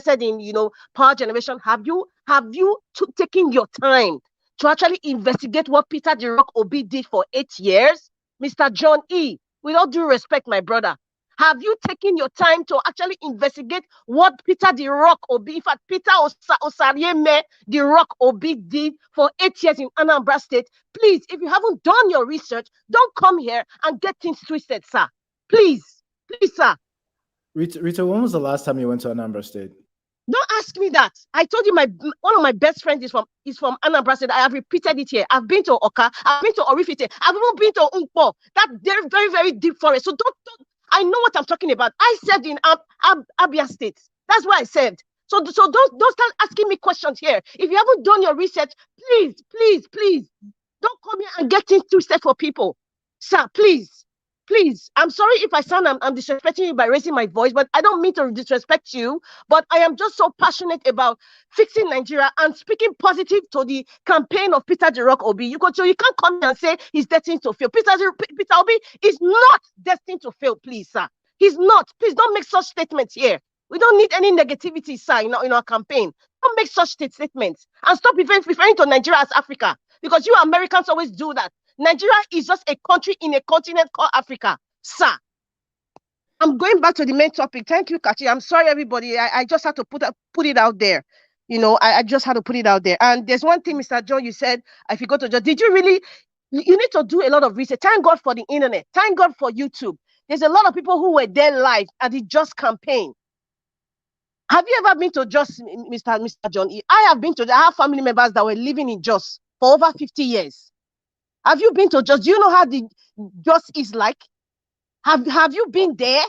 interested in, power generation, have you taken your time to actually investigate what Peter the Rock Obi did for 8 years? Mr. John E., with all due respect, my brother, have you taken your time to actually investigate what Peter the Rock Obi, in fact, Peter Osarieme the Rock Obi did for 8 years in Anambra State? Please, if you haven't done your research, don't come here and get things twisted, sir. Please, sir. Rita, when was the last time you went to Anambra State? Don't ask me that. I told you one of my best friends is from Anambra State. I have repeated it here. I've been to Oka. I've been to Orifite. I've even been to Nkpo. That very, very, very deep forest. So don't. I know what I'm talking about. I served in Abia State. That's where I served. So don't start asking me questions here. If you haven't done your research, please, don't come here and get things twisted for people, sir. Please. I'm sorry if I sound I'm disrespecting you by raising my voice, but I don't mean to disrespect you. But I am just so passionate about fixing Nigeria and speaking positive to the campaign of Peter the Rock Obi. So you can't come and say he's destined to fail. Peter Obi is not destined to fail, please, sir. He's not. Please don't make such statements here. We don't need any negativity, sir, in our campaign. Don't make such statements and stop referring to Nigeria as Africa, because you Americans always do that. Nigeria is just a country in a continent called Africa, sir. I'm going back to the main topic. Thank you, Kachi. I'm sorry, everybody. I just had to put it out there. I just had to put it out there. And there's one thing, Mr. John, you said, if you go to John, did you really, you need to do a lot of research. Thank God for the internet. Thank God for YouTube. There's a lot of people who were there live at the Just campaign. Have you ever been to Just, Mr. John? I have family members that were living in Just for over 50 years. Have you been to Just? Do you know how the Just is like? Have you been there?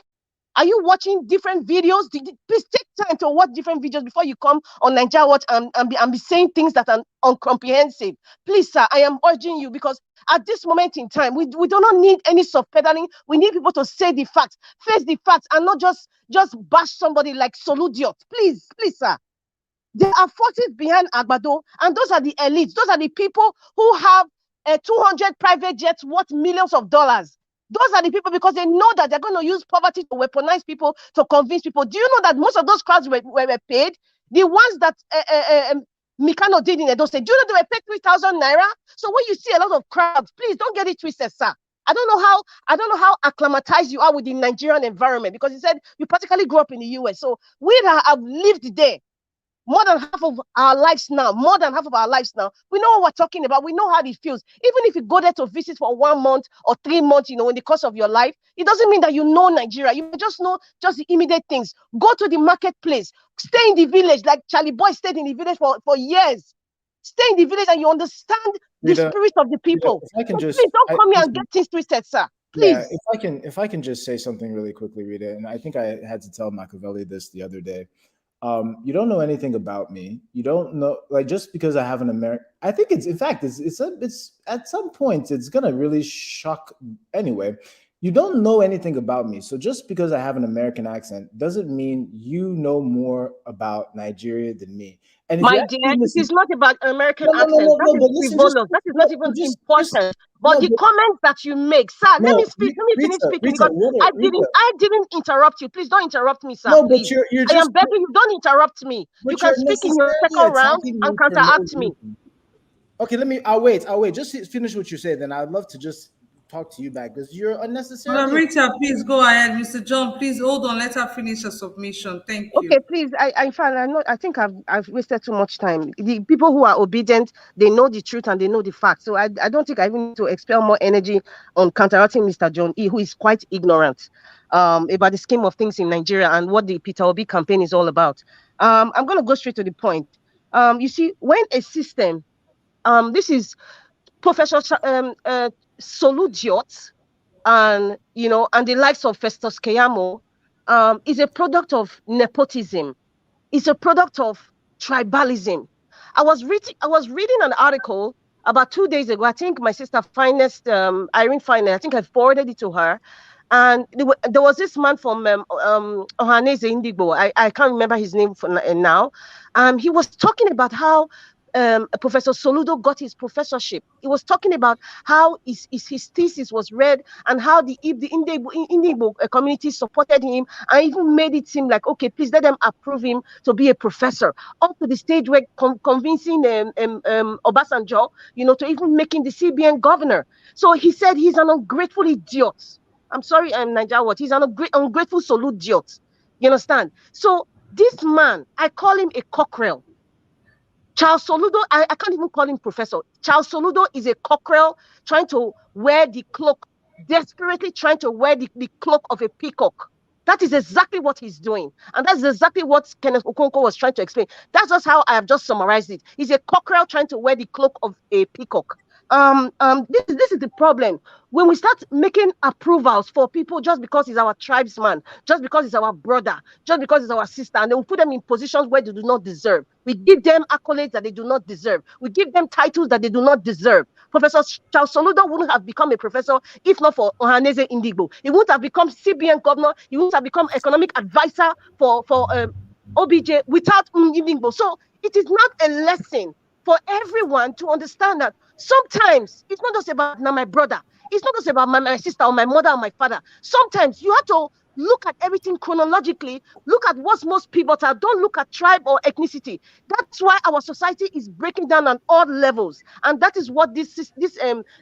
Are you watching different videos? Please take time to watch different videos before you come on Nigeria Watch and be saying things that are incomprehensive. Please, sir, I am urging you, because at this moment in time, we do not need any soft pedaling. We need people to say the facts, face the facts, and not just bash somebody like Soludo. Please, sir. There are forces behind Agbado, and those are the elites. Those are the people who have 200 private jets worth millions of dollars. Those are the people, because they know that they're going to use poverty to weaponize people, to convince people. Do you know that most of those crowds were paid? The ones that Mikano did in Edo State, do you know they were paid 3,000 naira? So when you see a lot of crowds, please don't get it twisted, sir. I don't know how acclimatized you are with the Nigerian environment, because you said you practically grew up in the US. So we that have lived there more than half of our lives now, we know what we're talking about. We know how it feels. Even if you go there to visit for 1 month or 3 months, in the course of your life, it doesn't mean that you know Nigeria. You just know just the immediate things. Go to the marketplace, stay in the village, like Charlie Boy stayed in the village for years. Stay in the village and you understand the spirit of the people. Rita, please don't come here and get things twisted, sir. Please. Yeah, if I can just say something really quickly, Rita, and I think I had to tell Machiavelli this the other day. You don't know anything about me. You don't know, like, just because I have an American, I think it's at some point it's gonna really shock. Anyway, you don't know anything about me. So just because I have an American accent doesn't mean you know more about Nigeria than me. And my dear, it is not about American accent. That is frivolous. That is not even important. But the comments that you make, sir, let me finish speaking, because I didn't interrupt you. Please don't interrupt me, sir. No, please. But you're just, I am begging you, don't interrupt me. You can speak in your second round and counteract me. Okay, I'll wait. Just finish what you say, then I'd love to just talk to you back, because you're unnecessary. Rita, please go ahead. Mr. John, please hold on. Let her finish her submission. Thank you. Okay, please. I think I've wasted too much time. The people who are obedient, they know the truth and they know the facts. So I don't think I even need to expel more energy on counteracting Mr. John E., who is quite ignorant about the scheme of things in Nigeria and what the Peter Obi campaign is all about. I'm going to go straight to the point. You see, when a system, this is Professor Soludo, and the likes of Festus Keyamo, is a product of nepotism. It's a product of tribalism. I was reading an article about 2 days ago. I think my sister Finest, Irene Finest, I think I forwarded it to her. And there was this man from Ohaneze Indigbo. I can't remember his name for now. He was talking about how Professor Soludo got his professorship. He was talking about how his thesis was read and how the Indian community supported him and even made it seem like, okay, please let them approve him to be a professor, up to the stage where convincing Obasanjo, to even making the CBN governor. So he said he's an ungrateful idiot. I'm sorry, Nigeria, what? He's an ungrateful Soludo. You understand? So this man, I call him a cockerel. Charles Soludo, I can't even call him professor. Charles Soludo is a cockerel trying to wear the cloak, desperately trying to wear the cloak of a peacock. That is exactly what he's doing. And that's exactly what Kenneth Okonkwo was trying to explain. That's just how I have just summarized it. He's a cockerel trying to wear the cloak of a peacock. This is the problem. When we start making approvals for people just because he's our tribesman, just because he's our brother, just because he's our sister, and then we put them in positions where they do not deserve. We give them accolades that they do not deserve. We give them titles that they do not deserve. Professor Charles Soludo wouldn't have become a professor if not for Ohaneze Indigbo. He wouldn't have become CBN governor. He wouldn't have become economic advisor for OBJ without Indigbo. So it is not a lesson for everyone to understand that sometimes it's not just about now my brother. It's not just about my sister or my mother or my father. Sometimes you have to look at everything chronologically, look at what's most pivotal. Don't look at tribe or ethnicity. That's why our society is breaking down on all levels. And that is what this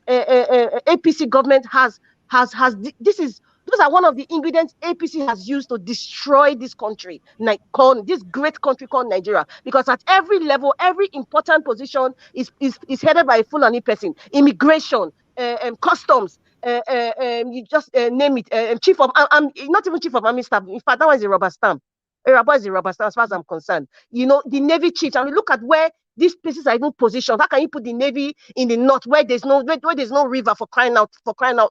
APC government has. Those are one of the ingredients APC has used to destroy this country, this great country called Nigeria. Because at every level, every important position is headed by a Fulani person. Immigration, customs, you just name it. Chief of, I'm not even chief of army staff. In fact, that one is a rubber stamp. A rubber stamp, as far as I'm concerned. The Navy chiefs, and we look at where these places are even positioned. How can you put the Navy in the north where there's no river for crying out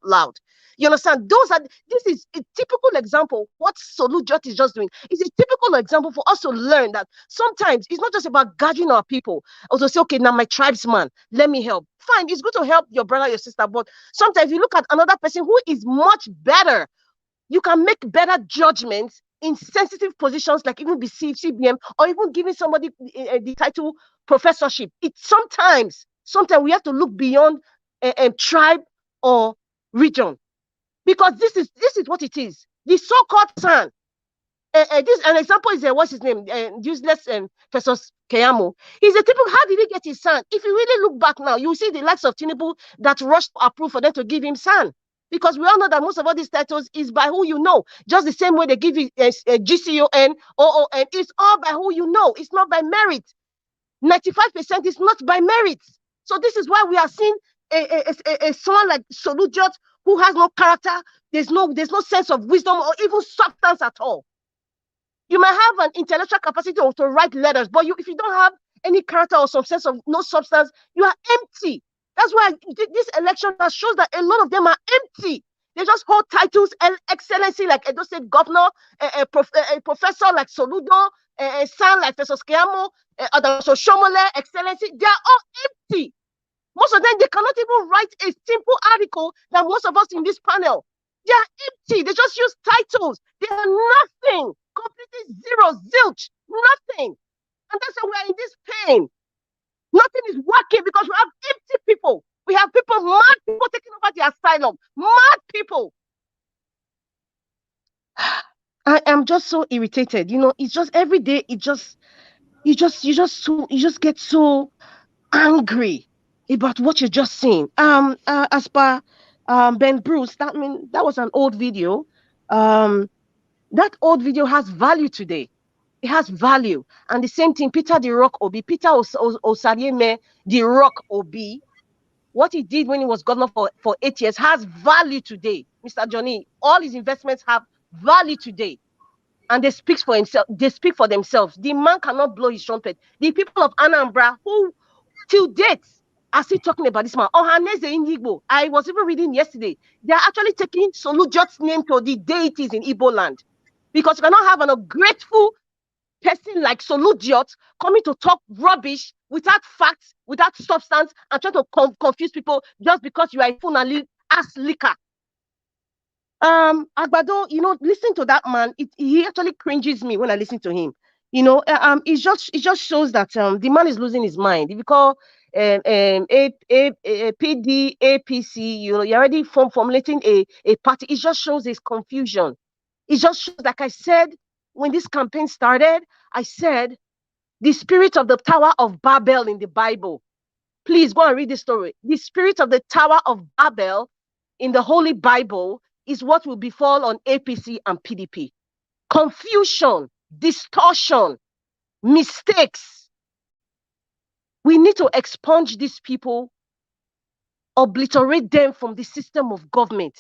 loud? You understand? This is a typical example. What Soludo is just doing is a typical example for us to learn that sometimes it's not just about gathering our people. Also say, okay, now my tribesman, let me help. Fine, it's good to help your brother, your sister, but sometimes you look at another person who is much better. You can make better judgments in sensitive positions, like even be CBM or even giving somebody the title professorship. Sometimes we have to look beyond tribe or region. Because this is what it is. The so-called son. An example is what's his name? Useless versus Keyamo. He's a typical. How did he get his son? If you really look back now, you see the likes of Tinubu that rushed to approve for them to give him son. Because we all know that most of all these titles is by who you know. Just the same way they give you GCON, OON. It's all by who you know. It's not by merit. 95% is not by merit. So this is why we are seeing a someone like Soludo who has no character. There's no sense of wisdom or even substance at all. You might have an intellectual capacity to write letters, but if you don't have any character or some sense of no substance, you are empty. That's why this election shows that a lot of them are empty. They just hold titles, excellency like Edo State Governor, a professor like Soludo, a son like Professor Skeamo, Shomole, excellency. They are all empty. Most of them, they cannot even write a simple article than most of us in this panel. They are empty. They just use titles. They are nothing. Completely zero, zilch, nothing. And that's why we're in this pain. Nothing is working because we have empty people. We have mad people taking over the asylum. Mad people. I am just so irritated. It's just every day. You just get so angry about what you're just seeing. As per Ben Bruce, that was an old video. That old video has value today. It has value. And the same thing, Peter the Rock Obi, Peter Osarieme, the Rock Obi, what he did when he was governor for 8 years has value today. Mr. Johnny, all his investments have value today. And they speak for themselves. The man cannot blow his trumpet. The people of Anambra, who till date are still talking about this man. Ohaneze Indigbo. I was even reading yesterday. They are actually taking Soludo's name to the deities in Igbo land. Because you cannot have an ungrateful person like Soludo coming to talk rubbish without facts, without substance, and trying to confuse people just because you are a Funali ass liquor. Agbado, listening to that man, he actually cringes me when I listen to him. It just shows that the man is losing his mind. If you call PD, APC, you're already formulating a party. It just shows his confusion. It just shows, like I said, when this campaign started, I said the spirit of the Tower of Babel in the Bible. Please go and read the story. The spirit of the Tower of Babel in the Holy Bible is what will befall on APC and PDP. Confusion, distortion, mistakes. We need to expunge these people, obliterate them from the system of government.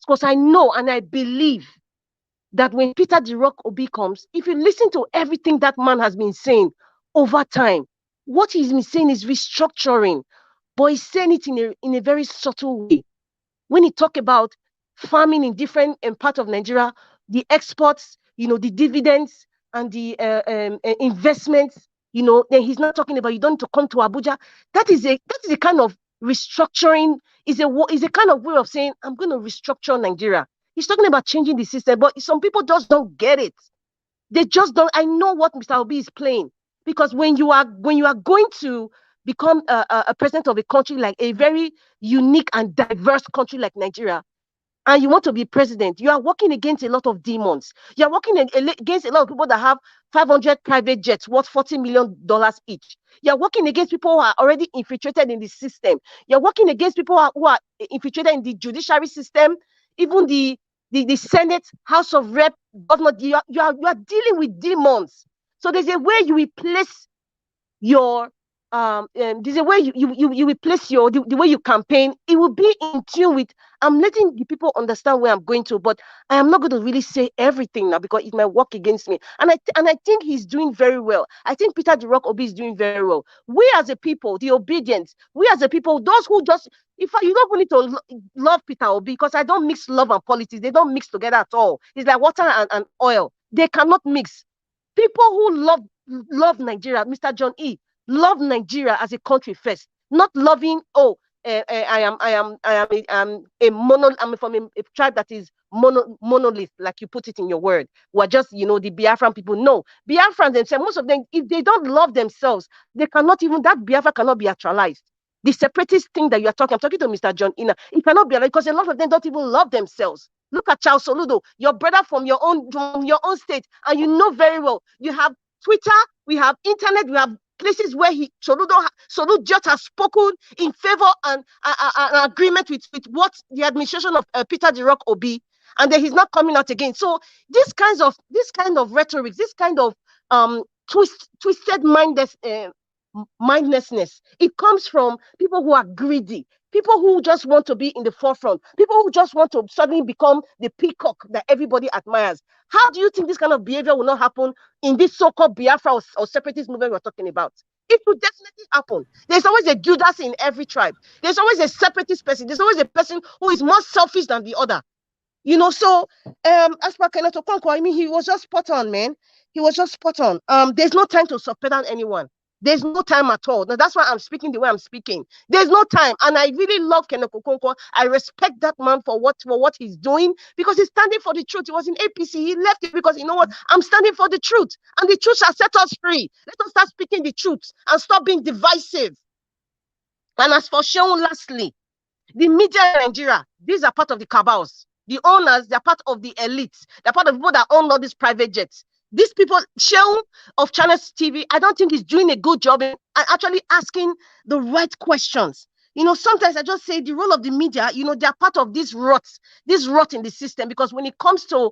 Because I know and I believe that when Peter the Rock Obi comes, if you listen to everything that man has been saying over time, what he's been saying is restructuring, but he's saying it in a very subtle way. When he talk about farming in different parts of Nigeria, the exports, the dividends and the investments, then he's not talking about you don't need to come to Abuja. That is a kind of restructuring, is a kind of way of saying, I'm going to restructure Nigeria. He's talking about changing the system, but some people just don't get it. They just don't. I know what Mr. Obi is playing, because when you are going to become a president of a country, like a very unique and diverse country like Nigeria, and you want to be president, you are working against a lot of demons. You are working against a lot of people that have 500 private jets worth $40 million each. You are working against people who are already infiltrated in the system. You are working against people who are infiltrated in the judiciary system, even the Senate, House of Rep, government. You are dealing with demons. So there's a way you replace your there's a way you replace the way you campaign. It will be in tune with, I'm letting the people understand where I'm going to, but I am not going to really say everything now because it might work against me. And I think he's doing very well. I think Peter the Rock Obi is doing very well. We as a people, the obedience, we as a people, those who just, in fact, you don't need to love Peter Obi, because I don't mix love and politics. They don't mix together at all. It's like water and oil. They cannot mix. People who love Nigeria, Mr. John E., love Nigeria as a country first, not loving, I'm from a tribe that is monolith, like you put it in your word. We're just, the Biafran people. No, Biafrans themselves, most of them, if they don't love themselves, they cannot even, that Biafra cannot be actualized. The separatist thing that I'm talking to Mr. John Ina, it cannot be, because a lot of them don't even love themselves. Look at Charles Soludo, your brother from your own state, and you know very well. You have Twitter, we have internet, we have places where Soludo just has spoken in favor and an agreement with what the administration of Peter the Rock Obi, and then he's not coming out again. So this kind of rhetoric, this kind of twisted mindlessness, it comes from people who are greedy, people who just want to be in the forefront, people who just want to suddenly become the peacock that everybody admires. How do you think this kind of behavior will not happen in this so-called Biafra or separatist movement we're talking about? It will definitely happen. There's always a Judas in every tribe. There's always a separatist person. There's always a person who is more selfish than the other. So as per Kenneth Okonkwo, I mean, he was just spot on, man. He was just spot on. There's no time to subpoena anyone. There's no time at all. Now, that's why I'm speaking the way I'm speaking. There's no time. And I really love Kenneth Okonkwo. I respect that man for what he's doing, because he's standing for the truth. He was in APC. He left it because, you know what? I'm standing for the truth. And the truth shall set us free. Let us start speaking the truth and stop being divisive. And as for Sheon, lastly, the media in Nigeria, these are part of the cabals. The owners, they're part of the elites. They're part of people that own all these private jets. These people, Sheon of Channels TV, I don't think he's doing a good job in actually asking the right questions. Sometimes I just say the role of the media, they're part of this rot in the system, because when it comes to,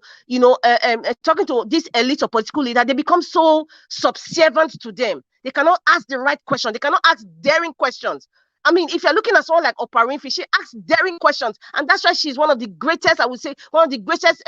talking to this elite or political leader, they become so subservient to them. They cannot ask the right question. They cannot ask daring questions. I mean, if you're looking at someone like Oprah Winfrey, she asks daring questions. And that's why she's one of the greatest, I would say, one of the greatest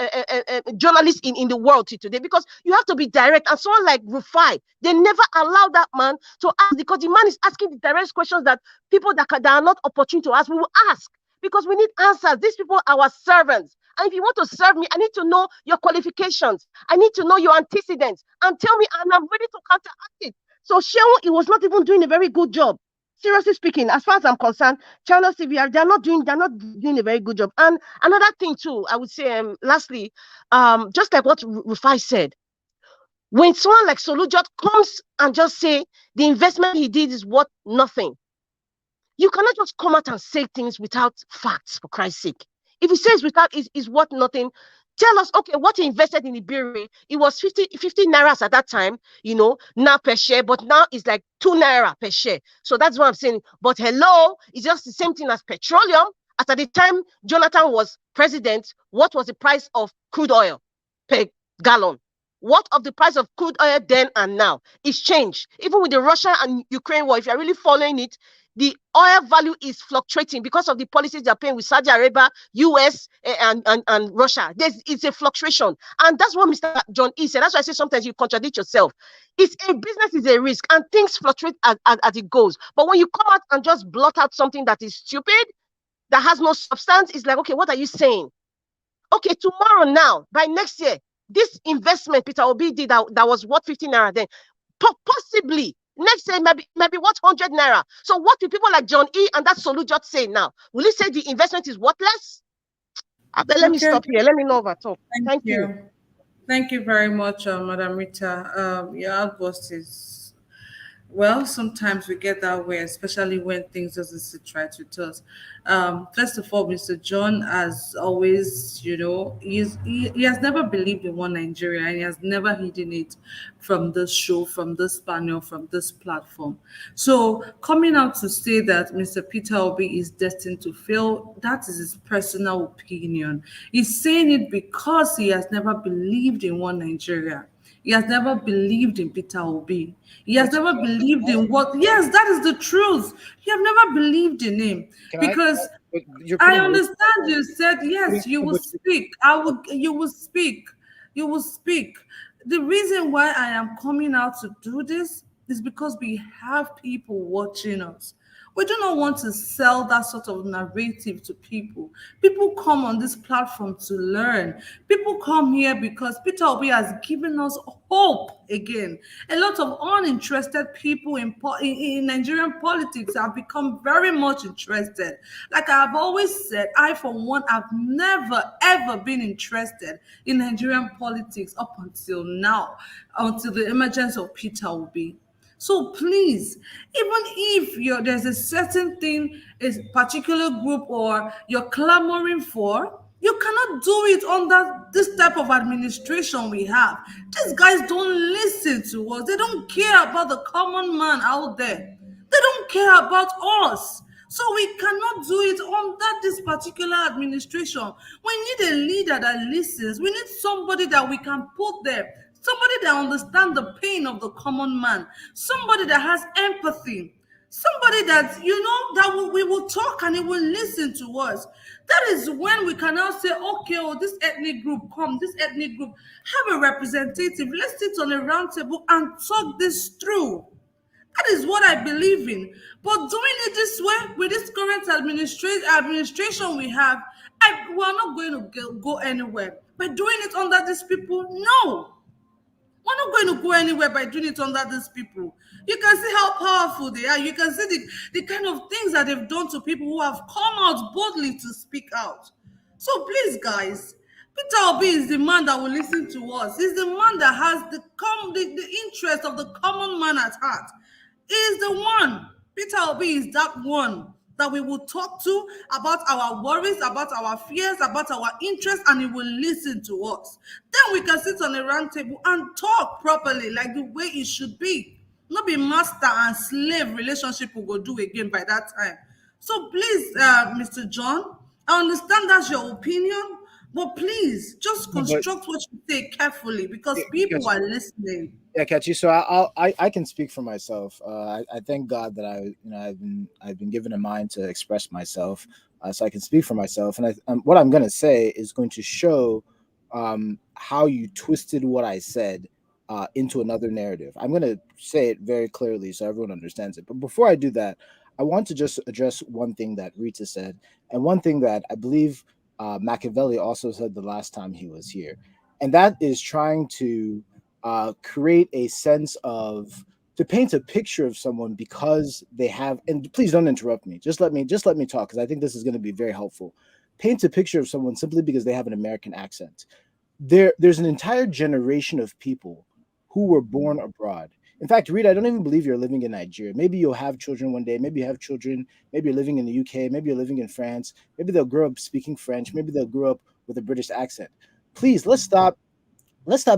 journalists in the world today, because you have to be direct. And someone like Rufai, they never allow that man to ask, because the man is asking the direct questions that people that are not opportune to ask, we will ask, because we need answers. These people are our servants. And if you want to serve me, I need to know your qualifications. I need to know your antecedents. And tell me, and I'm ready to counteract it. So Sheon, he was not even doing a very good job. Seriously speaking, as far as I'm concerned, Channel TV, they're not doing a very good job. And another thing too, I would say, lastly, just like what Rufai said, When someone like Soludo comes and just say the investment he did is worth nothing, you cannot just come out and say things without facts, for Christ's sake. If he says without is worth nothing, tell us, okay, what he invested in the brewery, it was 50 naira at that time, now per share, but now it's like 2 naira per share. So that's what I'm saying. But hello, it's just the same thing as petroleum. As at the time Jonathan was president, what was the price of crude oil per gallon? What of the price of crude oil then and now? It's changed. Even with the Russia and Ukraine war, if you're really following it, the oil value is fluctuating because of the policies they're paying with Saudi Arabia, US, and Russia. It's a fluctuation. And that's what Mr. John E. said. That's why I say sometimes you contradict yourself. It's a business is a risk, and things fluctuate as it goes. But when you come out and just blot out something that is stupid, that has no substance, it's like, okay, what are you saying? Okay, tomorrow now, by next year, this investment Peter Obi did that was worth 15 naira then, possibly next year maybe worth 100 naira. So what do people like John E. and that Soludo say now? Will he say the investment is worthless? Let me stop here. Let me know over talk. Thank you. Thank you very much, Madam Rita. Your outburst is, well, sometimes we get that way, especially when things doesn't sit right with us. First of all, Mr. John, as always, he has never believed in one Nigeria, and he has never hidden it from this show, from this panel, from this platform. So coming out to say that Mr. Peter Obi is destined to fail, that is his personal opinion. He's saying it because he has never believed in one Nigeria. He has never believed in Peter Obi. He has never believed in what. Yes, that is the truth. He have never believed in him because I understand you said yes. You will speak. You will speak. You will speak. The reason why I am coming out to do this is because we have people watching us. We do not want to sell that sort of narrative to people. People come on this platform to learn. People come here because Peter Obi has given us hope again. A lot of uninterested people in Nigerian politics have become very much interested. Like I've always said, I, for one, have never, ever been interested in Nigerian politics up until now, until the emergence of Peter Obi. So please, even if there's a certain thing, a particular group, or you're clamoring for, you cannot do it under this type of administration we have. These guys don't listen to us. They don't care about the common man out there. They don't care about us. So we cannot do it under this particular administration. We need a leader that listens. We need somebody that we can put there. Somebody that understands the pain of the common man. Somebody that has empathy. Somebody that, we will talk and he will listen to us. That is when we can now say, okay, this ethnic group, this ethnic group, have a representative. Let's sit on a round table and talk this through. That is what I believe in. But doing it this way, with this current administration we have, we are not going to go anywhere. By doing it under these people, no. We're not going to go anywhere by doing it under these people. You can see how powerful they are. You can see the kind of things that they've done to people who have come out boldly to speak out. So please, guys, Peter Obi is the man that will listen to us. He's the man that has the interest of the common man at heart. He is the one. Peter Obi is that one that we will talk to about our worries, about our fears, about our interests, and he will listen to us. Then we can sit on a round table and talk properly, like the way it should be. Not be master and slave relationship we will do again by that time. So please, Mr. John, I understand that's your opinion, but please just construct what you say carefully because people are listening. Yeah, Kachi. So I can speak for myself. I thank God that I've been given a mind to express myself, so I can speak for myself. And what I'm going to say is going to show how you twisted what I said into another narrative. I'm going to say it very clearly so everyone understands it. But before I do that, I want to just address one thing that Rita said, and one thing that I believe Machiavelli also said the last time he was here, and that is trying to create a sense of, to paint a picture of someone because they have, and please don't interrupt me. Just let me talk, because I think this is going to be very helpful. Paint a picture of someone simply because they have an American accent. There's an entire generation of people who were born abroad. In fact, Rita, I don't even believe you're living in Nigeria. Maybe you'll have children one day. Maybe you have children. Maybe you're living in the UK. Maybe you're living in France. Maybe they'll grow up speaking French. Maybe they'll grow up with a British accent. Please, let's stop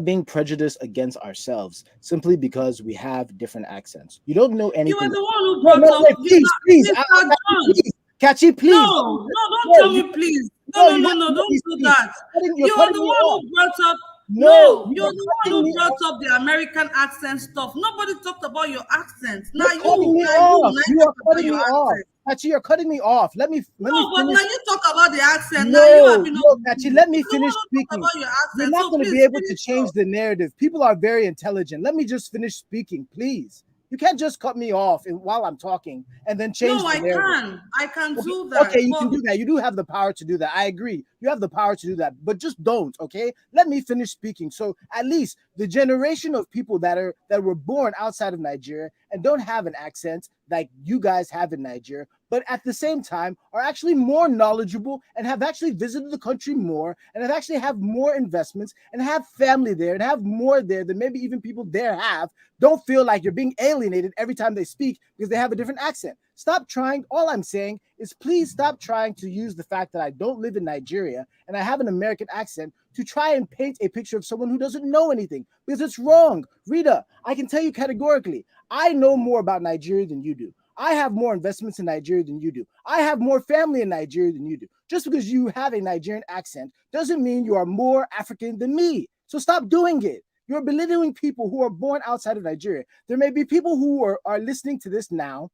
being prejudiced against ourselves simply because we have different accents. You don't know You are anything. the one who No, brought no, up wait, please, please, Mr. John. please, Catchy, please. No, don't No, tell me please. no, No, you no, have no, to no, let me don't do speak. that. You're You are cutting the me one off. who brought up. No, No, you you're are the cutting one me who brought off. up the American accent stuff. Nobody talked about your accent. You're cutting me Now off. You are talk about cutting your me off. accent. Catchy, you're cutting me off. Let me No, but finish. now you talk about the accent. Now you have No, been. no, Kachi, let me You're the finish one who talked speaking. about your You're accent. not So going to be please able to finish change up. the narrative. People are very intelligent. Let me just finish speaking, please. You can't just cut me off while I'm talking and then change No, the narrative. I can Okay, do that. okay, you can But do that. You do have the power to do that. I agree. You have the power to do that, but just don't, okay? Let me finish speaking. So at least the generation of people that were born outside of Nigeria and don't have an accent like you guys have in Nigeria, but at the same time are actually more knowledgeable and have actually visited the country more and have actually have more investments and have family there and have more there than maybe even people there have, don't feel like you're being alienated every time they speak because they have a different accent. Stop trying. All I'm saying is please stop trying to use the fact that I don't live in Nigeria and I have an American accent to try and paint a picture of someone who doesn't know anything, because it's wrong. Rita, I can tell you categorically, I know more about Nigeria than you do. I have more investments in Nigeria than you do. I have more family in Nigeria than you do. Just because you have a Nigerian accent doesn't mean you are more African than me. So stop doing it. You're belittling people who are born outside of Nigeria. There may be people who are listening to this now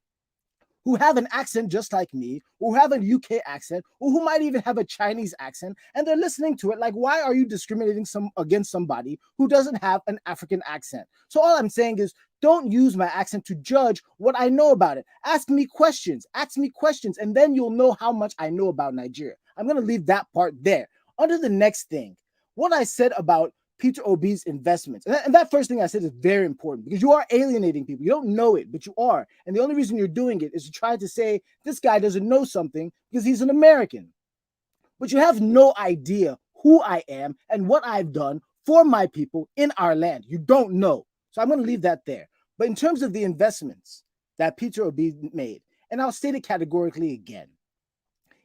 who have an accent just like me, who have a UK accent, or who might even have a Chinese accent, and they're listening to it like, why are you discriminating against somebody who doesn't have an African accent? So all I'm saying is, don't use my accent to judge what I know about it. Ask me questions, and then you'll know how much I know about Nigeria. I'm going to leave that part there. On to the next thing. What I said about Peter Obi's investments. And that first thing I said is very important because you are alienating people. You don't know it, but you are. And the only reason you're doing it is to try to say this guy doesn't know something because he's an American. But you have no idea who I am and what I've done for my people in our land. You don't know. So I'm going to leave that there. But in terms of the investments that Peter Obi made, and I'll state it categorically again,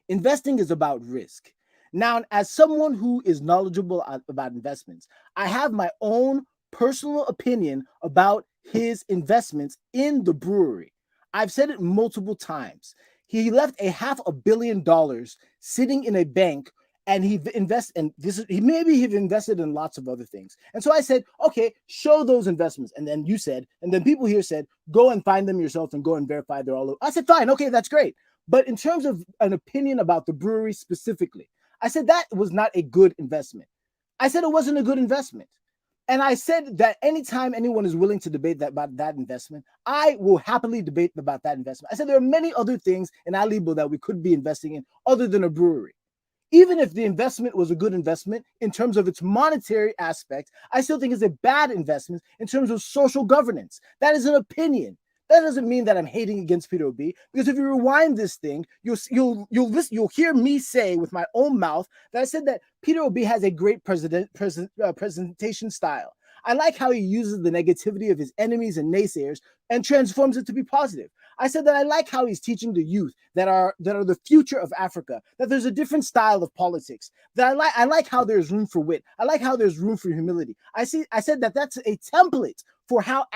investing is about risk. Now, as someone who is knowledgeable about investments, I have my own personal opinion about his investments in the brewery. I've said it multiple times. He left $500 million sitting in a bank, and he invested, and he invested in lots of other things. And so I said, okay, show those investments. And then you said, and then people here said, go and find them yourself and go and verify they're all over. I said, fine, okay, that's great. But in terms of an opinion about the brewery specifically, I said that was not a good investment. I said it wasn't a good investment. And I said that anytime anyone is willing to debate about that investment, I will happily debate about that investment. I said there are many other things in Alibo that we could be investing in other than a brewery. Even if the investment was a good investment in terms of its monetary aspect, I still think it's a bad investment in terms of social governance. That is an opinion. That doesn't mean that I'm hating against Peter Obi, because if you rewind this thing, you'll hear me say with my own mouth that I said that Peter Obi has a great presentation style. I like how he uses the negativity of his enemies and naysayers and transforms it to be positive. I said that I like how he's teaching the youth that are the future of Africa, that there's a different style of politics. That I like how there's room for wit. I like how there's room for humility. I said that that's a template for how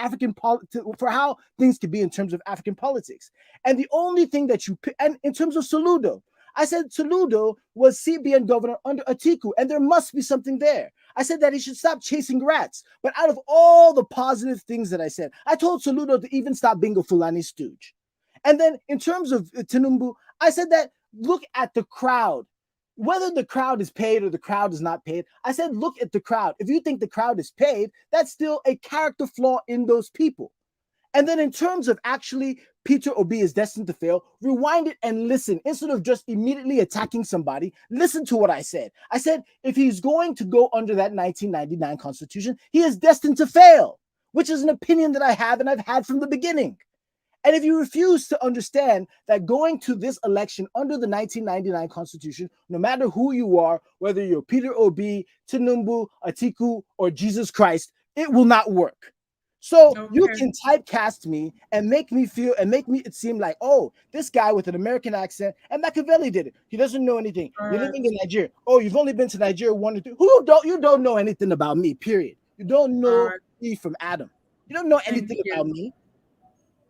for how things could be in terms of African politics. And the only thing that and in terms of Soludo, I said Soludo was CBN governor under Atiku, and there must be something there. I said that he should stop chasing rats. But out of all the positive things that I said, I told Soludo to even stop being a Fulani stooge. And then in terms of Tinubu, I said that look at the crowd. Whether the crowd is paid or the crowd is not paid, I said, look at the crowd. If you think the crowd is paid, that's still a character flaw in those people. And then in terms of actually Peter Obi is destined to fail, rewind it and listen. Instead of just immediately attacking somebody, listen to what I said. I said, if he's going to go under that 1999 constitution, he is destined to fail, which is an opinion that I have and I've had from the beginning. And if you refuse to understand that going to this election under the 1999 Constitution, no matter who you are, whether you're Peter Obi, Tinubu, Atiku, or Jesus Christ, It will not work. So you Okay. can typecast me and make me it seem like, oh, this guy with an American accent, and Machiavelli did it. He doesn't know anything. All You're right. living in Nigeria. Oh, you've only been to Nigeria 1 or 2. You don't know anything about me, period. You don't All know right. me from Adam. You don't know Thank anything about you. me.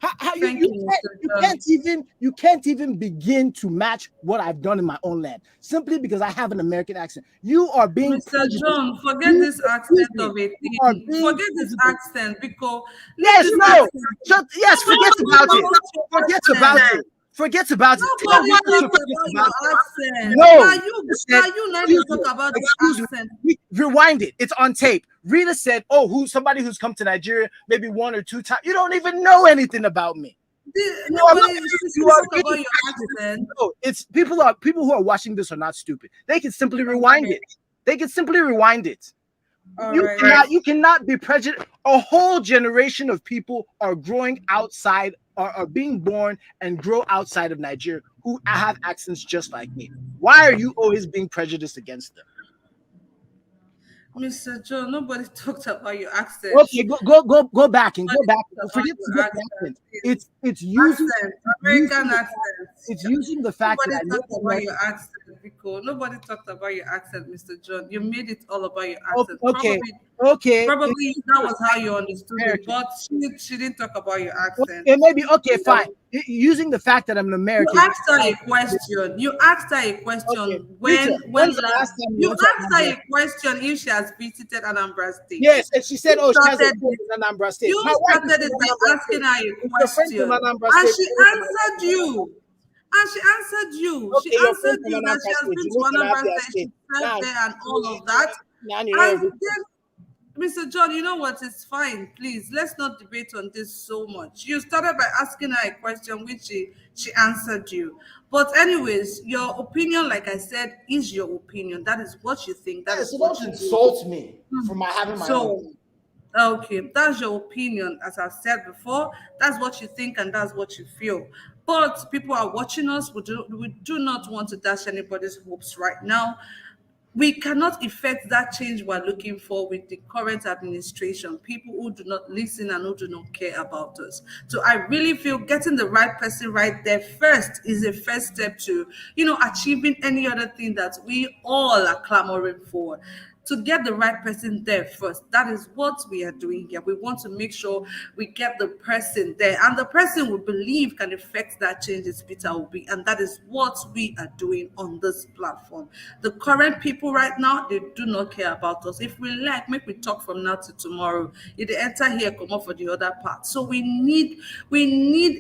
How Thank you, Mr. John. you can't even begin to match what I've done in my own land simply because I have an American accent. You are being Mr. prejudiced. John, forget You this excuse accent me. of a You are thing. being Forget this prejudiced. accent because leave Yes, this no. accent. Yes, forget Nobody about talked it. about your Forget about accent. it. Forget about it. Tell Nobody me to talked forget about about your it. accent. No. Now you let Excuse me talk me. about the Excuse accent. me. Rewind it. It's on tape. Rita said, "Oh, somebody who's come to Nigeria maybe 1 or 2 times. You don't even know anything about me. Nobody You should are talk about being your accent. no. It's people who are watching this are not stupid. They can simply rewind Okay. it. They can simply rewind it. All right. You cannot be prejudiced. A whole generation of people are growing outside, are being born and grow outside of Nigeria who have accents just like me. Why are you always being prejudiced against them? Mr. Joe, nobody talked about your accent. Okay, go back and go Nobody back. talked about Forget your the accent. accent. It's using American accent. it's using the fact that Nobody I live talked in about America. your accent, Rico. Nobody talked about your accent, Mr. John. You made it all about your Okay, accent. okay. Probably that was how you understood it, American. but she didn't talk about your accent. Okay, maybe okay, You know, fine. Using the fact that I'm an you American. asked her a question. You asked her a Okay, question Rita, when when's the last last time you you went to asked her Anambra? a question if she has visited Anambra State. Yes, and she said, You "Oh, she has a started friend in Anambra State." You My wife is started from it by Anambra asking State. her a Is your friend from question, Anambra and State? she answered you. And she answered you. She Okay, your friend answered from you that she Anambra has State. been You to live in Anambra Abia State, she State. served Now, there, and all of that. now you know And everything. then, Mr. John, you know what? It's fine. Please, let's not debate on this so much. You started by asking her a question, which she answered you. But anyways, your opinion, like I said, is your opinion. That is what you think. That Yeah, is so what don't you do. insult me for my having my own. So okay, that's your opinion. As I've said before, that's what you think and that's what you feel. But people are watching us. We do not want to dash anybody's hopes right now. We cannot effect that change we're looking for with the current administration, people who do not listen and who do not care about us. So I really feel getting the right person right there first is a first step to, achieving any other thing that we all are clamoring for. To get the right person there first. That is what we are doing here. We want to make sure we get the person there, and the person we believe can affect that change is Peter Obi, and that is what we are doing on this platform. The current people right now, they do not care about us. If we like, make we talk from now to tomorrow. If they enter here, come up for the other part. So we need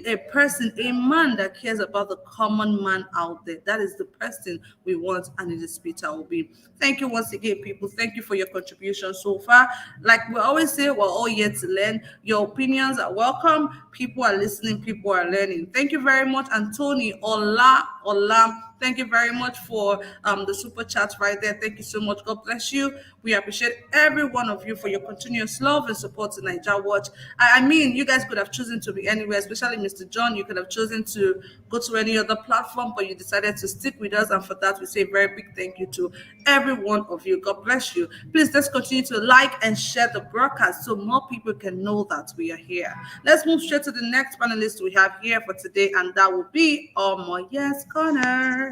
a person, a man that cares about the common man out there. That is the person we want, and it is Peter Obi. Thank you once again, people. Thank you for your contribution so far. Like we always say, we're all here to learn. Your opinions are welcome. People are listening. People are learning. Thank you very much, Anthony Ola. Thank you very much for the super chat right there. Thank you so much. God bless you. We appreciate every one of you for your continuous love and support to Niger Watch. I mean, you guys could have chosen to be anywhere, especially Mr. John. You could have chosen to go to any other platform, but you decided to stick with us. And for that, we say a very big thank you to every one of you. God bless you. Please, let's continue to like and share the broadcast so more people can know that we are here. Let's move straight to the next panelist we have here for today, and that will be Yes Corner.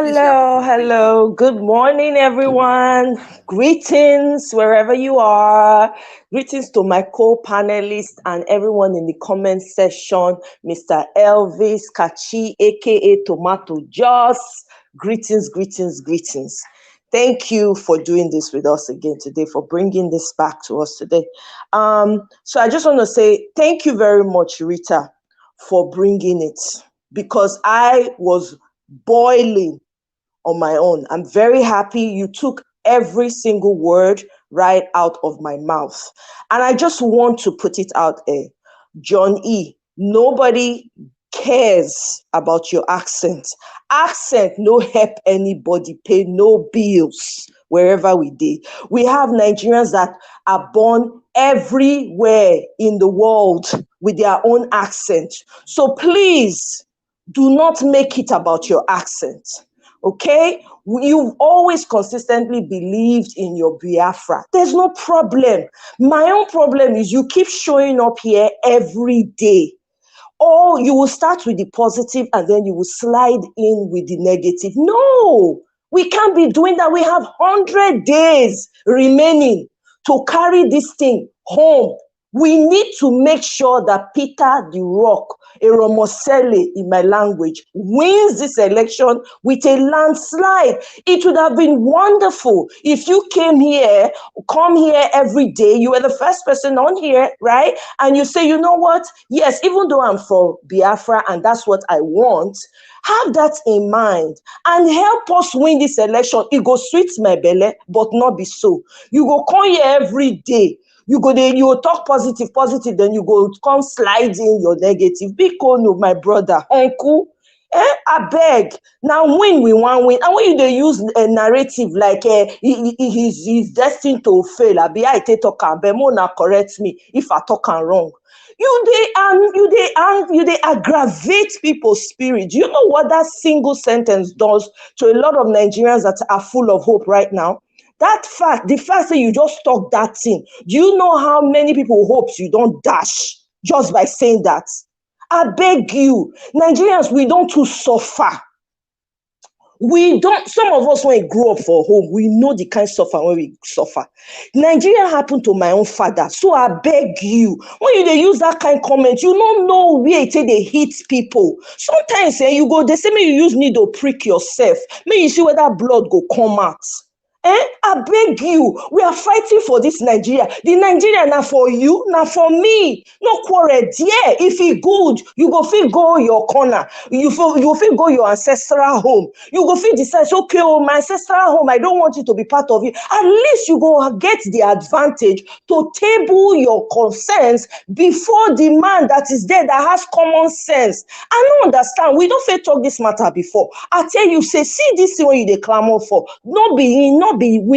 Please, you have the Hello, floor. Thank you. hello. Good morning, everyone. Greetings wherever you are. Greetings to my co-panelists and everyone in the comment section. Mr. Elvis Kachi, aka Tomato Joss. Greetings, greetings, greetings. Thank you for doing this with us again today, for bringing this back to us today. So I just want to say thank you very much, Rita, for bringing it, because I was boiling on my own. I'm very happy you took every single word right out of my mouth. And I just want to put it out there. John E., nobody cares about your accent. Accent no help anybody pay no bills wherever we did. We have Nigerians that are born everywhere in the world with their own accent. So please, do not make it about your accent. Okay? You've always consistently believed in your Biafra. There's no problem. My own problem is you keep showing up here every day. Or you will start with the positive and then you will slide in with the negative. No, we can't be doing that. We have 100 days remaining to carry this thing home. We need to make sure that Peter the Rock, Eromosele in my language, wins this election with a landslide. It would have been wonderful if you come here every day. You were the first person on here, right? And you say, you know what? Yes, even though I'm from Biafra and that's what I want, have that in mind and help us win this election. It go sweet my belly, but not be so. You go come here every day. You go there, you will talk positive, then you go come slide in your negative. Big no, my brother, uncle. I beg. Now win, we want win. And when you they use a narrative like he's destined to fail, I be I take talk and Bemona correct me if I talk and wrong. You they aggravate people's spirit. Do you know what that single sentence does to a lot of Nigerians that are full of hope right now? The fact that you just talk that thing, do you know how many people hopes you don't dash just by saying that? I beg you, Nigerians, we don't too suffer. Some of us, when we grew up for home, we know the kind of suffer when we suffer. Nigeria happened to my own father. So I beg you, when they use that kind of comment, you don't know where they hit people. Sometimes they say, may you use needle prick yourself. May you see where that blood go come out. I beg you, we are fighting for this Nigeria. The Nigeria now for you, now for me. No quarrel. Yeah, if it good, you go feel go your corner. You feel go your ancestral home. You go feel decide, okay, oh, my ancestral home, I don't want you to be part of it. At least you go get the advantage to table your concerns before the man that is there that has common sense. I don't understand. We don't fair talk this matter before. I tell you, say, see this thing when you clamor for. We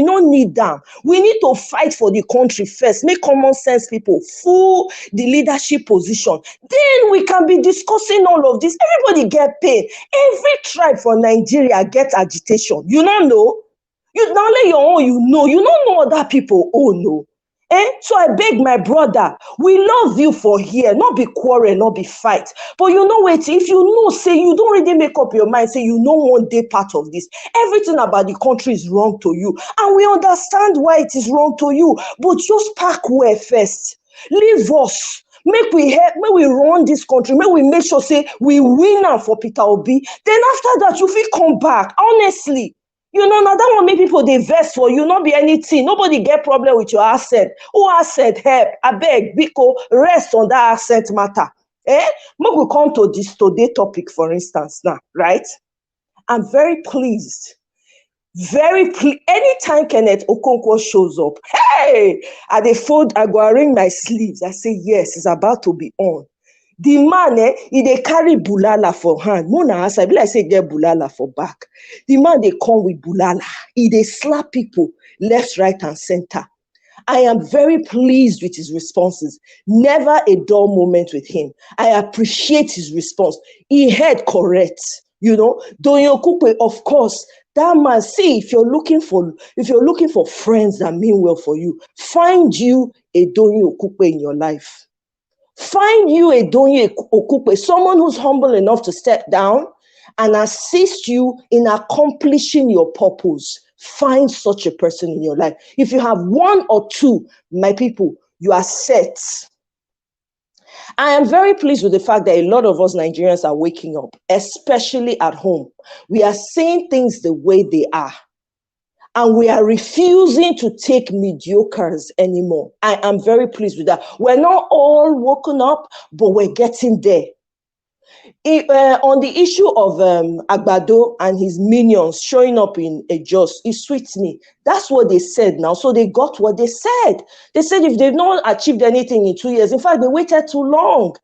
don't need them. We need to fight for the country first. Make common sense people full the leadership position. Then we can be discussing all of this. Everybody get paid. Every tribe for Nigeria get agitation. You don't know. You not let your own. You don't know other people. Oh no. So I beg my brother, we love you for here, not be quarrel, not be fight. But you know what, if you know, say you don't really make up your mind, say you know one day part of this. Everything about the country is wrong to you. And we understand why it is wrong to you. But just pack where first. Leave us. Make we run this country. Make we make sure, say, we win now for Peter Obi. Then after that, you feel come back. Honestly. You know, now that one make people they vex for you, not be anything. Nobody get problem with your accent. Who accent help? I beg, Biko, rest on that accent matter. Make we come to this today topic, for instance, now, right? I'm very pleased. Anytime Kenneth Okonkwo shows up, hey, I go ring my sleeves. I say, yes, it's about to be on. The man, they carry bulala for hand. Mona answer, I be like say get bulala for back. The man, they come with bulala. They slap people left, right, and center. I am very pleased with his responses. Never a dull moment with him. I appreciate his response. He heard correct. You know, Doyin Okupe, of course. That man, see, if you're looking for friends that mean well for you, find you a Doyin Okupe in your life. Find you a Doyin Okupe, someone who's humble enough to step down and assist you in accomplishing your purpose. Find such a person in your life. If you have one or two, my people, you are set. I am very pleased with the fact that a lot of us Nigerians are waking up, especially at home. We are saying things the way they are. And we are refusing to take mediocres anymore. I am very pleased with that. We're not all woken up, but we're getting there. On the issue of Agbado and his minions showing up in a Jos, it sweets me. That's what they said now. So they got what they said. They said if they've not achieved anything in 2 years, in fact, they waited too long.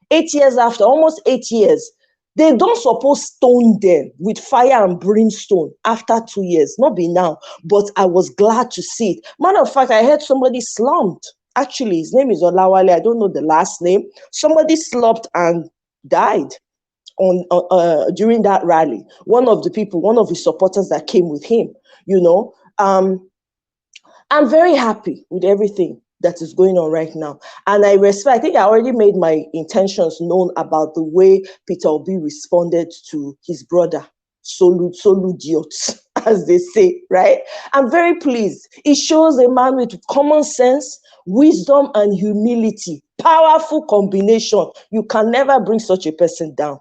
8 years after, almost 8 years. They don't suppose stone them with fire and brimstone after 2 years, not be now, but I was glad to see it. Matter of fact, I heard somebody slumped. Actually, his name is Olawale. I don't know the last name. Somebody slumped and died during that rally. One of his supporters that came with him, I'm very happy with everything that is going on right now. And I think I already made my intentions known about the way Peter Obi responded to his brother, Soludo, as they say, right? I'm very pleased. It shows a man with common sense, wisdom, and humility. Powerful combination. You can never bring such a person down.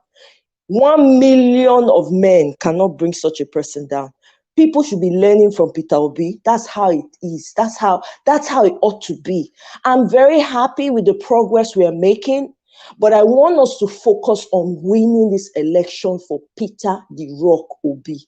1 million of men cannot bring such a person down. People should be learning from Peter Obi. That's how it is. That's how it ought to be. I'm very happy with the progress we are making, but I want us to focus on winning this election for Peter the Rock Obi.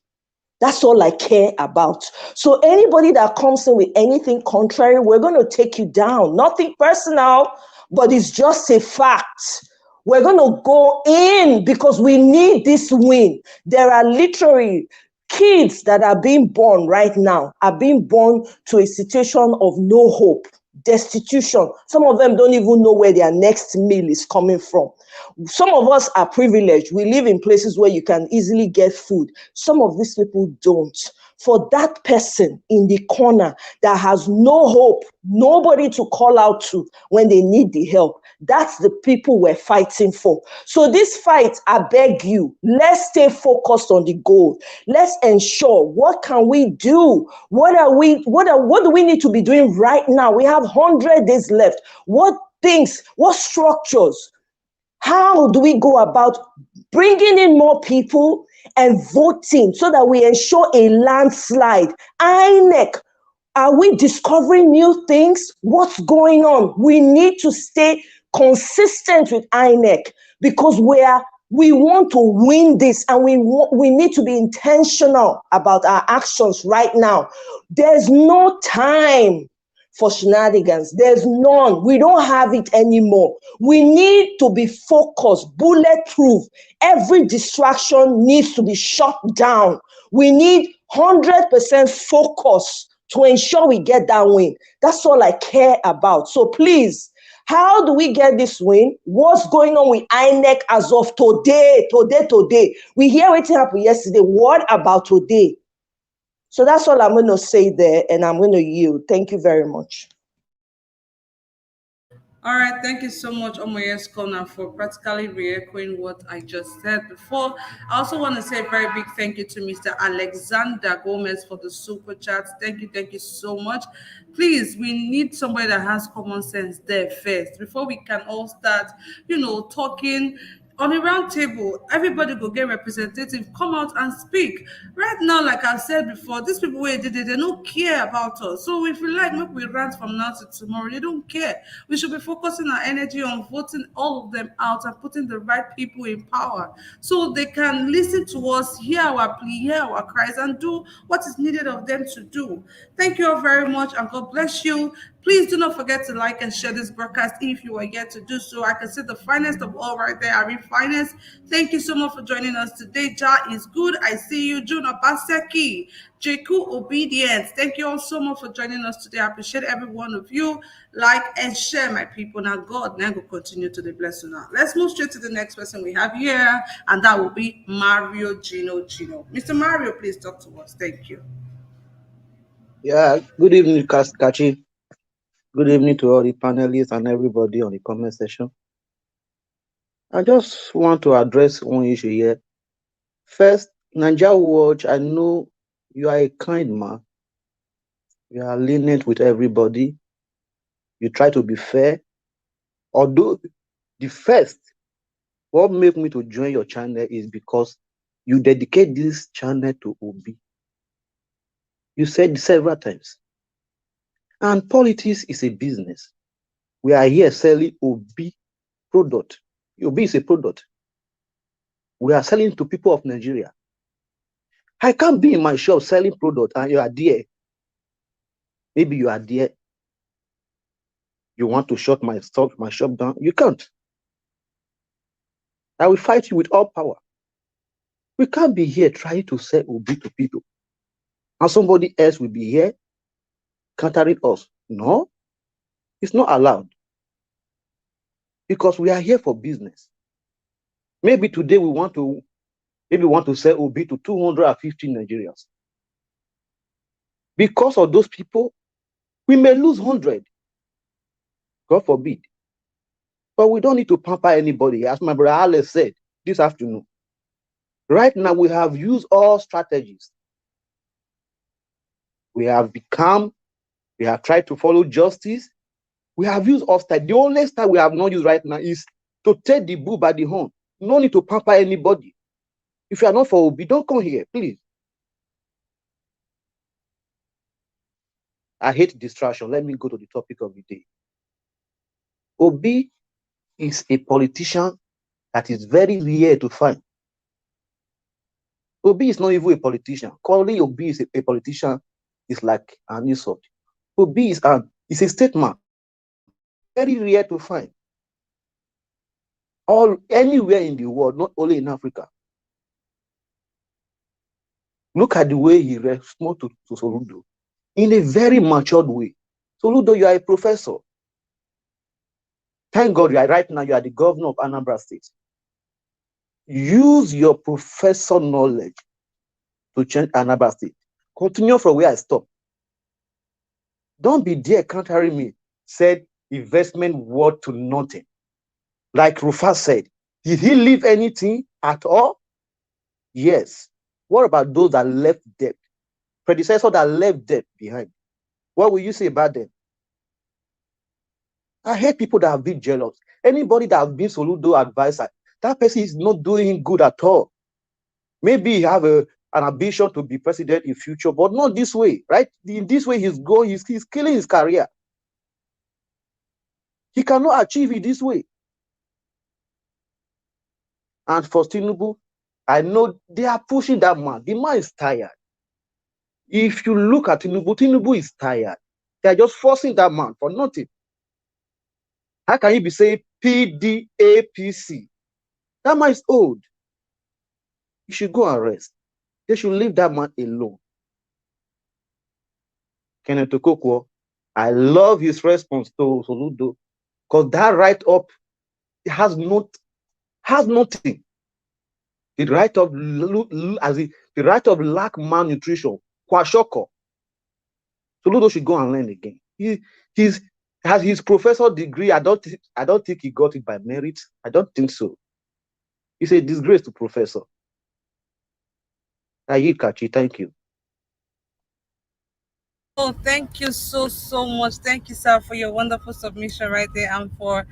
That's all I care about. So anybody that comes in with anything contrary, we're going to take you down. Nothing personal, but it's just a fact. We're going to go in because we need this win. There are literally kids that are being born right now, are being born to a situation of no hope, destitution. Some of them don't even know where their next meal is coming from. Some of us are privileged. We live in places where you can easily get food. Some of these people don't. For that person in the corner that has no hope, nobody to call out to when they need the help, that's the people we're fighting for. So this fight, I beg you, let's stay focused on the goal. Let's ensure, what can we do? What do we need to be doing right now? We have 100 days left. What structures? How do we go about bringing in more people and voting so that we ensure a landslide? INEC, are we discovering new things? What's going on? We need to stay consistent with INEC because we want to win this, and we need to be intentional about our actions right now. There's no time for shenanigans. There's none. We don't have it anymore. We need to be focused, bulletproof. Every distraction needs to be shut down. We need 100% focus to ensure we get that win. That's all I care about. So please, how do we get this win? What's going on with INEC as of today? We hear what happened yesterday. What about today? So that's all I'm going to say there, and I'm going to yield. Thank you very much. All right, thank you so much, Omoyes Kona, for practically re-echoing what I just said before. I also want to say a very big thank you to Mr. Alexander Gomez for the super chat. Thank you so much. Please, we need somebody that has common sense there first before we can all start, talking. On a round table, everybody go get representative, come out and speak. Right now, like I've said before, these people where they don't care about us. So if we like, maybe we rant from now to tomorrow. They don't care. We should be focusing our energy on voting all of them out and putting the right people in power so they can listen to us, hear our plea, hear our cries, and do what is needed of them to do. Thank you all very much, and God bless you. Please do not forget to like and share this broadcast if you are yet to do so. I can see the finest of all right there, Ari Finest. Thank you so much for joining us today. Ja is good. I see you. June Obaseki, Jeku Obedience. Thank you all so much for joining us today. I appreciate every one of you. Like and share, my people. Now, God, now will continue to the blessing now. Let's move straight to the next person we have here, and that will be Mario Gino. Mr. Mario, please talk to us. Thank you. Yeah, good evening, Kachi. Good evening to all the panelists and everybody on the comment section. I just want to address one issue here. First, Nigeria Watch, I know you are a kind man. You are lenient with everybody. You try to be fair. Although the first, what made me to join your channel is because you dedicate this channel to Obi. You said several times. And politics is a business. We are here selling Obi product. Obi is a product. We are selling to people of Nigeria. I can't be in my shop selling product and you are there. Maybe you are there. You want to shut my shop down. You can't. I will fight you with all power. We can't be here trying to sell Obi to people. And somebody else will be here countering us. No, it's not allowed. Because we are here for business. Maybe today we want to sell Obi to 250 Nigerians. Because of those people, we may lose 100. God forbid. But we don't need to pamper anybody, as my brother Alex said this afternoon. Right now, we have used all strategies. We have tried to follow justice. We have used all style. The only style we have not used right now is to take the bull by the horn. No need to pamper anybody. If you are not for Obi, don't come here, please. I hate distraction. Let me go to the topic of the day. Obi is a politician that is very rare to find. Obi is not even a politician. Calling Obi is a politician is like an insult. Obi is a statesman. Very rare to find. Anywhere in the world, not only in Africa. Look at the way he responds to Soludo in a very matured way. Soludo, you are a professor. Thank God right now you are the governor of Anambra State. Use your professor knowledge to change Anambra State. Continue from where I stopped. Don't be there countering me. Said investment worth to nothing. Like Rufus said, did he leave anything at all? Yes. What about those that left debt? Predecessor that left debt behind. What will you say about them? I hate people that have been jealous. Anybody that has been Soludo advisor, that person is not doing good at all. Maybe he have an ambition to be president in future, but not this way, right? In this way, he's killing his career. He cannot achieve it this way. And for Tinubu, I know they are pushing that man. The man is tired. If you look at Tinubu, Tinubu is tired. They are just forcing that man for nothing. How can you be saying PDAPC? That man is old. You should go and rest. They should leave that man alone. Kenneth Okonkwo, I love his response to Soludo because that write-up has nothing. The write-up lack malnutrition. Kwashoko. Soludo should go and learn again. He has his professor degree. I don't think he got it by merit. I don't think so. It's a disgrace to professor. Kachi, thank you. Oh, thank you so much. Thank you, sir, for your wonderful submission right there and for,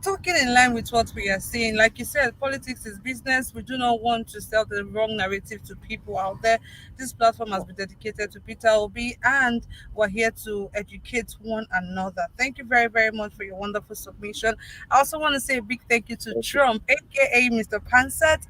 talking in line with what we are saying. Like you said, politics is business. We do not want to sell the wrong narrative to people out there. This platform has been dedicated to Peter Obi, and we're here to educate one another. Thank you very, very much for your wonderful submission. I also want to say a big thank you to Trump, aka Mr. Pansat,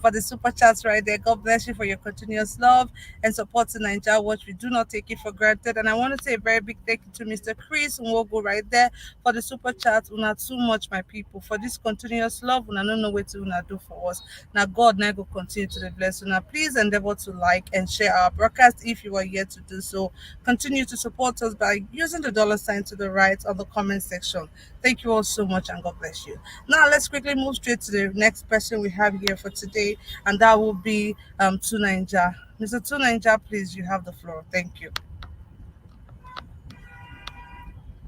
for the super chats right there. God bless you for your continuous love and support to Nigeria Watch. We do not take it for granted. And I want to say a very big thank you to Mr. Chris Nwogo right there for the super chat. Una too much, my people, for this continuous love. Una no know what to una do for us. Now God now go continue to bless una. Please endeavor to like and share our broadcast if you are yet to do so. Continue to support us by using the $sign to the right of the comment section. Thank you all so much and God bless you. Now let's quickly move straight to the next person we have here for today, and that will be Tunanja. Mr. Tunanja, please, you have the floor. Thank you.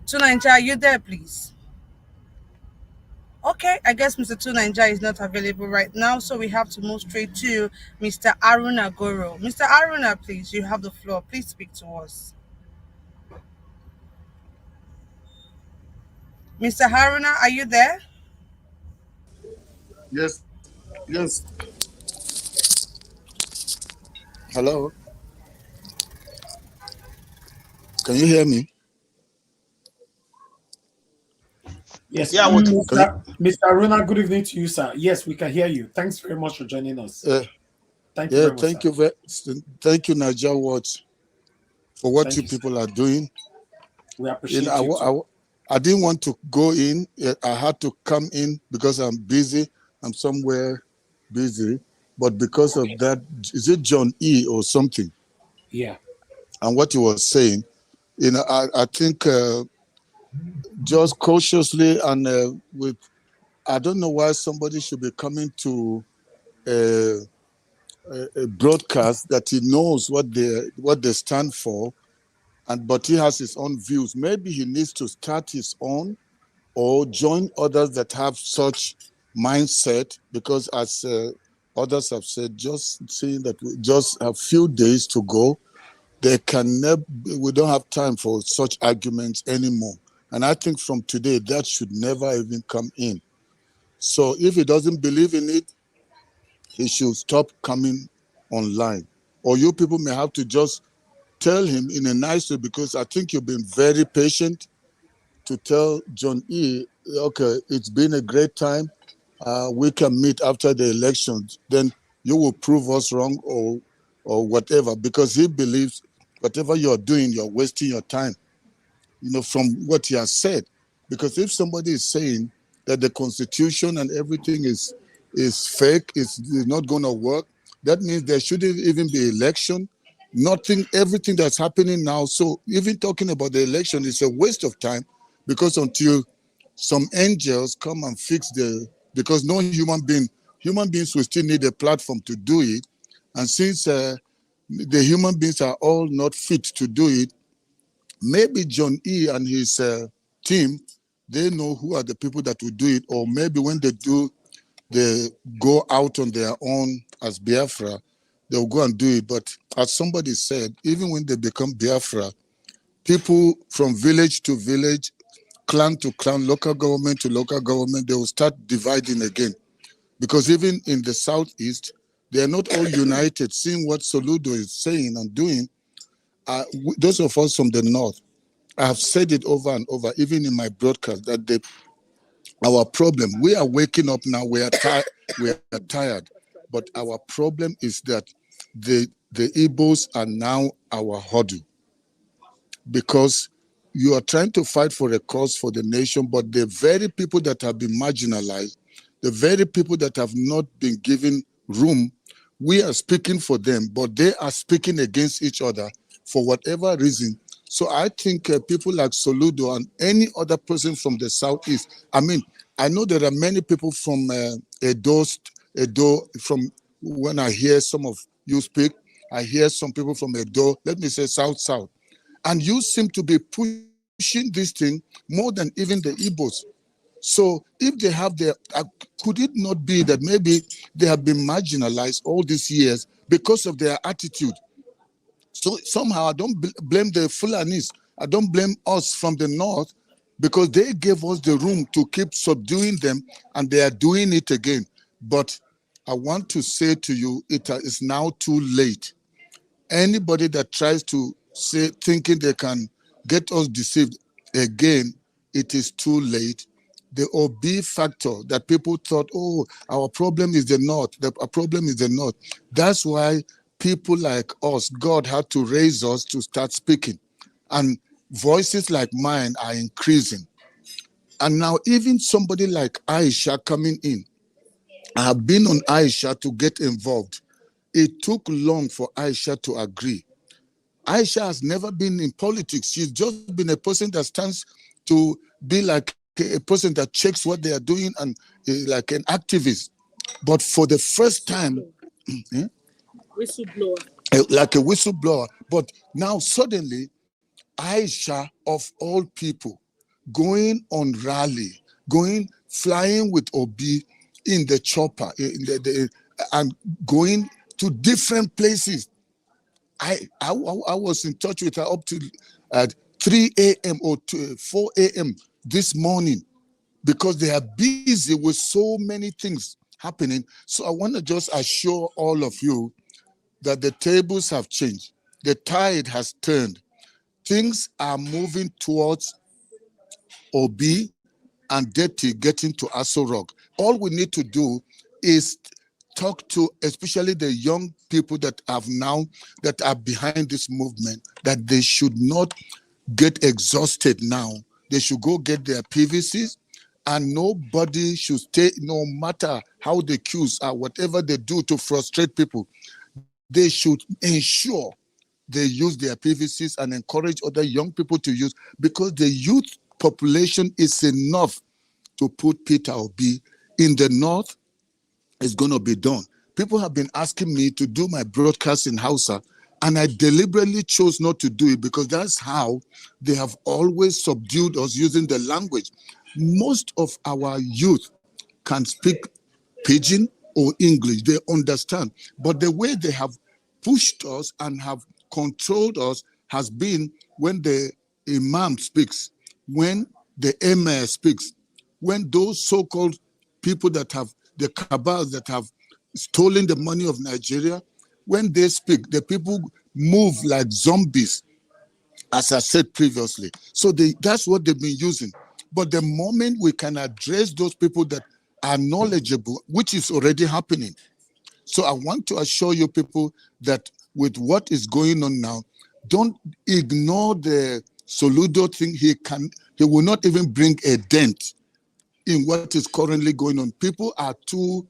Tunanja, are you there, please? Okay, I guess Mr. Tunanja is not available right now, so we have to move straight to Mr. Aruna Goro. Mr. Aruna, please, you have the floor. Please speak to us. Mr. Haruna, are you there? Yes, yes. Hello. Can you hear me? Yes, Yeah, Mr. Aruna, good evening to you, sir. Yes, we can hear you. Thanks very much for joining us. Thank you very much. Thank you, Nigeria Watch, for what you people are doing. We appreciate you. I didn't want to go in. I had to come in because I'm busy. I'm somewhere busy. But because of that, is it John E. or something? Yeah. And what he was saying, I think just cautiously and with I don't know why somebody should be coming to a broadcast that he knows what they stand for, but he has his own views. Maybe he needs to start his own or join others that have such mindset, because as others have said, just seeing that we just a few days to go, we don't have time for such arguments anymore. And I think from today, that should never even come in. So if he doesn't believe in it, he should stop coming online. Or you people may have to just tell him in a nice way, because I think you've been very patient to tell John E., okay, it's been a great time. We can meet after the elections. Then you will prove us wrong or whatever, because he believes whatever you're doing, you're wasting your time, from what he has said. Because if somebody is saying that the Constitution and everything is fake, is not going to work, that means there shouldn't even be election. Everything that's happening now. So even talking about the election is a waste of time, because until some angels come and fix because no human beings will still need a platform to do it. And since the human beings are all not fit to do it, maybe John E. and his team, they know who are the people that will do it. Or maybe when they go out on their own as Biafra, they'll go and do it. But as somebody said, even when they become Biafra, people from village to village, clan to clan, local government to local government, they will start dividing again. Because even in the Southeast, they are not all united. Seeing what Soludo is saying and doing, those of us from the North, I have said it over and over, even in my broadcast, that our problem, we are waking up now, we are tired. But our problem is that the Igbos are now our huddle, because you are trying to fight for a cause for the nation, but the very people that have been marginalized, the very people that have not been given room, we are speaking for them, but they are speaking against each other for whatever reason. So I think people like Soludo and any other person from the Southeast, I know there are many people from Edo, from when I hear some of you speak, I hear some people from Edo, let me say South. And you seem to be pushing this thing more than even the Igbos. So if they have could it not be that maybe they have been marginalized all these years because of their attitude? So somehow I don't blame the Fulanis. I don't blame us from the North, because they gave us the room to keep subduing them, and they are doing it again. But I want to say to you, it is now too late. Anybody that tries to say, thinking they can get us deceived again, it is too late. The OB factor that people thought, oh, our problem is the North, our problem is the North. That's why people like us, God had to raise us to start speaking. And voices like mine are increasing. And now even somebody like Aisha coming in, I have been on Aisha to get involved. It took long for Aisha to agree. Aisha has never been in politics. She's just been a person that stands to be like a person that checks what they are doing and like an activist. But for the first time, Whistleblower. like a whistleblower. But now suddenly, Aisha of all people, going on rally, flying with Obi in the chopper, and going to different places. I was in touch with her up to 3 a.m. or 4 a.m. this morning, because they are busy with so many things happening. So I want to just assure all of you that the tables have changed. The tide has turned. Things are moving towards Obi and Deti getting to Aso Rock. All we need to do is talk to especially the young people that are behind this movement, that they should not get exhausted now. They should go get their PVCs, and nobody should stay, no matter how the queues are, whatever they do to frustrate people, they should ensure they use their PVCs and encourage other young people to use, because the youth population is enough to put Peter Obi in the north is going to be done. People have been asking me to do my broadcast in Hausa, and I deliberately chose not to do it because that's how they have always subdued us using the language. Most of our youth can speak Pidgin or English, they understand. But the way they have pushed us and have controlled us has been when the Imam speaks, when the Emir speaks, when those so-called people that have the cabals that have stolen the money of Nigeria, when they speak, the people move like zombies, as I said previously. So that's what they've been using. But the moment we can address those people that are knowledgeable, which is already happening. So I want to assure you people that with what is going on now, don't ignore the Soludo thing. He will not even bring a dent in what is currently going on. People are too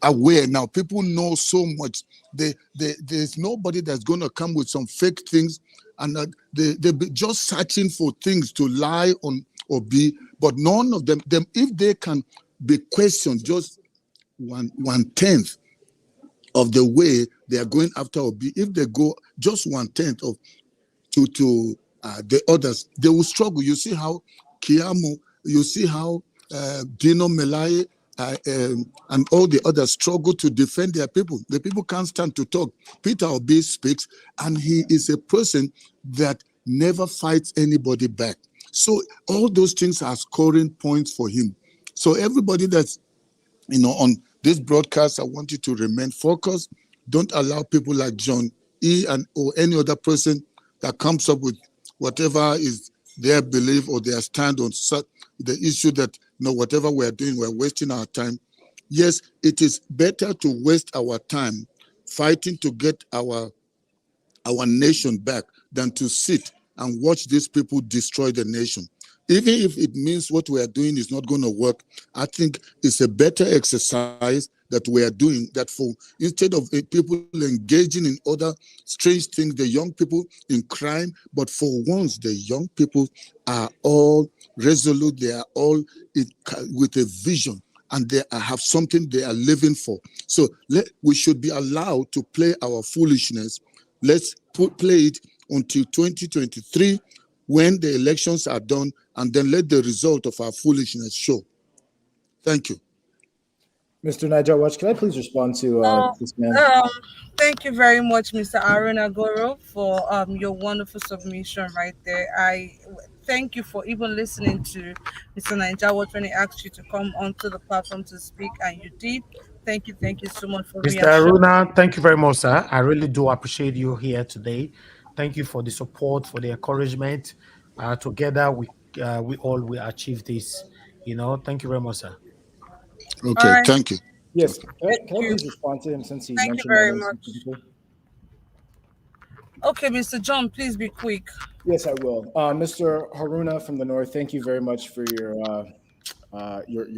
aware now. People know so much. There's nobody that's going to come with some fake things, and they're just searching for things to lie on or be. But none of them, if they can be questioned just one tenth of the way they are going after Obi, if they go just one tenth of to the others, they will struggle. You see how Kiamu, you see how Dino Melaye and all the others struggle to defend their people. The people can't stand to talk. Peter Obi speaks, and he is a person that never fights anybody back. So all those things are scoring points for him. So everybody that's on this broadcast, I want you to remain focused. Don't allow people like John E. or any other person that comes up with whatever is their belief or their stand on the issue that, whatever we're doing, we're wasting our time. Yes, it is better to waste our time fighting to get our nation back than to sit and watch these people destroy the nation. Even if it means what we are doing is not going to work, I think it's a better exercise that we are doing, that for instead of people engaging in other strange things, the young people in crime, but for once the young people are all resolute, they are all with a vision, and they have something they are living for. So we should be allowed to play our foolishness. Let's play it until 2023 when the elections are done, and then let the result of our foolishness show. Thank you. Mr. Niger Watch, can I please respond to this man? Thank you very much, Mr. Aaron Agoro, for your wonderful submission right there. I thank you for even listening to Mr. Niger Watch when he asked you to come onto the platform to speak, and you did. Thank you so much for Mr. Aruna, thank you very much, sir. I really do appreciate you here today. Thank you for the support, for the encouragement. Together, we all will achieve this. Thank you very much, sir. Okay, right. Thank you. Yes, can I please respond to him since he Thank you mentioned very my name much. specifically? Okay, Mr. John, please be quick. Yes, I will. Mr. Haruna from the North, thank you very much for your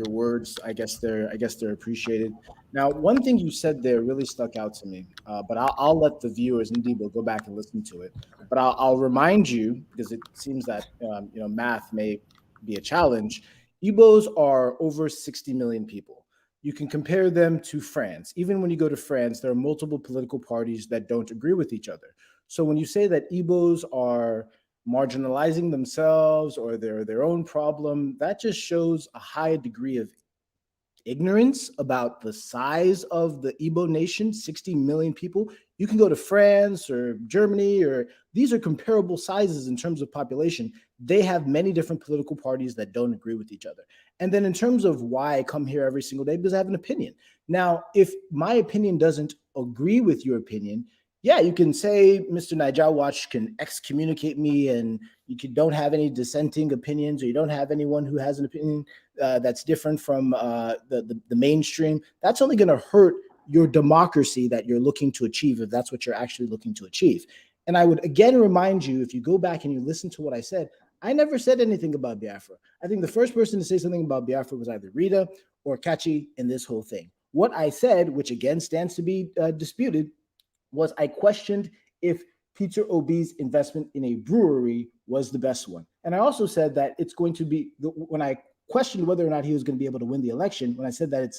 words. I guess they're appreciated. Now, one thing you said there really stuck out to me, but I'll let the viewers and Debo go back and listen to it. But I'll remind you, because it seems that math may be a challenge. Igbos are over 60 million people. You can compare them to France. Even when you go to France, there are multiple political parties that don't agree with each other. So when you say that Igbos are marginalizing themselves or they're their own problem, that just shows a high degree of ignorance about the size of the Igbo nation, 60 million people. You can go to France or Germany, or these are comparable sizes in terms of population. They have many different political parties that don't agree with each other. And then in terms of why I come here every single day, because I have an opinion. Now, if my opinion doesn't agree with your opinion, yeah, you can say Mr. Niger Watch can excommunicate me and don't have any dissenting opinions, or you don't have anyone who has an opinion that's different from the mainstream. That's only going to hurt your democracy that you're looking to achieve, if that's what you're actually looking to achieve. And I would again remind you, if you go back and you listen to what I said, I never said anything about Biafra. I think the first person to say something about Biafra was either Rita or Kachi in this whole thing. What I said, which again stands to be disputed, was I questioned if Peter Obi's investment in a brewery was the best one. And I also said that it's going to be, when I questioned whether or not he was going to be able to win the election, when I said that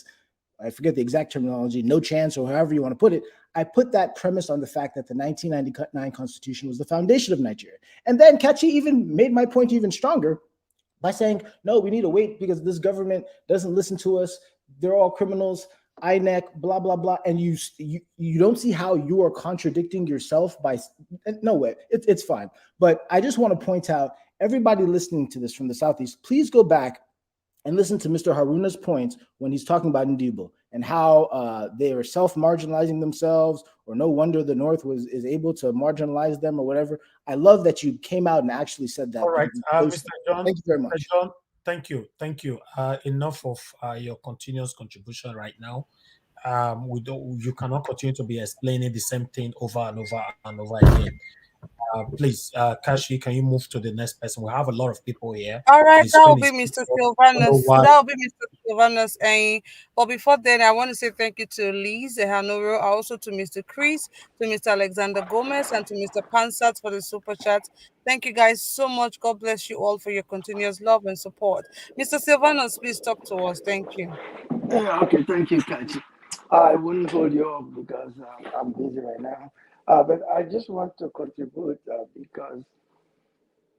I forget the exact terminology, no chance, or however you want to put it, I put that premise on the fact that the 1999 Constitution was the foundation of Nigeria. And then Kachi even made my point even stronger by saying, no, we need to wait because this government doesn't listen to us. They're all criminals, INEC, blah, blah, blah. And you don't see how you are contradicting yourself by, no way, it's fine. But I just want to point out, everybody listening to this from the Southeast, please go back and listen to Mr. Haruna's point when he's talking about Ndibo and how they are self-marginalizing themselves, or no wonder the North is able to marginalize them or whatever. I love that you came out and actually said that. All right, Mr. John. Thank you very much. Mr. John, thank you. Enough of your continuous contribution right now. You cannot continue to be explaining the same thing over and over and over again. Please, Kashi, can you move to the next person? We have a lot of people here. All right, that will be Mr. Sylvanus. That will be Mr. Sylvanus. But before then, I want to say thank you to Liz Hanoro, also to Mr. Chris, to Mr. Alexander Gomez, and to Mr. Pansat for the super chat. Thank you guys so much. God bless you all for your continuous love and support. Mr. Sylvanus, please talk to us. Thank you. Okay, thank you, Kachi. I wouldn't hold you up because I'm busy right now. But I just want to contribute because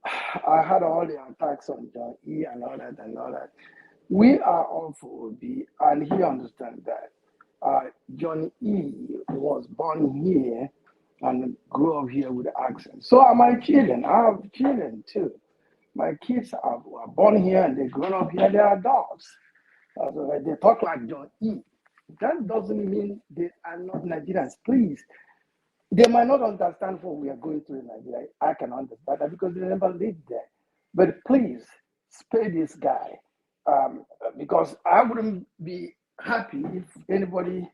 I had all the attacks on John E and all that. We are all for Obi, and he understands that. John E was born here and grew up here with accent. So are my children. I have children too. My kids are born here and they grown up here. They are adults. They talk like John E. That doesn't mean they are not Nigerians. Please. They might not understand what we are going through in Nigeria. I can understand that because they never lived there. But please, spare this guy. Because I wouldn't be happy if anybody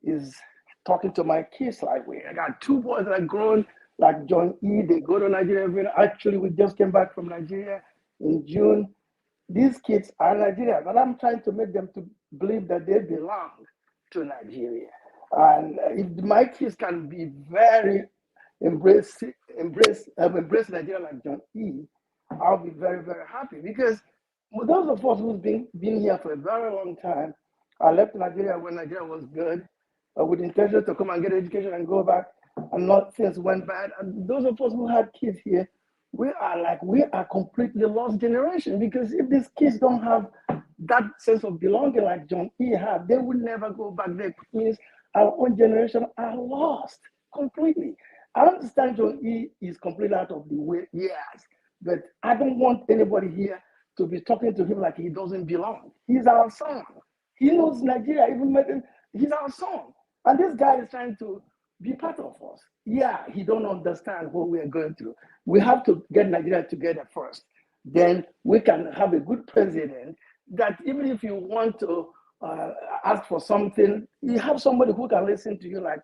is talking to my kids like we. I got two boys that are grown like John E. They go to Nigeria. Actually, we just came back from Nigeria in June. These kids are Nigerians, and I'm trying to make them to believe that they belong to Nigeria. And if my kids can be very embrace Nigeria like John E., I'll be very, very happy. Because those of us who've been here for a very long time, I left Nigeria when Nigeria was good, with the intention to come and get education and go back, and not things went bad. And those of us who had kids here, we are completely lost generation. Because if these kids don't have that sense of belonging like John E. had, they will never go back there. It means our own generation are lost completely. I understand John E. is completely out of the way, yes, but I don't want anybody here to be talking to him like he doesn't belong. He's our son. He knows Nigeria, he's our son. And this guy is trying to be part of us. Yeah, he don't understand what we are going through. We have to get Nigeria together first. Then we can have a good president that even if you want to ask for something, you have somebody who can listen to you, like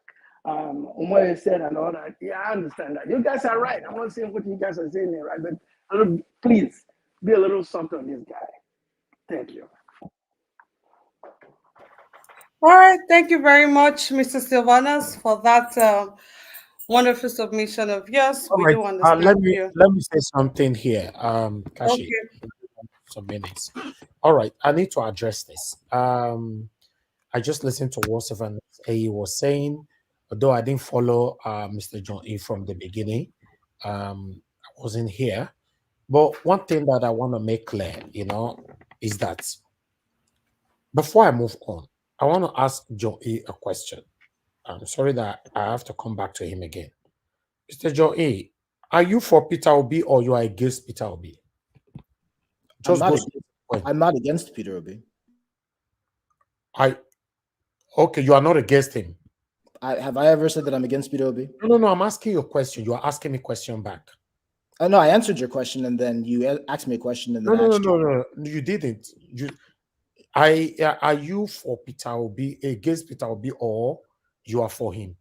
Umoye said and all that. Yeah, I understand that. You guys are right. I'm not saying what you guys are saying here, right? But please be a little soft on this guy. Thank you. All right. Thank you very much, Mr. Sylvanus, for that wonderful submission of yours. All we right. do understand let me say something here, Kashi. Okay. Some minutes. All right, I need to address this. I just listened to what Sylvanus A was saying, although I didn't follow Mr. John E from the beginning. I wasn't here. But one thing that I want to make clear, is that before I move on, I want to ask John E a question. I'm sorry that I have to come back to him again. Mr. John E, are you for Peter Obi or you are against Peter Obi? I'm not against Peter Obi. Okay, you are not against him. Have I ever said that I'm against Peter Obi? No, I'm asking you a question. You are asking me a question back. No, I answered your question and then you asked me a question and then No, you didn't. Are you for Peter Obi, against Peter Obi, or you are for him?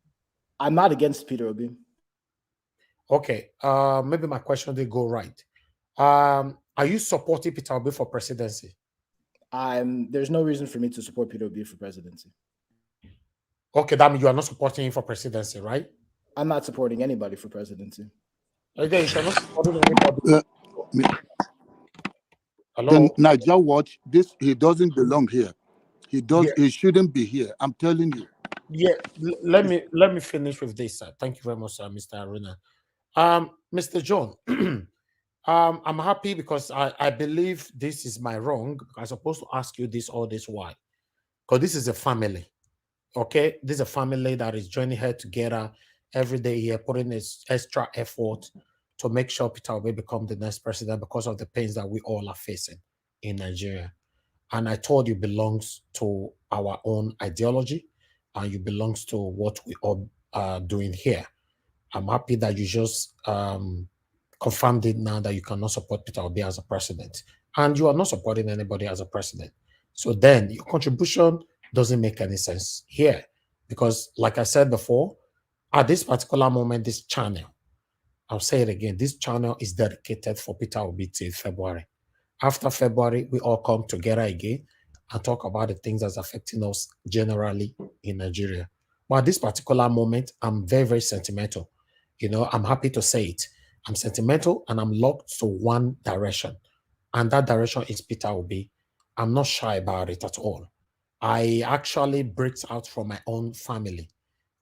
I'm not against Peter Obi. Okay, maybe my question didn't go right. Are you supporting Peter Obi for presidency? There's no reason for me to support Peter Obi for presidency. Okay, that means you are not supporting him for presidency, right? I'm not supporting anybody for presidency. Okay, you're not supporting anybody. Hello? Then Niger Watch, this, he doesn't belong here. Yeah. He shouldn't be here. I'm telling you. Yeah, let me finish with this, sir. Thank you very much, sir, Mr. Aruna. Mr. John, I'm happy because I believe this is my wrong. I'm supposed to ask you this all this why. Because this is a family. Okay, this is a family that is joining head together every day here, putting this extra effort to make sure Peter Obi become the next president because of the pains that we all are facing in Nigeria. And I told you belongs to our own ideology, and you belongs to what we all are doing here. I'm happy that you just confirmed it now that you cannot support Peter Obi as a president, and you are not supporting anybody as a president. So then your contribution doesn't make any sense here, because like I said before, at this particular moment, this channel, I'll say it again, this channel is dedicated for Peter Obi till February. After February, we all come together again and talk about the things that's affecting us generally in Nigeria. But at this particular moment, I'm very, very sentimental. You know, I'm happy to say it. I'm sentimental and I'm locked to one direction. And that direction is Peter Obi. I'm not shy about it at all. I actually breaks out from my own family,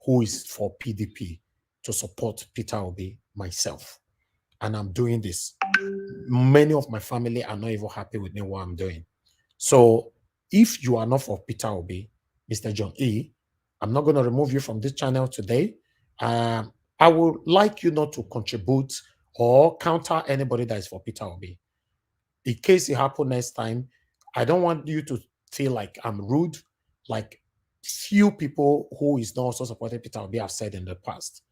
who is for PDP, to support Peter Obi myself. And I'm doing this. Many of my family are not even happy with me what I'm doing. So if you are not for Peter Obi, Mr. John E., I'm not going to remove you from this channel today. I would like you not to contribute or counter anybody that is for Peter Obi. In case it happens next time, I don't want you to feel like I'm rude, like few people who is not also supporting Peter Obi have said in the past.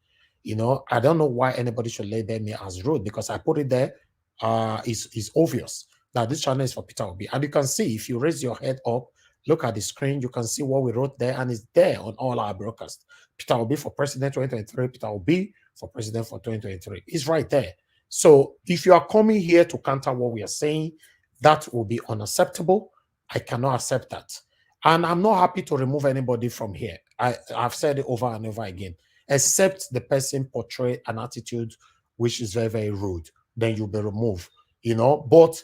You know, I don't know why anybody should label me as rude, because I put it there. It's obvious that this channel is for Peter Obi. And you can see, if you raise your head up, look at the screen, you can see what we wrote there, and it's there on all our broadcasts. Peter Obi for president 2023, Peter Obi for president for 2023. It's right there. So if you are coming here to counter what we are saying, that will be unacceptable. I cannot accept that. And I'm not happy to remove anybody from here. I've said it over and over again, except the person portray an attitude which is very, very rude. Then you'll be removed, you know. But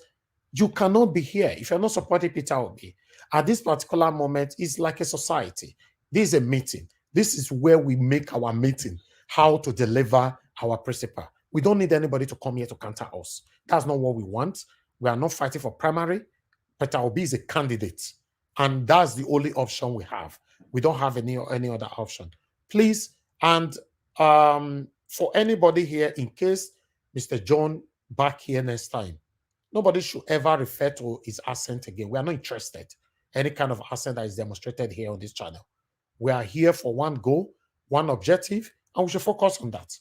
you cannot be here if you're not supporting Peter Obi. At this particular moment, it's like a society. This is a meeting. This is where we make our meeting, how to deliver our principle. We don't need anybody to come here to counter us. That's not what we want. We are not fighting for primary. Peter Obi is a candidate, and that's the only option we have. We don't have any other option. Please, and for anybody here, in case Mr. John back here next time, nobody should ever refer to his accent again. We are not interested. Any kind of accent that is demonstrated here on this channel. We are here for one goal, one objective, and we should focus on that.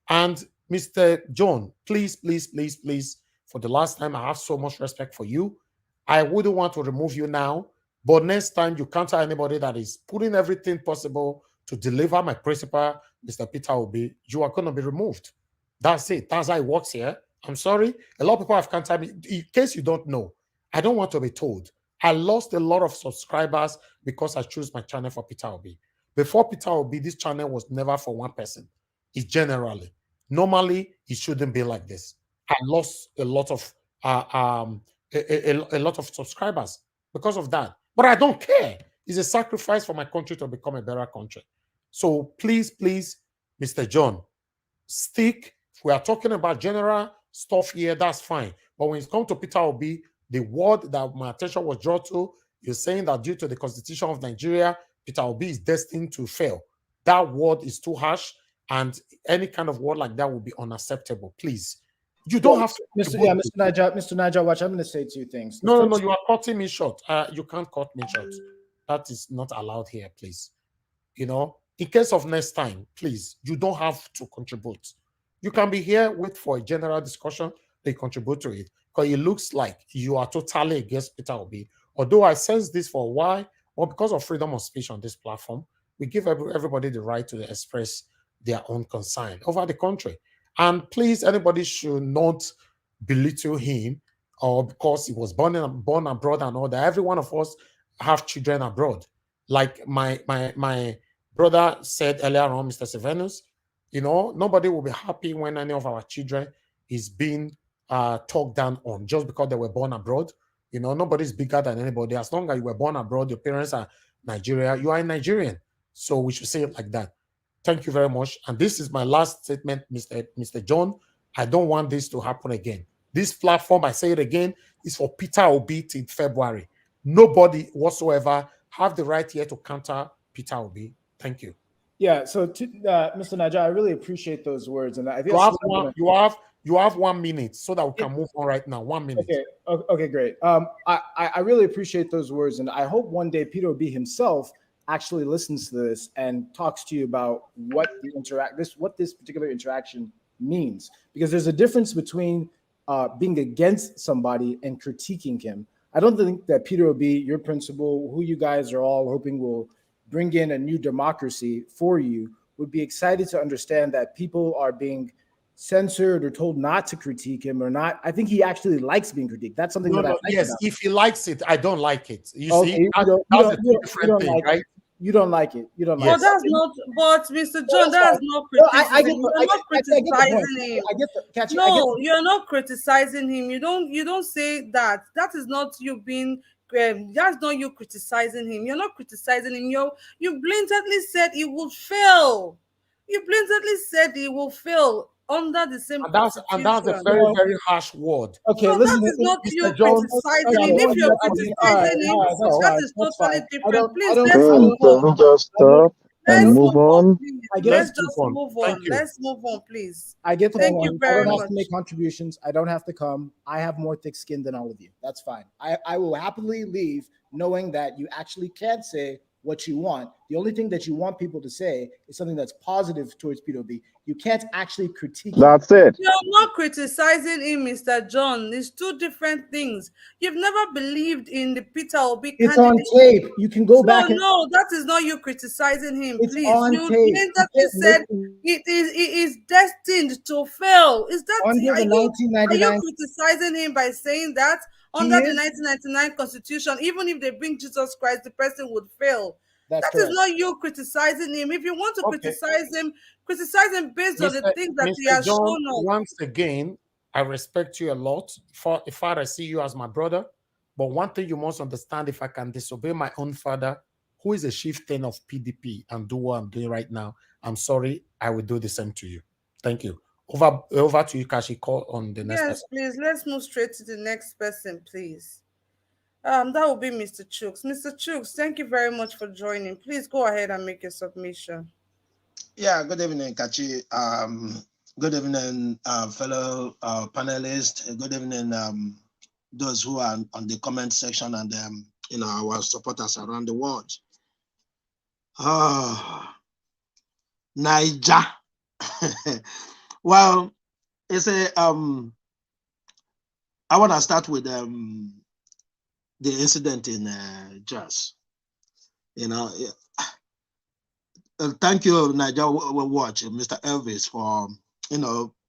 And Mr. John, please, please, please, please, for the last time, I have so much respect for you. I wouldn't want to remove you now, but next time you counter anybody that is putting everything possible to deliver my principal, Mr. Peter Obi, you are going to be removed. That's it. That's how it works here. I'm sorry. A lot of people have countered me. In case you don't know, I don't want to be told. I lost a lot of subscribers because I chose my channel for Peter Obi. Before Peter Obi, this channel was never for one person. It's generally. Normally, it shouldn't be like this. I lost a lot of a lot of subscribers because of that. But I don't care. It's a sacrifice for my country to become a better country. So please, please, Mr. John, stick. If we are talking about general stuff here, that's fine. But when it comes to Peter Obi, the word that my attention was drawn to, you're saying that due to the Constitution of Nigeria, Peter Obi is destined to fail. That word is too harsh, and any kind of word like that will be unacceptable. Please. You don't have to. Mr. Niger Watch, I'm going to say two things. No, you are cutting me short. You can't cut me short. That is not allowed here, please. You know, in case of next time, please, you don't have to contribute. You can be here, wait for a general discussion, they contribute to it. Because it looks like you are totally against Peter Obi. Although I sense this for a while, or because of freedom of speech on this platform, we give everybody the right to express their own concern over the country. And please, anybody should not belittle him, or because he was born abroad and all that. Every one of us have children abroad. Like my brother said earlier on, Mr. Sevenus, you know, nobody will be happy when any of our children is being talked down on just because they were born abroad. You know, nobody's bigger than anybody. As long as you were born abroad, your parents are Nigeria, you are a Nigerian. So we should say it like that. Thank you very much. And this is my last statement, Mr. John. I don't want this to happen again. This platform, I say it again, is for Peter Obi till February. Nobody whatsoever have the right here to counter Peter Obi. Thank you. Yeah, so to, Mr. Naja, I really appreciate those words, and I think you have 1 minute so that we can move on right now. 1 minute. Okay, great. I really appreciate those words, and I hope one day Peter Obi himself actually listens to this and talks to you about what this particular interaction means, because there's a difference between being against somebody and critiquing him. I don't think that Peter Obi, your principal, who you guys are all hoping will bring in a new democracy for you, would be excited to understand that people are being censored or told not to critique him or not. I think he actually likes being critiqued. That's something that I like. Yes, about if he likes it, I don't like it. You okay, see, that's a different thing, like right? It. You don't like it. You don't like But it. that's not. But Mr. John, that's not criticism. You're not criticizing him. No, you're not criticizing him. You don't say that. That is not you being. That's not you criticizing him. You're not criticizing him. You blatantly said he will fail. You blatantly said he will fail under the same. And that's a very, very harsh word. Okay, no, listen, that is not you John, criticizing him. If you're criticizing him, that is totally different. Please, let's move Can we on. just stop and move on? Let's just move on. Let's move on, please. I get the Thank point. you very I don't much. have to make contributions. I don't have to come. I have more thick skin than all of you. That's fine. I will happily leave knowing that you actually can't say what you want. The only thing that you want people to say is something that's positive towards P2B. You can't actually critique. That's it. You're not criticizing him, Mr. John. It's two different things. You've never believed in the Peter Obi It's candidate. on tape. You can go back. No, that is not you criticizing him. It's Please, on you tape. said it is destined to fail. Is that under the are 1999? you criticizing him by saying that under the 1999 Constitution, even if they bring Jesus Christ, the person would fail? That is not you criticizing him. If you want to criticize him based on the things that he has shown us. Once again, I respect you a lot. If I see you as my brother, but one thing you must understand: if I can disobey my own father, who is a chieftain of PDP, and do what I'm doing right now, I'm sorry, I will do the same to you. Thank you. Over to you, Kashi. Call on the next person. Yes, please. Let's move straight to the next person, please. That will be Mr. Chooks. Mr. Chooks, thank you very much for joining. Please go ahead and make your submission. Yeah, good evening, Kachi. Good evening, fellow panelists. Good evening, those who are on the comment section and our supporters around the world. Niger. Well, it's I want to start with the incident in Jos. Thank you, Niger Watch, Mr. Elvis, for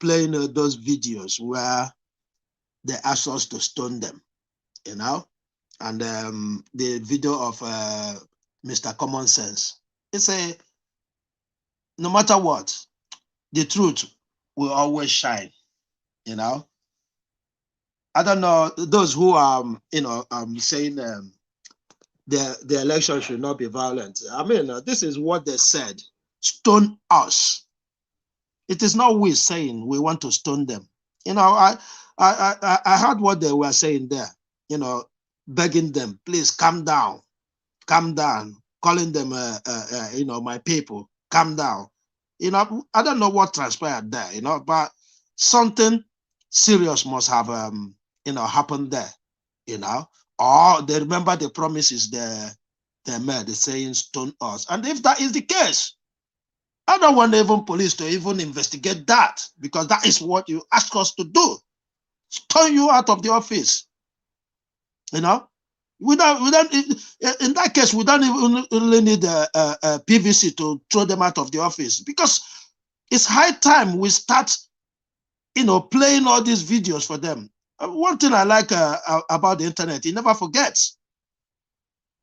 playing those videos where they asked us to stone them, and the video of Mr. Common Sense. It's no matter what, the truth will always shine, I don't know those who are, saying the election should not be violent. I mean, this is what they said: stone us. It is not we saying we want to stone them. I heard what they were saying there. Begging them, please calm down, calling them, my people, calm down. I don't know what transpired there. But something serious must have happened there, or they remember the promises they made, saying stone us. And if that is the case, I don't want even police to even investigate that, because that is what you ask us to do: stone you out of the office. We don't in that case, we don't even really need a PVC to throw them out of the office, because it's high time we start playing all these videos for them. One thing I like about the internet, it never forgets.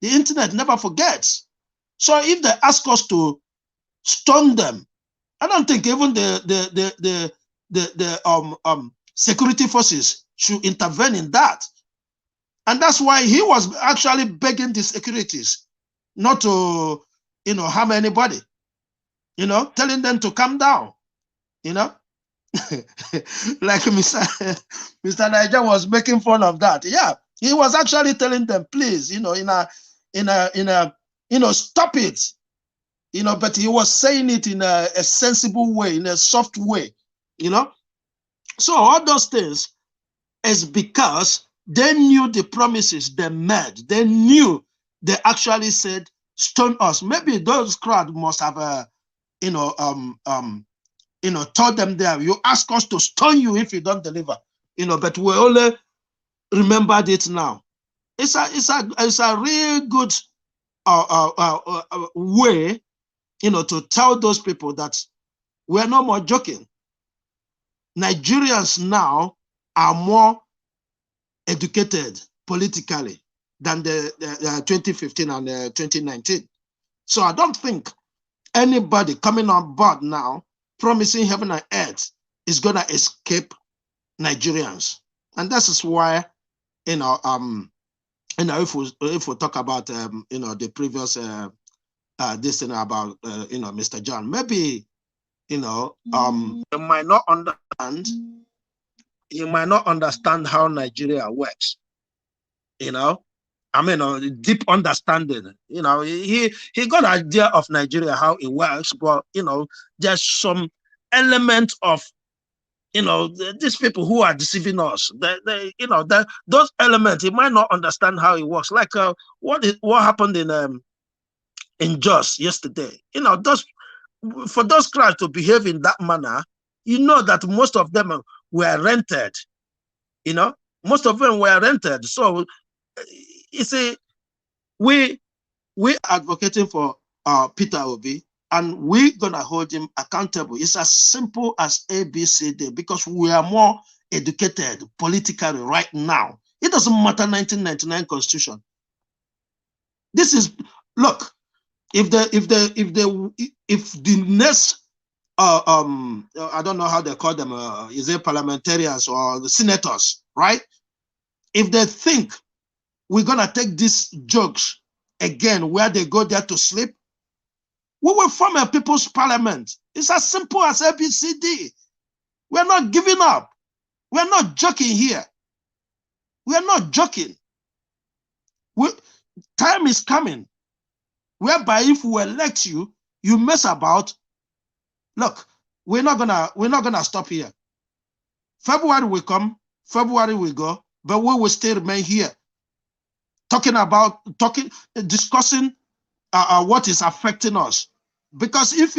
The internet never forgets. So if they ask us to stone them, I don't think even the security forces should intervene in that. And that's why he was actually begging the securities not to, harm anybody, telling them to calm down, like Mr. Niger was making fun of that. Yeah, he was actually telling them, please, stop it, but he was saying it in a sensible way, in a soft way, So all those things is because they knew the promises they made. They knew they actually said, stone us. Maybe those crowd must have, told them there, you ask us to stone you if you don't deliver, but we only remembered it now. It's a real good way, to tell those people that we're no more joking. Nigerians now are more educated politically than the 2015 and 2019. So I don't think anybody coming on board now promising heaven and earth is going to escape Nigerians. And this is why, if we talk about, the previous this thing about, Mr. John, maybe, you might not understand. You might not understand how Nigeria works. Deep understanding. He got an idea of Nigeria, how it works, but there's some element of these people who are deceiving us. Those elements, he might not understand how it works. Like what happened in Jos yesterday. For those crowds to behave in that manner, that most of them were rented. Most of them were rented. So you see, we advocating for Peter Obi, and we're gonna hold him accountable. It's as simple as ABCD, because we are more educated politically right now. It doesn't matter 1999 Constitution. This is, look, if the next I don't know how they call them, is it parliamentarians or the senators, right? If they think we're gonna take these jokes again where they go there to sleep, we will form a people's parliament. It's as simple as ABCD. We're not giving up. We're not joking here. We're not joking. Time is coming whereby if we elect you, you mess about. Look, we're not gonna stop here. February will come, February will go, but we will still remain here, discussing what is affecting us. Because if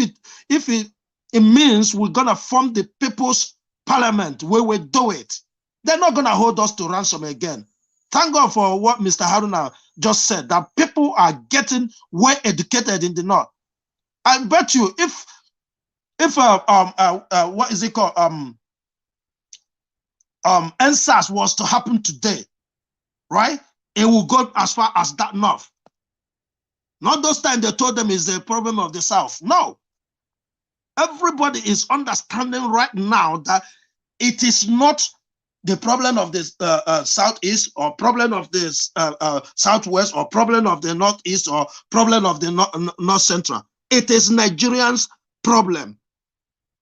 it means we're gonna form the people's parliament, we will do it. They're not gonna hold us to ransom again. Thank God for what Mr. Haruna just said, that people are getting well educated in the north. I bet you if what is it called, NSAS was to happen today, right? It will go as far as that north. Not those times they told them it's the problem of the South. No. Everybody is understanding right now that it is not the problem of the Southeast, or problem of the Southwest, or problem of the Northeast, or problem of the North Central. It is Nigerians' problem.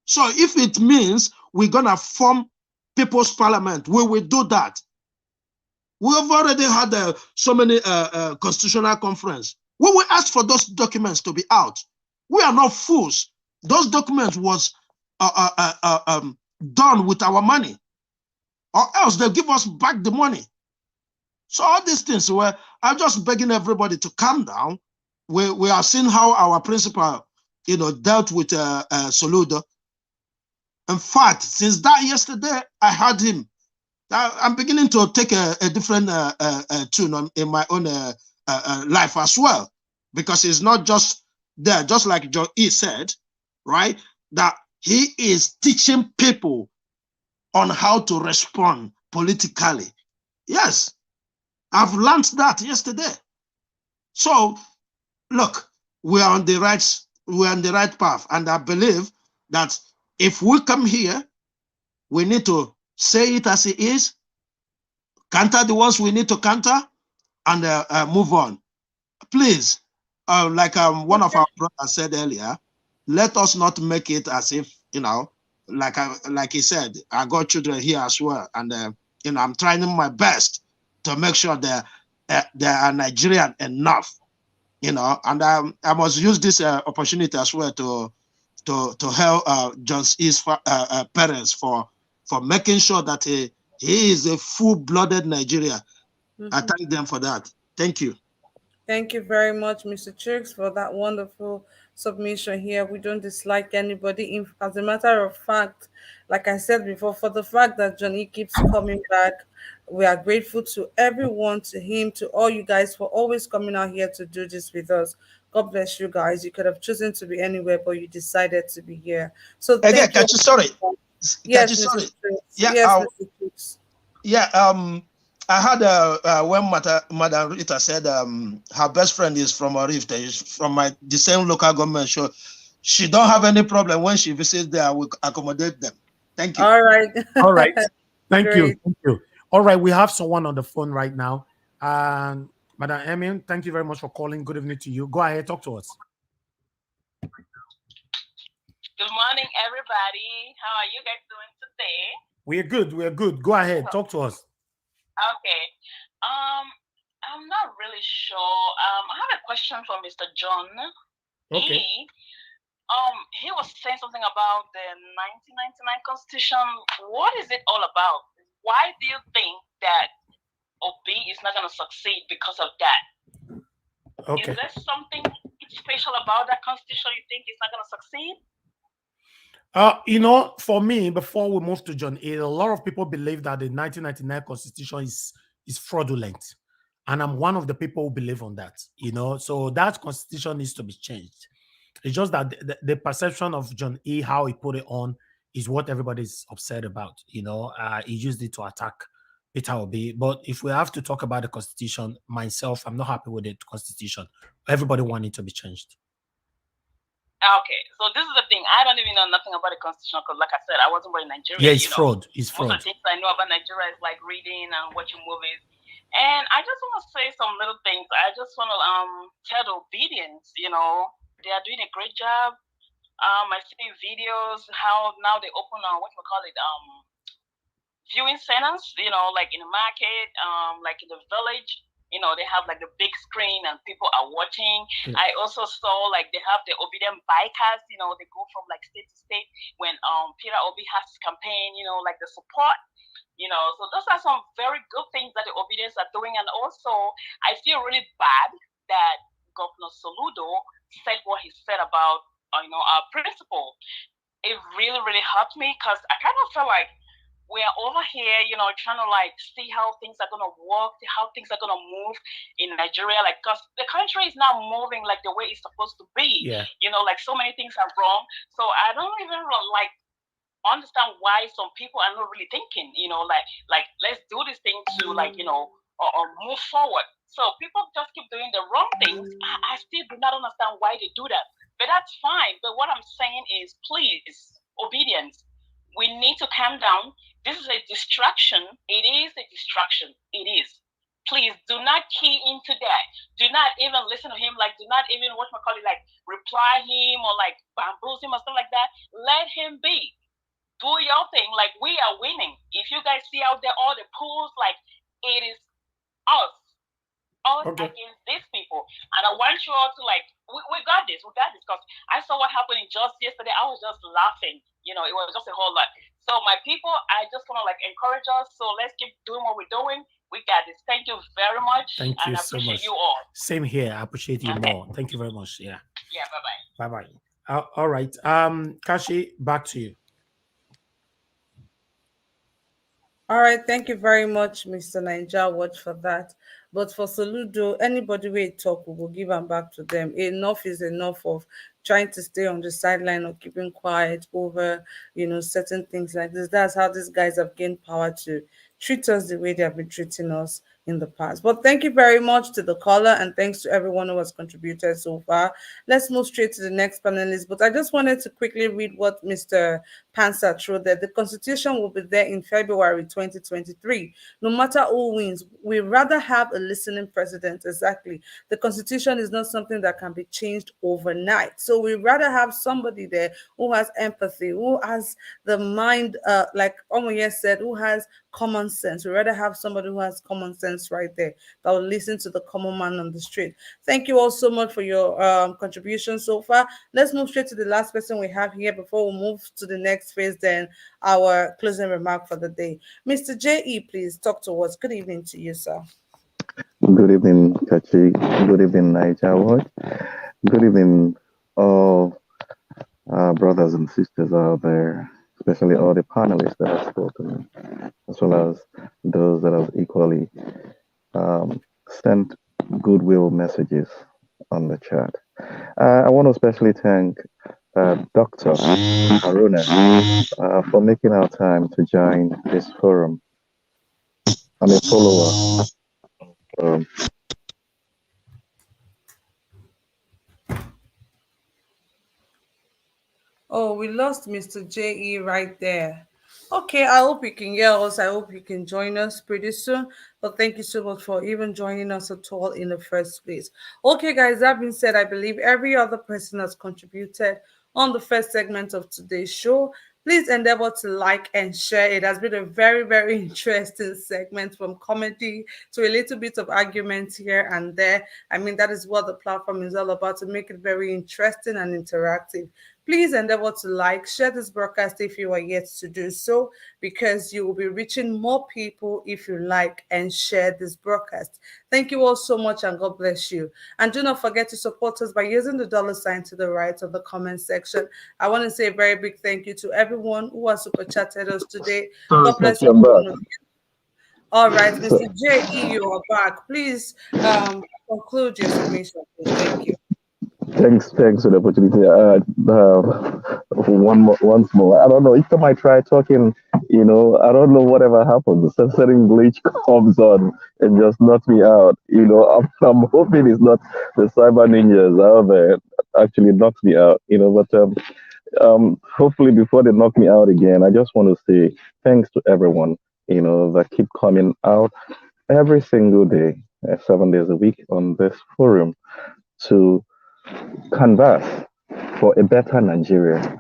So if it means we're gonna form people's parliament, we will do that. We have already had so many constitutional conference. We will ask for those documents to be out. We are not fools. Those documents was done with our money, or else they'll give us back the money. So all these things, I'm just begging everybody to calm down. We are seeing how our principal, dealt with Soludo. In fact, since that yesterday, I heard him. I'm beginning to take a different tune in my own life as well, because it's not just there, just like John E. said, right? That he is teaching people on how to respond politically. Yes, I've learned that yesterday. So, look, we're on the right path, and I believe that if we come here, we need to say it as it is, counter the ones we need to counter, and move on. Please, like one of our brothers said earlier, let us not make it as if, like he said, I got children here as well, and I'm trying my best to make sure they are Nigerian enough, and I must use this opportunity as well to help John E's parents for making sure that he is a full-blooded Nigerian. I thank them for that. Thank you. Thank you very much, Mr. Chicks, for that wonderful submission here. We don't dislike anybody. As a matter of fact, like I said before, for the fact that Johnny keeps coming back, we are grateful to everyone, to him, to all you guys for always coming out here to do this with us. God bless you guys. You could have chosen to be anywhere, but you decided to be here. So Again, thank you. sorry. Yes, Mr. Mr. Chicks. Yeah, Yes, Mr. Chicks. Yeah, I had when Madam Rita said her best friend is from Rift, from the same local government. So she don't have any problem when she visits there. We accommodate them. Thank you. All right. All right. Thank you. Great. Thank you. All right. We have someone on the phone right now. Madam Emin, thank you very much for calling. Good evening to you. Go ahead, talk to us. Good morning, everybody. How are you guys doing today? We're good. We're good. Go ahead, talk to us. Okay. I'm not really sure. I have a question for Mr. John. Okay. He was saying something about the 1999 Constitution. What is it all about? Why do you think that Obi is not going to succeed because of that? Okay. Is there something special about that Constitution you think is not going to succeed? For me, before we move to John A, a lot of people believe that the 1999 Constitution is fraudulent. And I'm one of the people who believe on that, So that Constitution needs to be changed. It's just that the perception of John A, how he put it on, is what everybody's upset about. He used it to attack Peter Obi. But if we have to talk about the Constitution, myself, I'm not happy with the Constitution. Everybody wants it to be changed. Okay, so this is the thing. I don't even know nothing about the Constitution because, like I said, I wasn't born in Nigeria. Yeah, it's fraud. It's fraud. Most of the things I know about Nigeria is like reading and watching movies. And I just want to say some little things. I just want to tell the obedience, they are doing a great job. I see videos how now they open viewing centers, like in the market, like in the village. They have like the big screen and people are watching. I also saw like they have the obedient bikers, they go from like state to state when Peter Obi has his campaign, like the support, so those are some very good things that the obedience are doing. And also I feel really bad that Governor Soludo said what he said about our principal. It really, really hurt me because I kind of felt like we're over here, trying to like see how things are gonna work, how things are gonna move in Nigeria, like because the country is not moving like the way it's supposed to be. Yeah. Like so many things are wrong. So I don't even like understand why some people are not really thinking, like let's do this thing to like or move forward. So people just keep doing the wrong things. I still do not understand why they do that, but that's fine. But what I'm saying is, please, obedience. We need to calm down. This is a distraction. It is a distraction. It is. Please do not key into that. Do not even listen to him. Like, do not even reply him or like bamboozle him or stuff like that. Let him be. Do your thing. Like, we are winning. If you guys see out there all the polls, like it is us against these people. And I want you all to like, we got this. We got this. Because I saw what happened in just yesterday. I was just laughing. It was just a whole lot. So my people, I just want to like encourage us. So let's keep doing what we're doing. We got this. Thank you very much. Thank you so much. I appreciate you all. Same here. I appreciate you more. Thank you very much. Yeah. Yeah. Bye-bye. Bye-bye. All right. Kashi, back to you. All right, thank you very much, Mr. Ninja Watch, for that. But for Soludo, anybody we talk, we will give them back to them. Enough is enough of trying to stay on the sideline or keeping quiet over, certain things like this. That's how these guys have gained power to treat us the way they have been treating us in the past. But thank you very much to the caller, and thanks to everyone who has contributed so far. Let's move straight to the next panelist. But I just wanted to quickly read what Mr. Pansa wrote, that the Constitution will be there in February 2023. No matter who wins, we rather have a listening president. Exactly. The Constitution is not something that can be changed overnight. So we rather have somebody there who has empathy, who has the mind, like Omoye said, who has common sense. We rather have somebody who has common sense right there that will listen to the common man on the street. Thank you all so much for your contribution so far. Let's move straight to the last person we have here before we move to the next phase, then our closing remark for the day. Mr. J.E., please talk to us. Good evening to you, sir. Good evening, Kachi. Good evening, Niger. Good evening, all brothers and sisters out there, especially all the panelists that have spoken, as well as those that have equally sent goodwill messages on the chat. I want to especially thank Dr. Haruna for making our time to join this forum. I'm a follower. Oh, we lost Mr. J.E. right there. Okay, I hope you can hear us. I hope you can join us pretty soon. But thank you so much for even joining us at all in the first place. Okay, guys, that being said, I believe every other person has contributed on the first segment of today's show. Please endeavor to like and share. It has been a very, very interesting segment, from comedy to a little bit of argument here and there. I mean, that is what the platform is all about, to make it very interesting and interactive. Please endeavor to like, share this broadcast if you are yet to do so, because you will be reaching more people if you like and share this broadcast. Thank you all so much, and God bless you. And do not forget to support us by using the $ to the right of the comment section. I want to say a very big thank you to everyone who has super chatted us today. God bless every one of you. All right, Mr. J.E., you are back. Please conclude your submission. Thank you. Thanks for the opportunity. Once more. I don't know. Each time I try talking, I don't know whatever happens. A certain glitch comes on and just knocks me out. I'm hoping it's not the cyber ninjas out there actually knocks me out. But hopefully before they knock me out again, I just want to say thanks to everyone. That keep coming out every single day, 7 days a week on this forum to canvas for a better Nigeria.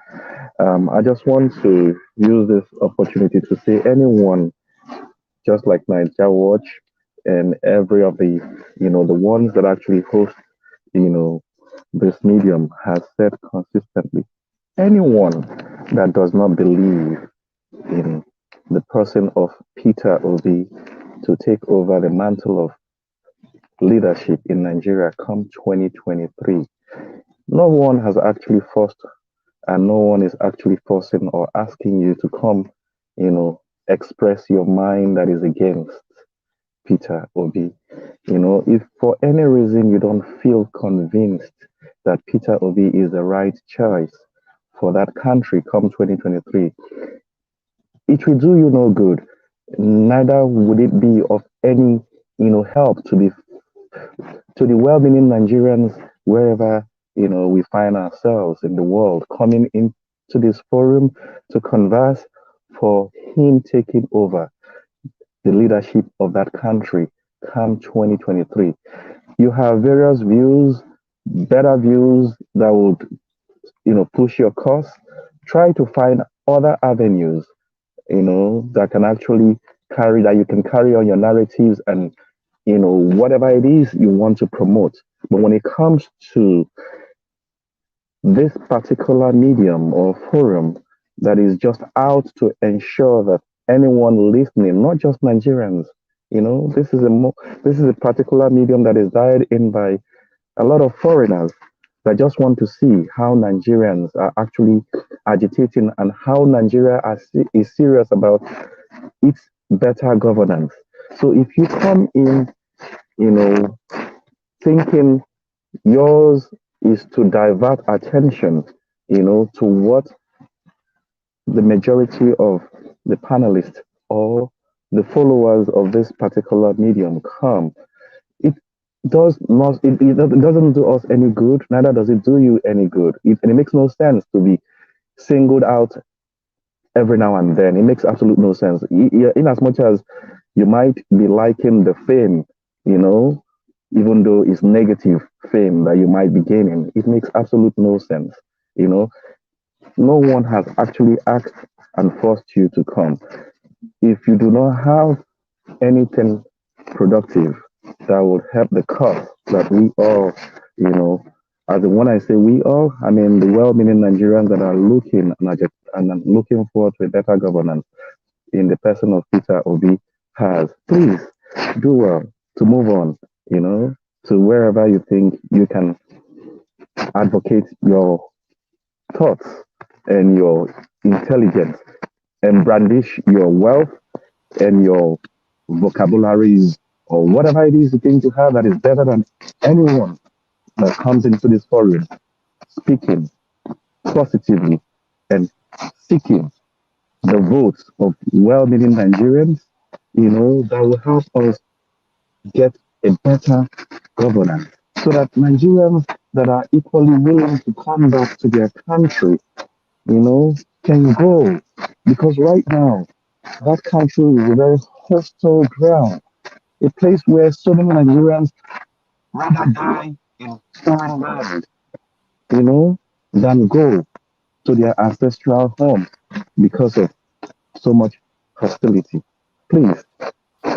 I just want to use this opportunity to say anyone, just like Niger Watch and every of the, the ones that actually host, this medium has said consistently, anyone that does not believe in the person of Peter Obi to take over the mantle of leadership in Nigeria come 2023, no one has actually forced, and no one is actually forcing or asking you to come, express your mind that is against Peter Obi. If for any reason you don't feel convinced that Peter Obi is the right choice for that country come 2023, it will do you no good. Neither would it be of any, help to the well-meaning Nigerians wherever we find ourselves in the world, coming into this forum to converse for him taking over the leadership of that country come 2023. You have various views, better views that would, push your cause. Try to find other avenues, that can actually that you can carry on your narratives and, whatever it is you want to promote. But when it comes to this particular medium or forum that is just out to ensure that anyone listening, not just Nigerians, this is a particular medium that is dialed in by a lot of foreigners that just want to see how Nigerians are actually agitating and how Nigeria is serious about its better governance. So if you come in, thinking yours is to divert attention, to what the majority of the panelists or the followers of this particular medium come, it does not, it doesn't do us any good, neither does it do you any good. And it makes no sense to be singled out every now and then. It makes absolute no sense. In as much as you might be liking the fame, you know, even though it's negative fame that you might be gaining, it makes absolute no sense. You know, no one has actually asked and forced you to come. If you do not have anything productive that would help the cause that we all, you know, as when I say we all, I mean the well-meaning Nigerians that are looking and are looking forward to a better governance in the person of Peter Obi has. Please do well to move on, you know, to wherever you think you can advocate your thoughts and your intelligence and brandish your wealth and your vocabularies or whatever it is you think you have that is better than anyone that comes into this forum speaking positively and seeking the votes of well-meaning Nigerians, you know, that will help us get a better governance so that Nigerians that are equally willing to come back to their country, you know, can go. Because right now, that country is a very hostile ground, a place where so many Nigerians rather die in foreign land, you know, than go to their ancestral home because of so much hostility. Please,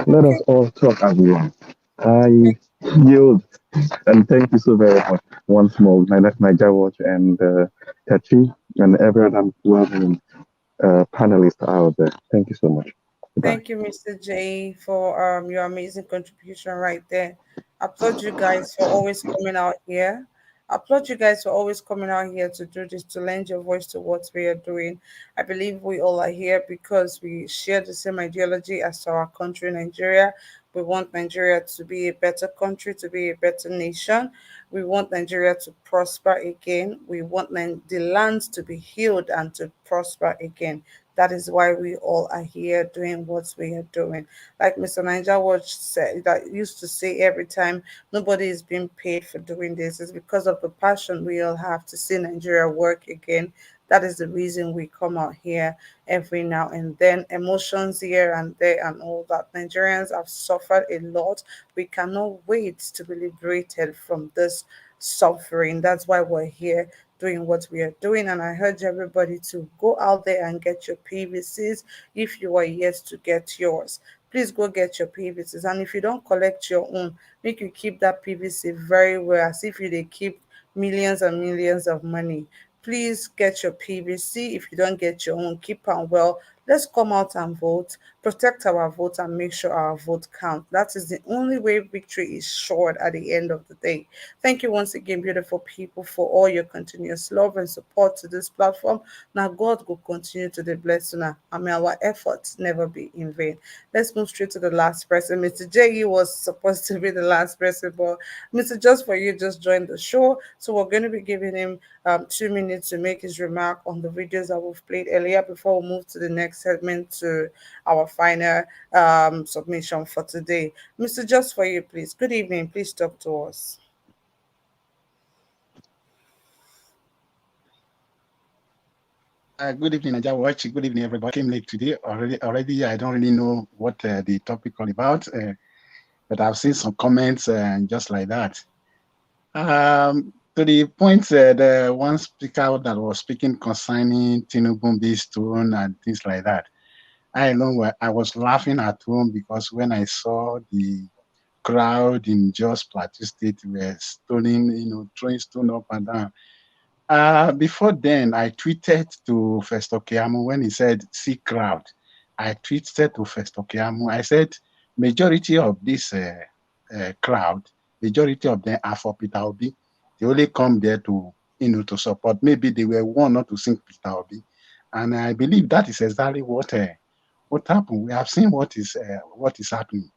let us Okay. all talk as one. I yield and thank you so very much once more, Niger Watch and Kachi and every other well-known panelist out there. Thank you so much. Goodbye. Thank you, Mr. J, for your amazing contribution right there. I applaud you guys for always coming out here. I applaud you guys for always coming out here to do this, to lend your voice to what we are doing. I believe we all are here because we share the same ideology as our country, Nigeria. We want Nigeria to be a better country, to be a better nation. We want Nigeria to prosper again. We want the lands to be healed and to prosper again. That is why we all are here doing what we are doing. Like Mr. Niger Watch said, that used to say every time nobody is being paid for doing this. It's because of the passion we all have to see Nigeria work again. That is the reason we come out here every now and then. Emotions here and there and all that. Nigerians have suffered a lot. We cannot wait to be liberated from this suffering. That's why we're here doing what we are doing. And I urge everybody to go out there and get your PVCs if you are yet to get yours. Please go get your PVCs. And if you don't collect your own, make you keep that PVC very well, as if you they keep millions and millions of money. Please get your PVC. If you don't get your own, keep on well. Let's come out and vote, protect our vote, and make sure our vote counts. That is the only way victory is assured at the end of the day. Thank you once again, beautiful people, for all your continuous love and support to this platform. Now, God will continue to the blessing, and may our efforts never be in vain. Let's move straight to the last person. Mr. J was supposed to be the last person, but Mr. Just for You just joined the show. So we're going to be giving him 2 minutes to make his remark on the videos that we've played earlier before we move to the next segment, to our final submission for today. Mr. Just for You, please. Good evening. Please talk to us. Good evening, Naja Watch. Good evening, everybody. Came late today. Already, I don't really know what the topic all about, but I've seen some comments and just like that. To the point, the one speaker that was speaking concerning Tinubu's tone and things like that, I know I was laughing at home because when I saw the crowd in Jos Plateau State were stoning, throwing stone up and down. Before then, I tweeted to First Okeamu when he said, "See crowd." I tweeted to First Okeamu. I said, majority of this crowd, majority of them are for Peter Obi. They only come there to, to support. Maybe they were one not to sing Peter Obi, and I believe that is exactly what happened. We have seen what is happening.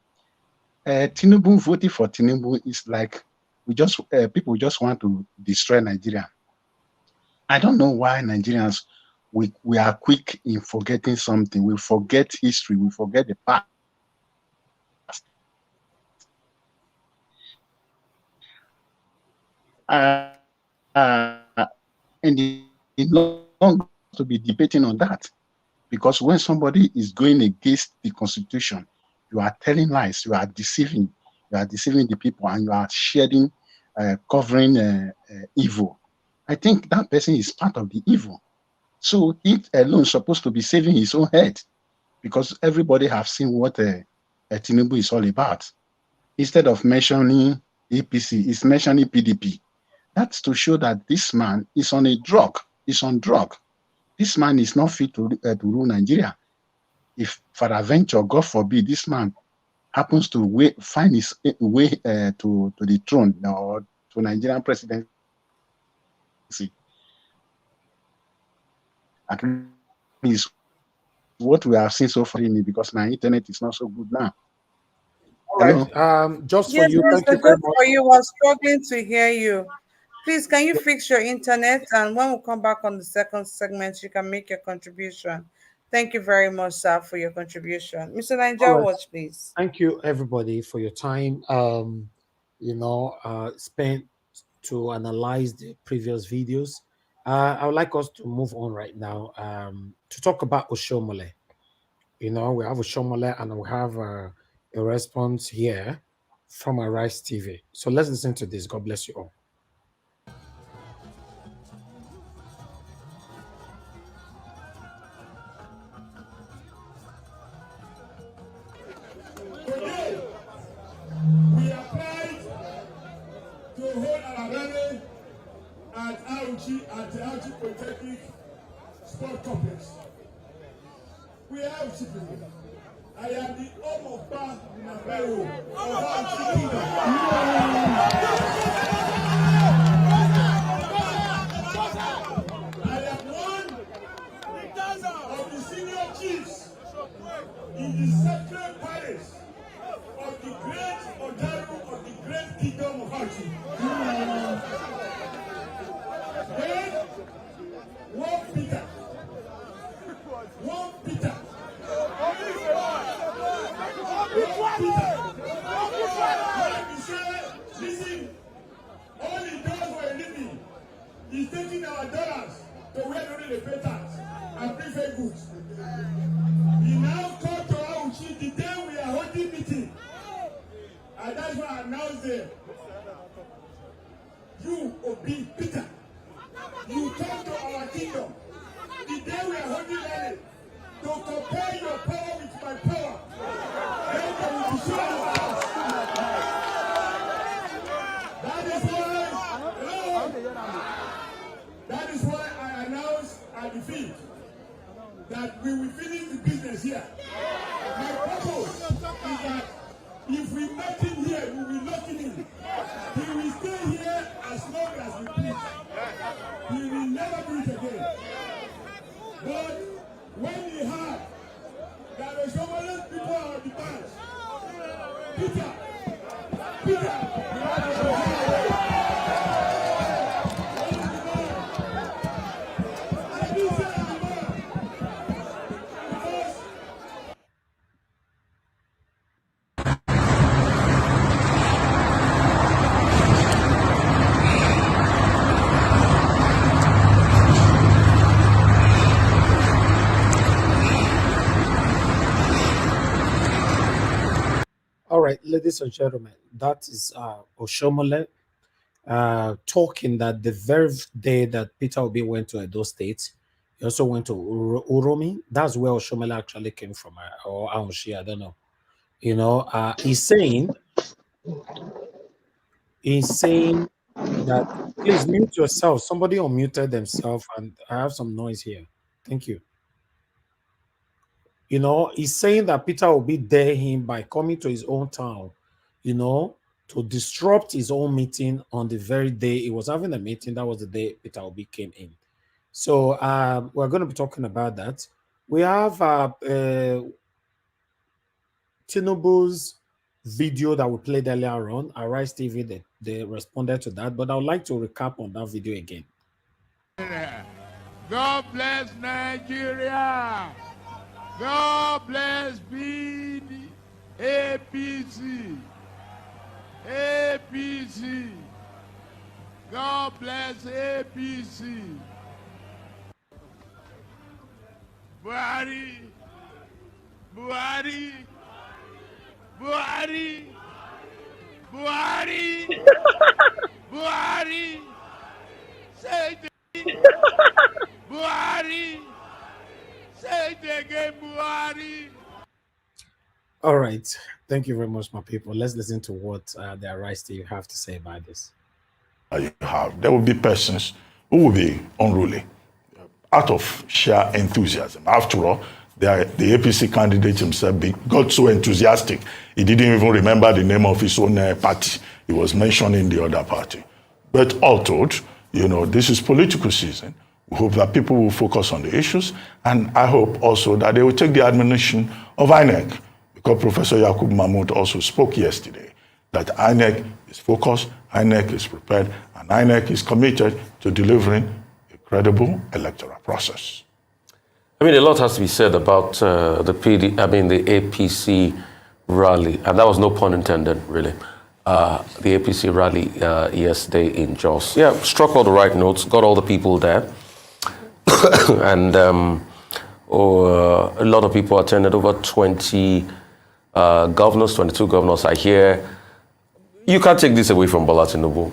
Tinubu voting for Tinubu is like people just want to destroy Nigeria. I don't know why Nigerians we are quick in forgetting something. We forget history. We forget the past. in the long to be debating on that. Because when somebody is going against the constitution, you are telling lies, you are deceiving the people, and you are sharing, covering evil. I think that person is part of the evil. So it alone is supposed to be saving his own head, because everybody have seen what Tinubu is all about. Instead of mentioning APC, he's mentioning PDP. That's to show that this man is on a drug. He's on drug. This man is not fit to rule Nigeria. If for adventure, God forbid, this man happens to find his way to the throne or to Nigerian presidency, at least what we have seen so far in me, because my internet is not so good now. All Hello? right. Just for Yes, you, thank Mr. you very Just much. for you, I was struggling to hear you. Please, can you fix your internet? And when we come back on the second segment, you can make your contribution. Thank you very much, sir, for your contribution. Mr. All Niger, right. watch, please. Thank you, everybody, for your time. Spent to analyze the previous videos. I would like us to move on right now to talk about Oshomole. We have Oshomole and we have a response here from Arise TV. So let's listen to this. God bless you all. Today, we are proud to hold our rally at Auchi Polytechnic Sport Complex. We have Chipping. I am the Omopa Nabero of Auchi Kingdom. I am one of the senior chiefs in the sacred palace of the great Odaru of the great kingdom of Auchi. Then, one Peter. Listen, all he does for a living is taking our dollars to where they pay tax and prefer goods. He now come to Auchi the day we are holding meeting. And that's why I announced there. You, Obi Peter, you come to our kingdom the day we are holding rally to compare your power with my power. Then they will be sure of us. That is why I announced at the field that we will finish the business here. My purpose is that if we knock him here, we will lock him in. He will stay here as long as we please. He will never do it again. But when he heard that the Somalian people are on the bench, Peter, All right, ladies and gentlemen, that is Oshomole talking that the very day that Peter Obi went to Edo State, he also went to Uromi. That's where Oshomole actually came from, or Aonshi, I don't know. He's saying that please mute yourself. Somebody unmuted themselves, and I have some noise here. Thank you. He's saying that Peter will be there him by coming to his own town, to disrupt his own meeting on the very day he was having a meeting. That was the day Peter Obi came in. So we're going to be talking about that. We have Tinubu's video that we played earlier on, Arise TV, they responded to that, but I would like to recap on that video again. God bless Nigeria. God bless APC. APC. God bless APC. Buhari, Buhari, Buhari, Buhari, Buhari, say it again. Buhari, say it again, Buhari. All right. Thank you very much, my people. Let's listen to what the Arise you have to say about this. You have. There will be persons who will be unruly out of sheer enthusiasm. After all, the APC candidate himself got so enthusiastic, he didn't even remember the name of his own party. He was mentioning the other party. But all told, this is political season. We hope that people will focus on the issues, and I hope also that they will take the admonition of INEC, because Professor Yakub Mahmoud also spoke yesterday, that INEC is focused, INEC is prepared, and INEC is committed to delivering a credible electoral process. I mean, a lot has to be said about the APC rally, and that was no pun intended, really. The APC rally yesterday in Jos. Yeah, struck all the right notes, got all the people there, and a lot of people attended, over 22 governors are here. You can't take this away from Bola Tinubu.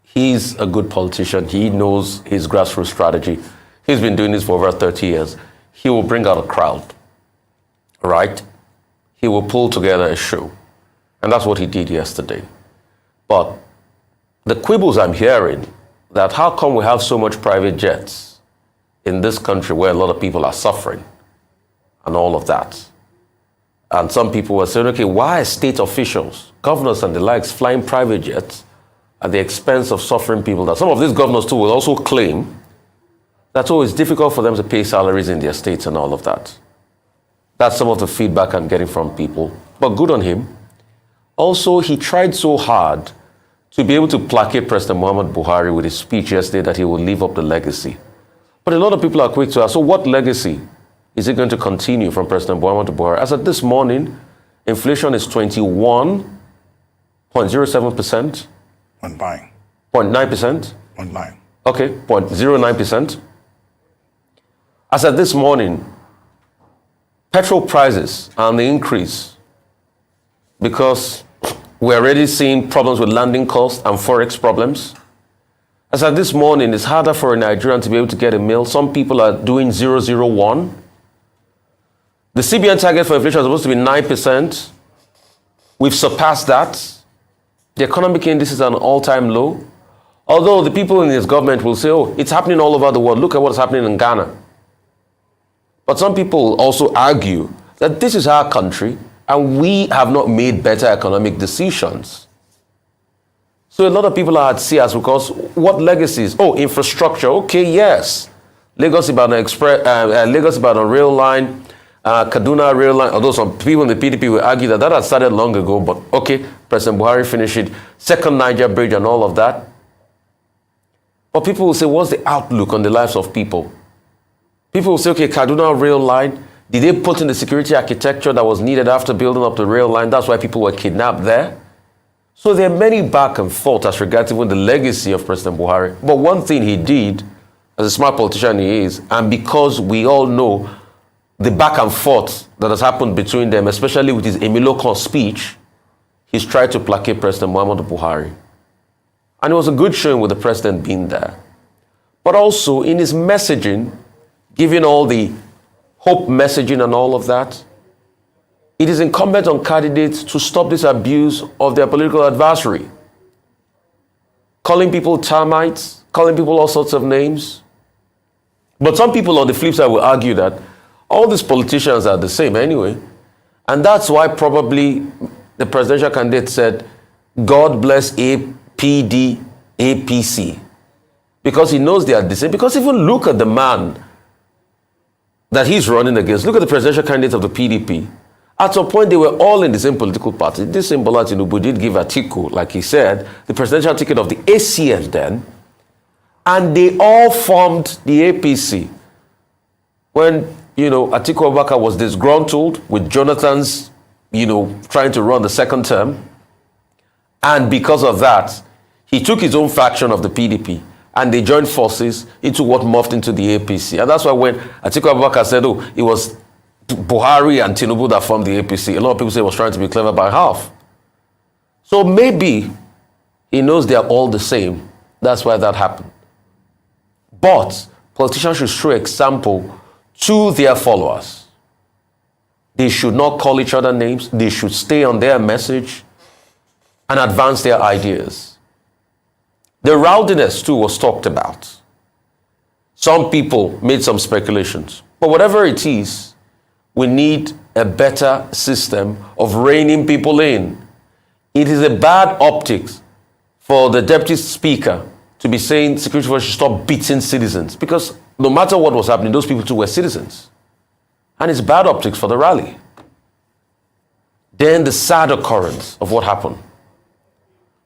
He's a good politician. He knows his grassroots strategy. He's been doing this for over 30 years. He will bring out a crowd, right? He will pull together a show. And that's what he did yesterday. But the quibbles I'm hearing, that how come we have so much private jets in this country where a lot of people are suffering and all of that. And some people were saying, okay, why are state officials, governors and the likes, flying private jets at the expense of suffering people? That some of these governors too will also claim that it's difficult for them to pay salaries in their states and all of that. That's some of the feedback I'm getting from people. But good on him. Also, he tried so hard to be able to placate President Muhammad Buhari with his speech yesterday that he will leave up the legacy. But a lot of people are quick to ask, so what legacy is it going to continue from President Muhammad Buhari? As of this morning, inflation is 21.07%. On buying. 0.9%? On buying. Okay, 0.09%. As of this morning, petrol prices are on the increase because we're already seeing problems with landing costs and forex problems. As of this morning, it's harder for a Nigerian to be able to get a meal. Some people are doing 0.01. The CBN target for inflation is supposed to be 9%. We've surpassed that. The economic index is at an all-time low. Although the people in this government will say, it's happening all over the world. Look at what's happening in Ghana. But some people also argue that this is our country and we have not made better economic decisions. So a lot of people are at sea as because what legacies? Infrastructure. Okay, yes. Lagos-Ibadan Rail Line, Kaduna Rail Line. Although some people in the PDP will argue that had started long ago, but okay, President Buhari finished it. Second Niger Bridge and all of that. But people will say, what's the outlook on the lives of people? People will say, okay, Kaduna Rail Line, did they put in the security architecture that was needed after building up the rail line? That's why people were kidnapped there. So there are many back and forth as regards even the legacy of President Buhari. But one thing he did, as a smart politician he is, and because we all know the back and forth that has happened between them, especially with his Emilokon speech, he's tried to placate President Muhammad Buhari. And it was a good showing with the president being there. But also in his messaging, giving all the hope messaging and all of that, it is incumbent on candidates to stop this abuse of their political adversary. Calling people termites, calling people all sorts of names. But some people on the flip side will argue that all these politicians are the same anyway. And that's why probably the presidential candidate said, God bless APC. Because he knows they are the same. Because even look at the man that he's running against. Look at the presidential candidates of the PDP. At some point, they were all in the same political party. This same Bola Tinubu did give Atiku, like he said, the presidential ticket of the ACF then. And they all formed the APC. When, Atiku Abubakar was disgruntled with Jonathan's, trying to run the second term. And because of that, He took his own faction of the PDP and they joined forces into what morphed into the APC. And that's why when Atiku Abubakar said, oh, it was Buhari and Tinubu that formed the APC, a lot of people say he was trying to be clever by half. So maybe he knows they are all the same. That's why that happened. But politicians should show example to their followers. They should not call each other names. They should stay on their message and advance their ideas. The rowdiness too was talked about. Some people made some speculations. But whatever it is, we need a better system of reining people in. It is a bad optics for the deputy speaker to be saying security forces should stop beating citizens, because no matter what was happening, those people too were citizens. And it's bad optics for the rally. Then the sad occurrence of what happened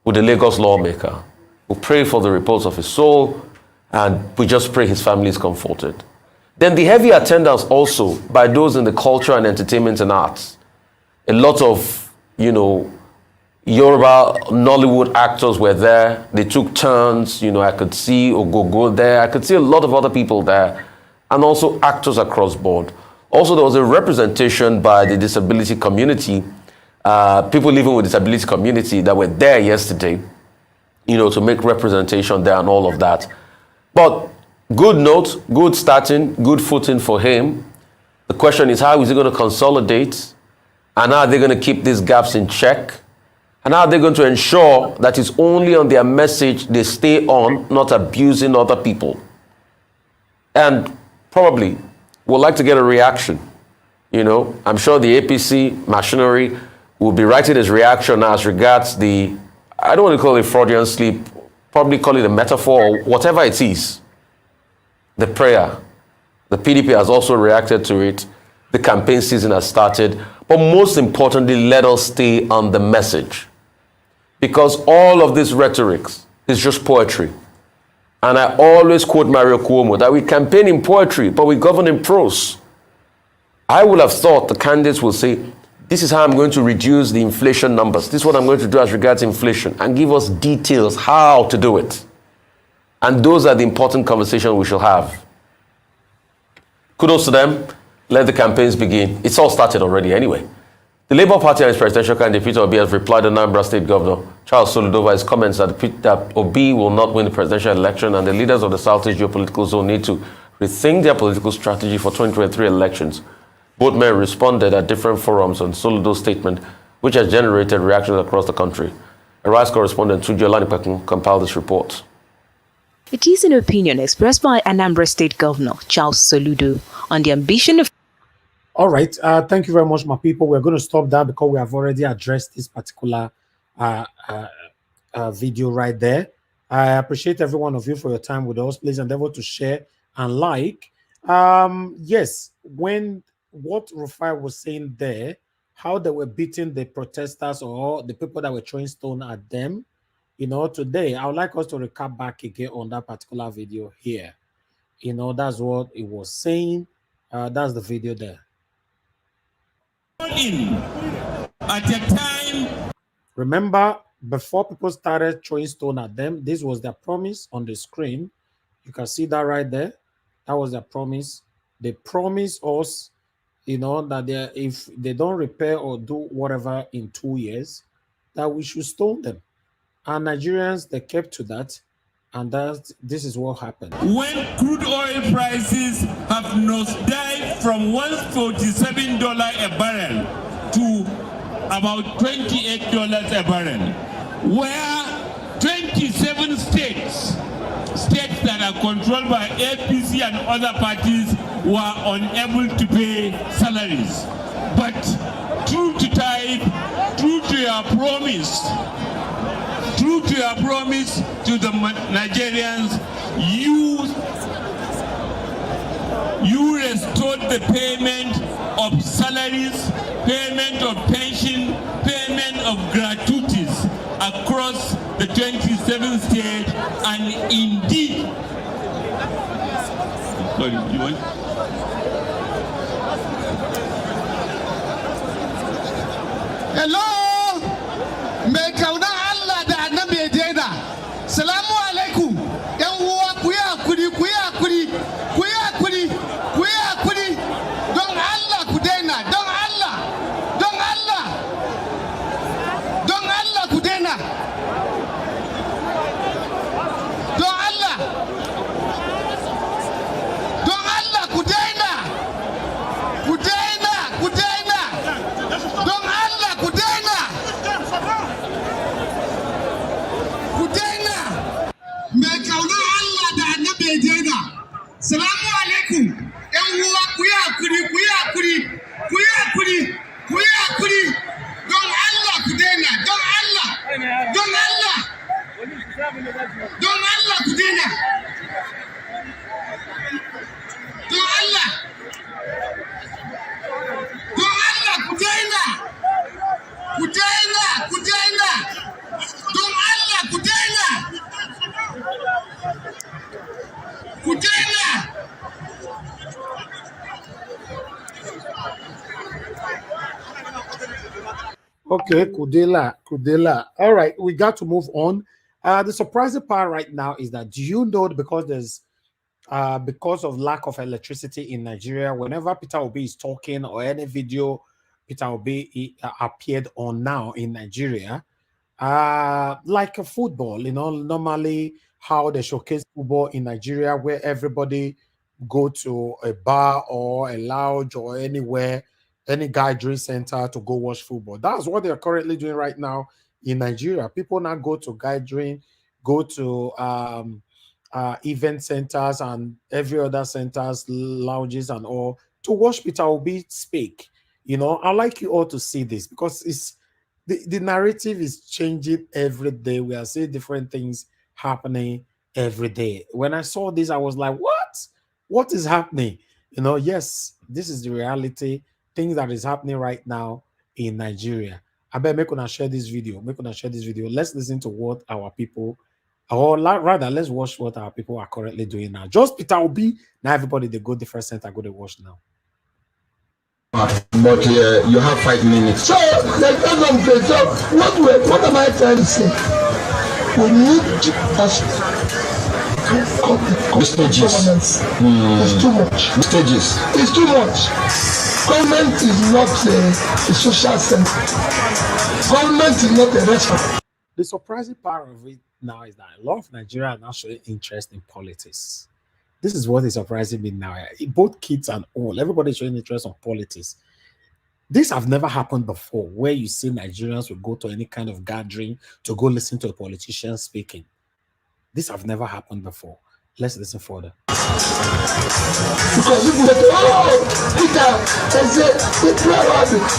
with the Lagos lawmaker. We pray for the repose of his soul, and we just pray his family is comforted. Then the heavy attendance also by those in the culture and entertainment and arts. A lot of, Yoruba Nollywood actors were there. They took turns. I could see Ogogo there. I could see a lot of other people there, and also actors across board. Also, there was a representation by the disability community, people living with disability community that were there yesterday, to make representation there and all of that. But good note, good starting, good footing for him. The question is, how is he going to consolidate? And how are they going to keep these gaps in check? And how are they going to ensure that it's only on their message they stay on, not abusing other people? And probably would like to get a reaction. I'm sure the APC machinery will be writing his reaction as regards the, I don't want to call it Freudian sleep, probably call it a metaphor or whatever it is. The prayer. The PDP has also reacted to it. The campaign season has started. But most importantly, let us stay on the message. Because all of this rhetoric is just poetry. And I always quote Mario Cuomo that we campaign in poetry, but we govern in prose. I would have thought the candidates will say, this is how I'm going to reduce the inflation numbers. This is what I'm going to do as regards inflation, and give us details how to do it. And those are the important conversations we shall have. Kudos to them. Let the campaigns begin. It's all started already anyway. The Labour Party and its presidential candidate Peter Obi has replied to Anambra State Governor Charles Soludo over his comments that Obi will not win the presidential election, and the leaders of the Southeast geopolitical zone need to rethink their political strategy for 2023 elections. Both men responded at different forums on Soludo's statement, which has generated reactions across the country. A Rice correspondent Tunji Olanipekun compiled this report. It is an opinion expressed by Anambra State Governor Charles Soludo on the ambition of... All right. Thank you very much, my people. We're going to stop that because we have already addressed this particular video right there. I appreciate every one of you for your time with us. Please endeavor to share and like. Yes, what Rufai was saying there, how they were beating the protesters or the people that were throwing stone at them, today, I would like us to recap back again on that particular video here. That's what it was saying. That's the video there. At a time, remember, before people started throwing stone at them, this was their promise on the screen. You can see that right there. That was their promise. They promised us, that if they don't repair or do whatever in 2 years, that we should stone them. And Nigerians, they kept to that. And this is what happened. When crude oil prices have nosedived from $147 a barrel to about $28 a barrel, where 27 states that are controlled by APC and other parties were unable to pay salaries. But true to type, true to your promise, to the Nigerians, you restored the payment of salaries, payment of pension, payment of gratuities across the 27 states, and indeed, sorry, you want? Hello, me kauna Allah da annabi ya daina. ke daina. Salamu alaikum. Yan uwa ku yi hakuri, ku yi hakuri, ku yi hakuri, ku yi hakuri. Don Allah ku daina, don Allah, don Allah, don Allah ku daina. Don Allah, don Allah ku daina. Ku daina, ku daina. Don Allah ku daina. Ku daina. Okay, Kudela. All right, we got to move on. The surprising part right now is that, do you know, because of lack of electricity in Nigeria, whenever Peter Obi is talking or any video Peter Obi appeared on now in Nigeria, like a football, normally how they showcase football in Nigeria, where everybody go to a bar or a lounge or anywhere, any gathering center to go watch football. That's what they're currently doing right now in Nigeria. People now go to gathering, go to event centers and every other centers, lounges and all, to watch Peter Obi speak. I'd like you all to see this, because it's the narrative is changing every day. We are seeing different things happening every day. When I saw this, I was like, what is happening? Yes, this is the reality, things that is happening right now in Nigeria. I bet make una share this video. Let's listen to what our people, or rather, let's watch what our people are currently doing now. Just Peter Obi, now everybody, they go different center, go to watch now. But you have 5 minutes. So, what am I trying to say? We need to the stages. It's too much. The stages. It's too much. Government is not a social center. Government is not a restaurant. The surprising part of it now is that a lot of Nigerians are now showing interest in politics. This is what is surprising me now. Both kids and all, everybody showing interest in politics. This have never happened before, where you see Nigerians will go to any kind of gathering to go listen to a politician speaking. This have never happened before. Let's listen further. Because people say, Peter,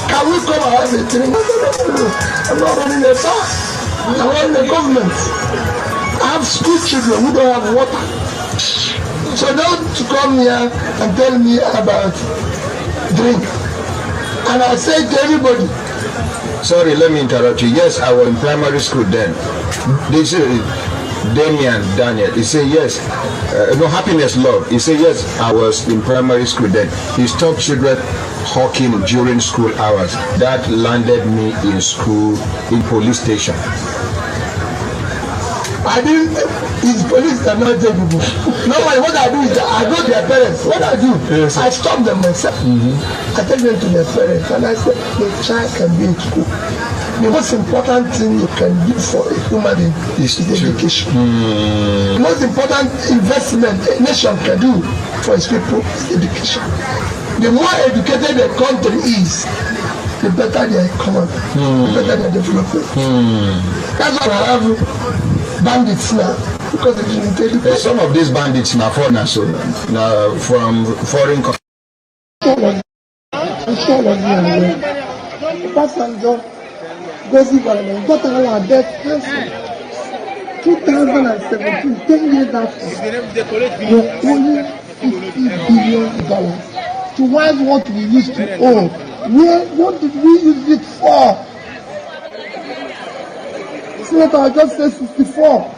can we come and have a drink? No. I'm not running a fast. I'm running a government. I have school children who don't have water. So don't come here and tell me about drink. And I say to everybody. Sorry, let me interrupt you. Yes, I was in primary school then. This is Daniel. He said yes. No, happiness, love. He said yes, I was in primary school then. He stopped children hawking during school hours. That landed me in school, in police station. I didn't. His police cannot take people. No, what I do is I go to their parents. What I do, yes, I stop them myself. I take them to their parents and I say, the child can be in school. The most important thing you can do for a human being is education. The most important investment a nation can do for its people is education. The more educated the country is, the better their economy, the better their development. That's what I have bandits now. Because it didn't take it. Some of these bandits now foreigners, so now from foreign countries. Got our death pension. 2017, 10 years after, we're owing $50 billion towards what we used to owe. What did we use it for? Senator, I just said 64.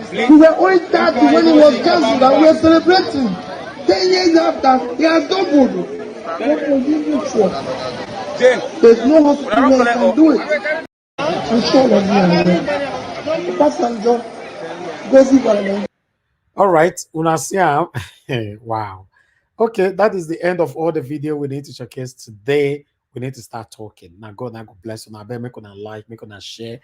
We were owing 30 when it was cancelled and we are celebrating. 10 years after, he has doubled. What was he used for? There's no hospital where can do it. I'm sure all right, Unasia. Wow. Okay, that is the end of all the video we need to showcase today. We need to start talking. Now God bless you. Now make on like, make on share.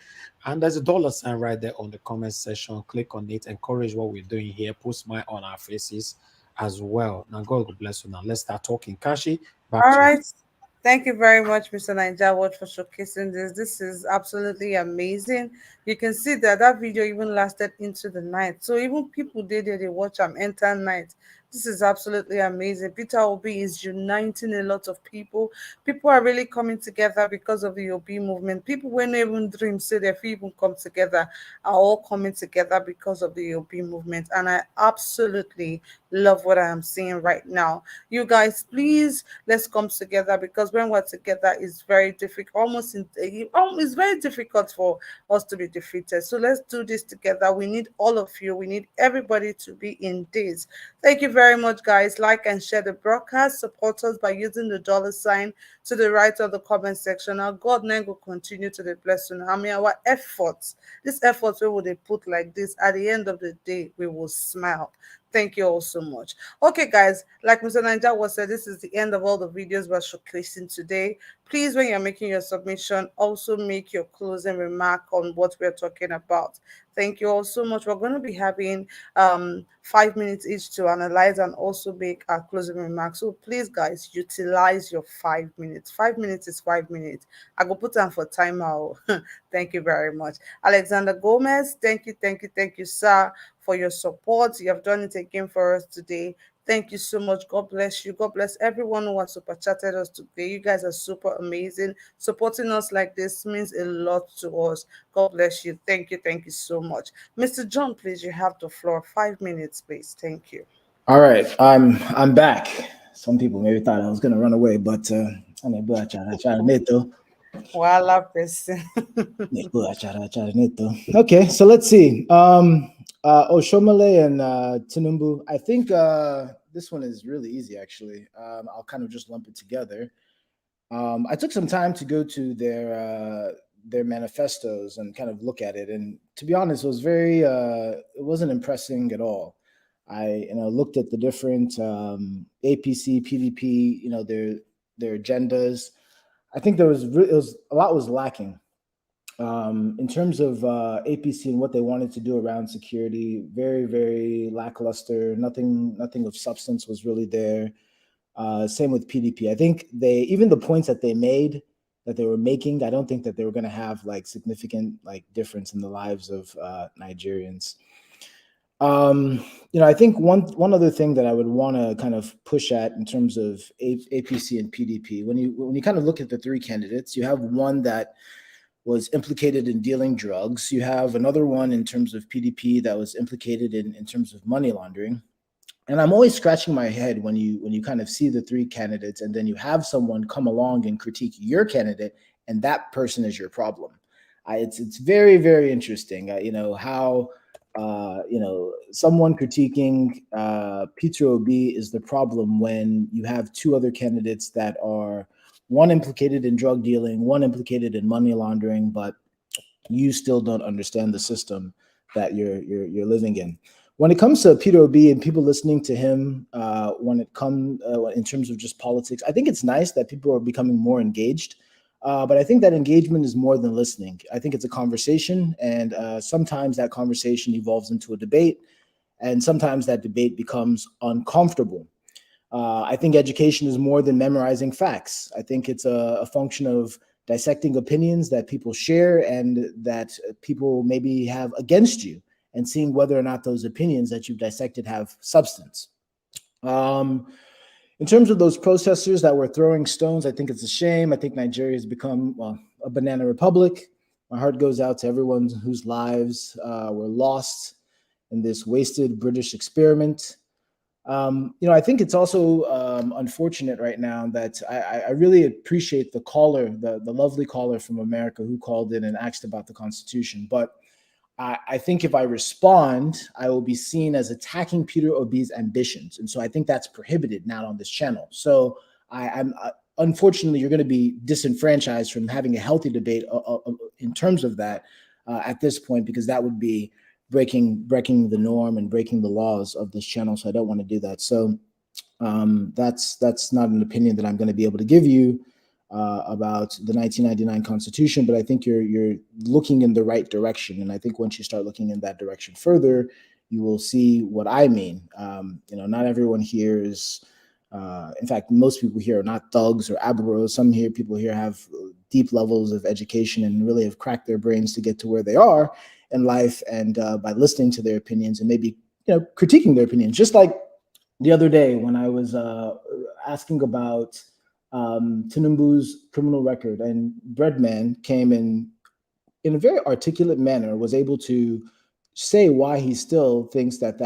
And there's a $sign right there on the comment section. Click on it, encourage what we're doing here, put smile on our faces as well. Now God bless you. Now let's start talking. Kashi, back all to right. you. Thank you very much, Mr. Ninja, for showcasing this. This is absolutely amazing. You can see that that video even lasted into the night. So even people they watch entire night. This is absolutely amazing. Peter Obi is uniting a lot of people. People are really coming together because of the Obi movement. People when even dream say they even come together are all coming together because of the Obi movement. And I absolutely love what I am seeing right now. You guys, please let's come together, because when we're together, it's very difficult. It's very difficult for us to be defeated. So let's do this together. We need all of you. We need everybody to be in this. Thank you very much, guys. Like and share the broadcast. Support us by using the $ to the right of the comment section. Our God name will continue to the blessing. I mean, our efforts, this efforts we will they put like this, at the end of the day, we will smile. Thank you all so much. Okay, guys, like Mr. Ninja was said, this is the end of all the videos we're showcasing today. Please, when you're making your submission, also make your closing remark on what we're talking about. Thank you all so much. We're going to be having 5 minutes each to analyze and also make our closing remarks. So please, guys, utilize your 5 minutes. 5 minutes is 5 minutes. I go put on for timeout. Thank you very much. Alexander Gomez, thank you, sir, for your support. You have done it again for us today. Thank you so much. God bless you. God bless everyone who has super chatted us today. You guys are super amazing. Supporting us like this means a lot to us. God bless you. Thank you so much. Mr. John, please, you have the floor. 5 minutes, please. Thank you. All right, I'm back. Some people maybe thought I was gonna run away, but I'm a butcher. I try to neto. Voila, person. Okay, so let's see. Oshomole and Tinubu. I think this one is really easy, actually. I'll kind of just lump it together. I took some time to go to their manifestos and kind of look at it, and to be honest, it wasn't impressing at all. I looked at the different APC, PDP, their agendas. I think a lot was lacking. In terms of APC and what they wanted to do around security, very, very lackluster. Nothing of substance was really there. Same with PDP. I think even the points that they were making, I don't think that they were going to have like significant like difference in the lives of Nigerians. I think one other thing that I would want to kind of push at in terms of APC and PDP, when you kind of look at the three candidates, you have one that was implicated in dealing drugs. You have another one in terms of PDP that was implicated in terms of money laundering. And I'm always scratching my head when you kind of see the three candidates and then you have someone come along and critique your candidate and that person is your problem. It's very, very interesting. How someone critiquing Peter Obi is the problem when you have two other candidates that are one implicated in drug dealing, one implicated in money laundering, but you still don't understand the system that you're living in. When it comes to Peter Obi and people listening to him, when it comes in terms of just politics, I think it's nice that people are becoming more engaged. But I think that engagement is more than listening. I think it's a conversation, and sometimes that conversation evolves into a debate, and sometimes that debate becomes uncomfortable. I think education is more than memorizing facts. I think it's a function of dissecting opinions that people share and that people maybe have against you, and seeing whether or not those opinions that you've dissected have substance. In terms of those protesters that were throwing stones, I think it's a shame. I think Nigeria has become a banana republic. My heart goes out to everyone whose lives were lost in this wasted British experiment. I think it's also unfortunate right now that I really appreciate the caller, the lovely caller from America who called in and asked about the Constitution. But I think if I respond, I will be seen as attacking Peter Obi's ambitions. And so I think that's prohibited now on this channel. So I'm unfortunately, you're going to be disenfranchised from having a healthy debate in terms of that at this point, because that would be breaking the norm and breaking the laws of this channel. So I don't want to do that. So that's not an opinion that I'm going to be able to give you about the 1999 Constitution, but I think you're looking in the right direction. And I think once you start looking in that direction further, you will see what I mean. Not everyone here is In fact, most people here are not thugs or aberros. Some people here have deep levels of education and really have cracked their brains to get to where they are in life, and by listening to their opinions and maybe critiquing their opinions. Just like the other day when I was asking about Tinubu's criminal record, and Breadman came in a very articulate manner, was able to say why he still thinks that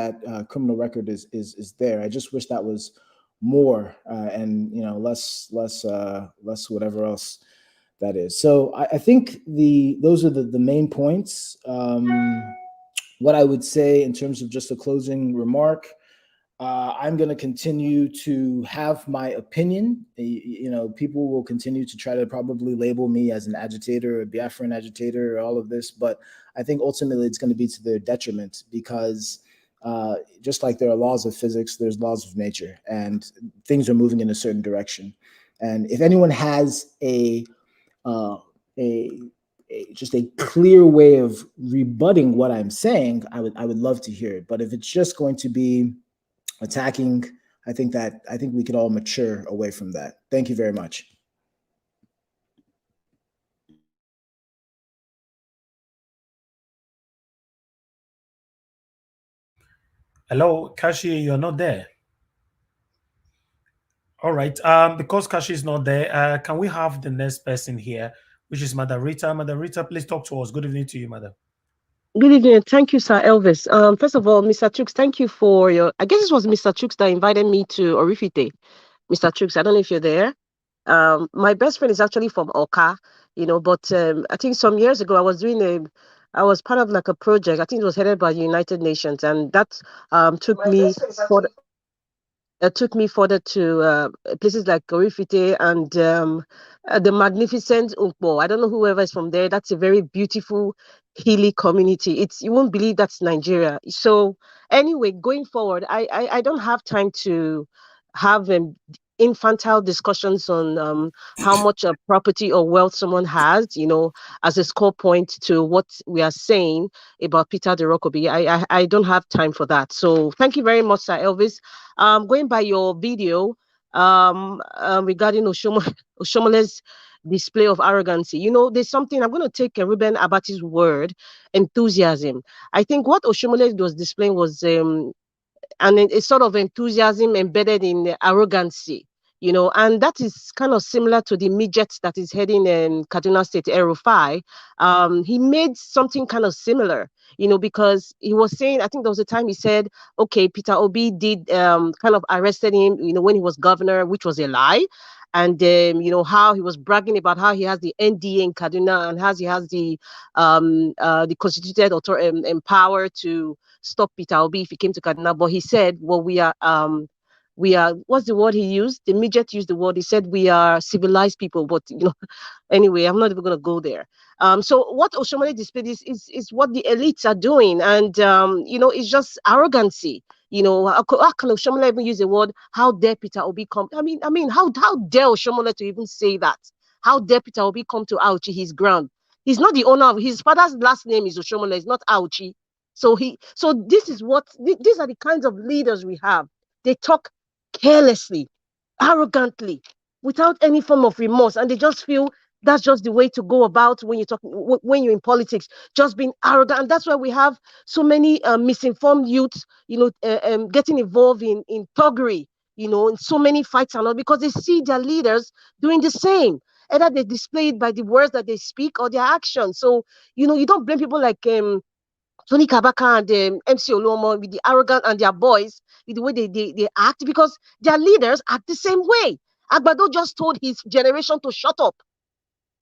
criminal record is there. I just wish that was more and less whatever else that is. So I think those are the main points. What I would say in terms of just a closing remark, I'm going to continue to have my opinion. People will continue to try to probably label me as an agitator, a Biafran agitator, or all of this, but I think ultimately it's going to be to their detriment, because just like there are laws of physics, there's laws of nature, and things are moving in a certain direction. And if anyone has just a clear way of rebutting what I'm saying, I would love to hear it. But if it's just going to be attacking, I think we could all mature away from that. Thank you very much. Hello, Kashi, you're not there. All right. Because Kashi is not there, can we have the next person here, which is Madam Rita? Madam Rita, please talk to us. Good evening to you, Madam. Good evening. Thank you, Sir Elvis. First of all, Mr. Chooks, thank you for I guess it was Mr. Chooks that invited me to Orifite. Mr. Chooks, I don't know if you're there. My best friend is actually from Oka, but I think some years ago I was part of like a project. I think it was headed by the United Nations, and that took me further to places like Orifite and the magnificent Ukpo. I don't know whoever is from there. That's a very beautiful, hilly community. You won't believe that's Nigeria. So anyway, going forward, I don't have time to have infantile discussions on how much property or wealth someone has, as a score point to what we are saying about Peter Derokobi. I don't have time for that. So thank you very much, Sir Elvis. Going by your video regarding Oshomole's display of arrogancy, there's something, I'm going to take Ruben Abati's word, enthusiasm. I think what Oshomole was displaying was a sort of enthusiasm embedded in arrogancy, and that is kind of similar to the midget that is heading in Kaduna State, Erufai. He made something kind of similar, because he was saying, I think there was a time he said, okay, Peter Obi did kind of arrested him, when he was governor, which was a lie. And how he was bragging about how he has the NDA in Kaduna and how he has the constituted power to stop Peter Obi if he came to Kaduna. But he said, well, we are, what's the word he used? The midget used the word, he said, we are civilized people. But, anyway, I'm not even going to go there. So what Oshomole displayed is what the elites are doing. And, it's just arrogancy. How can Oshomole even use the word, how dare Peter Obi come? I mean, how dare Oshomole to even say that? How dare Peter Obi come to Auchi, his ground? He's not the owner of, his father's last name is Oshomole, it's not Auchi. So this is these are the kinds of leaders we have. They talk carelessly, arrogantly, without any form of remorse, and they just feel that's just the way to go about when you're in politics, just being arrogant. And that's why we have so many misinformed youths, getting involved in thuggery, in so many fights and all, because they see their leaders doing the same. Either they display it by the words that they speak or their actions. So, you don't blame people like Tony Kabaka and MC Oluomo with the arrogant and their boys with the way they act, because their leaders act the same way. Agbado just told his generation to shut up,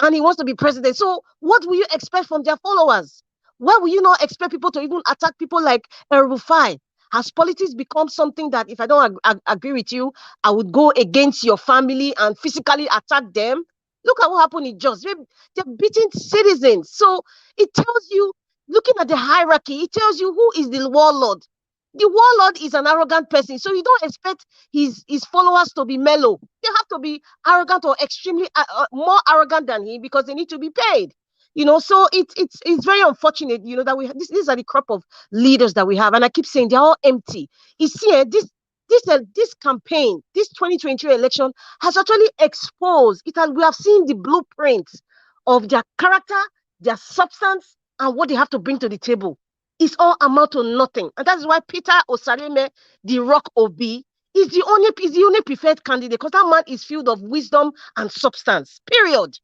and he wants to be president. So what will you expect from their followers? Why will you not expect people to even attack people like Rufai? Has politics become something that if I don't agree with you, I would go against your family and physically attack them? Look at what happened in Jos. They're beating citizens. So it tells you, looking at the hierarchy, it tells you who is the warlord. The warlord is an arrogant person, so you don't expect his followers to be mellow. They have to be arrogant or extremely more arrogant than him, because they need to be paid. So it's very unfortunate, that these are the crop of leaders that we have, and I keep saying they're all empty. You see, This campaign, this 2023 election has actually exposed it, and we have seen the blueprints of their character, their substance, and what they have to bring to the table. It's all amount to nothing, and that's why Peter Osareme, the Rock Obi, is the only preferred candidate, because that man is filled of wisdom and substance. Period.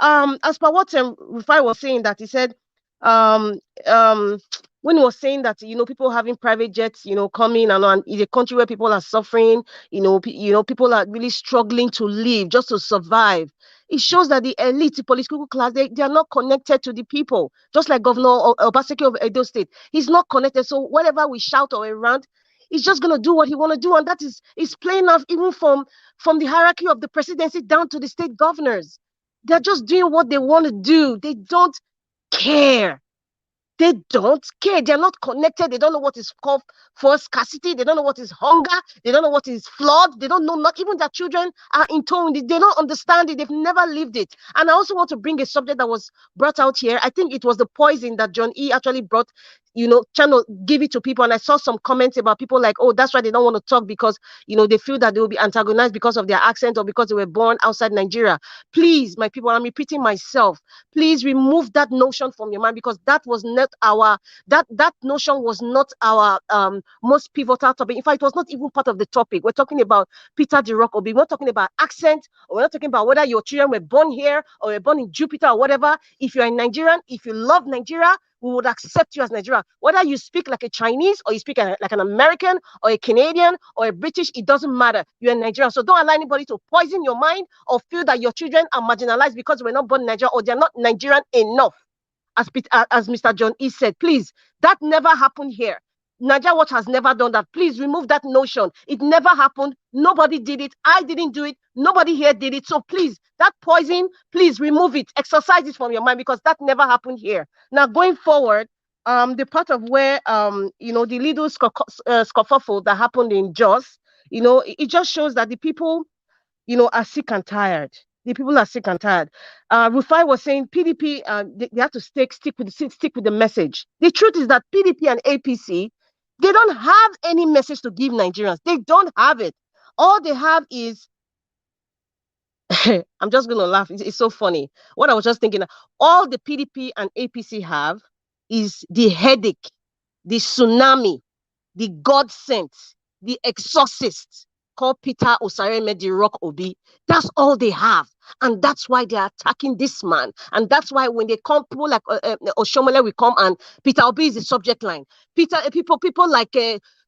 As per what Rufai was saying, that he said, um, um, when he was saying that, people having private jets, coming, and in a country where people are suffering, people are really struggling to live, just to survive. It shows that the elite, the political class, they are not connected to the people. Just like Governor Obaseki of Edo State, he's not connected. So whatever we shout or rant, he's just gonna do what he want to do, and that is playing off even from the hierarchy of the presidency down to the state governors. They're just doing what they want to do. They don't care. They don't care. They're not connected. They don't know what is called for scarcity. They don't know what is hunger. They don't know what is flood. They don't know, not even their children are in tone. They don't understand it. They've never lived it. And I also want to bring a subject that was brought out here. I think it was the poison that John E. actually brought, trying to give it to people. And I saw some comments about people like, oh, that's why they don't want to talk, because, they feel that they will be antagonized because of their accent or because they were born outside Nigeria. Please, my people, I'm repeating myself. Please remove that notion from your mind, because that was not that notion was not our most pivotal topic. In fact, it was not even part of the topic. We're talking about Peter the Rock Obi. We're not talking about accent, or we're not talking about whether your children were born here or were born in Jupiter or whatever. If you're a Nigerian, if you love Nigeria, we would accept you as Nigerian. Whether you speak like a Chinese, or you speak like an American or a Canadian or a British, it doesn't matter. You're a Nigerian. So don't allow anybody to poison your mind or feel that your children are marginalized because we're not born in Nigeria, or they're not Nigerian enough. As Mr. John E. said, please, that never happened here. Nigeria Watch has never done that. Please remove that notion. It never happened. Nobody did it. I didn't do it. Nobody here did it. So please, that poison, please remove it. Exercise it from your mind, because that never happened here. Now, going forward, the part of where, the little scuffle that happened in Jos, it just shows that the people, are sick and tired. The people are sick and tired. Rufai was saying PDP, they have to stick with the message. The truth is that PDP and APC, they don't have any message to give Nigerians. They don't have it. All they have is, I'm just going to laugh. It's so funny. What I was just thinking, all the PDP and APC have is the headache, the tsunami, the God sent, the exorcist called Peter Osareme, the Rock Obi. That's all they have. And that's why they're attacking this man. And that's why when they come, people like Oshomole will come, and Peter Obi is the subject line. People like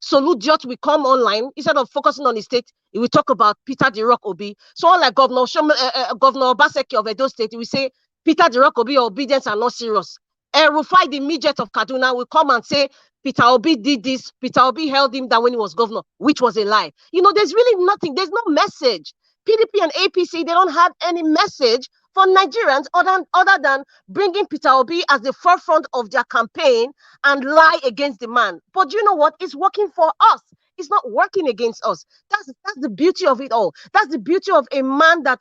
Soludo will come online. Instead of focusing on the state, he will talk about Peter the Rock Obi. So like Governor Obaseki of Edo State, he will say Peter the Rock Obi, obedience are not serious. Rufai, the midget of Kaduna, will come and say Peter Obi did this. Peter Obi held him down when he was governor, which was a lie. There's really nothing. There's no message. PDP and APC, they don't have any message for Nigerians other than bringing Peter Obi as the forefront of their campaign and lie against the man. But you know what? It's working for us. It's not working against us. That's the beauty of it all. That's the beauty of a man that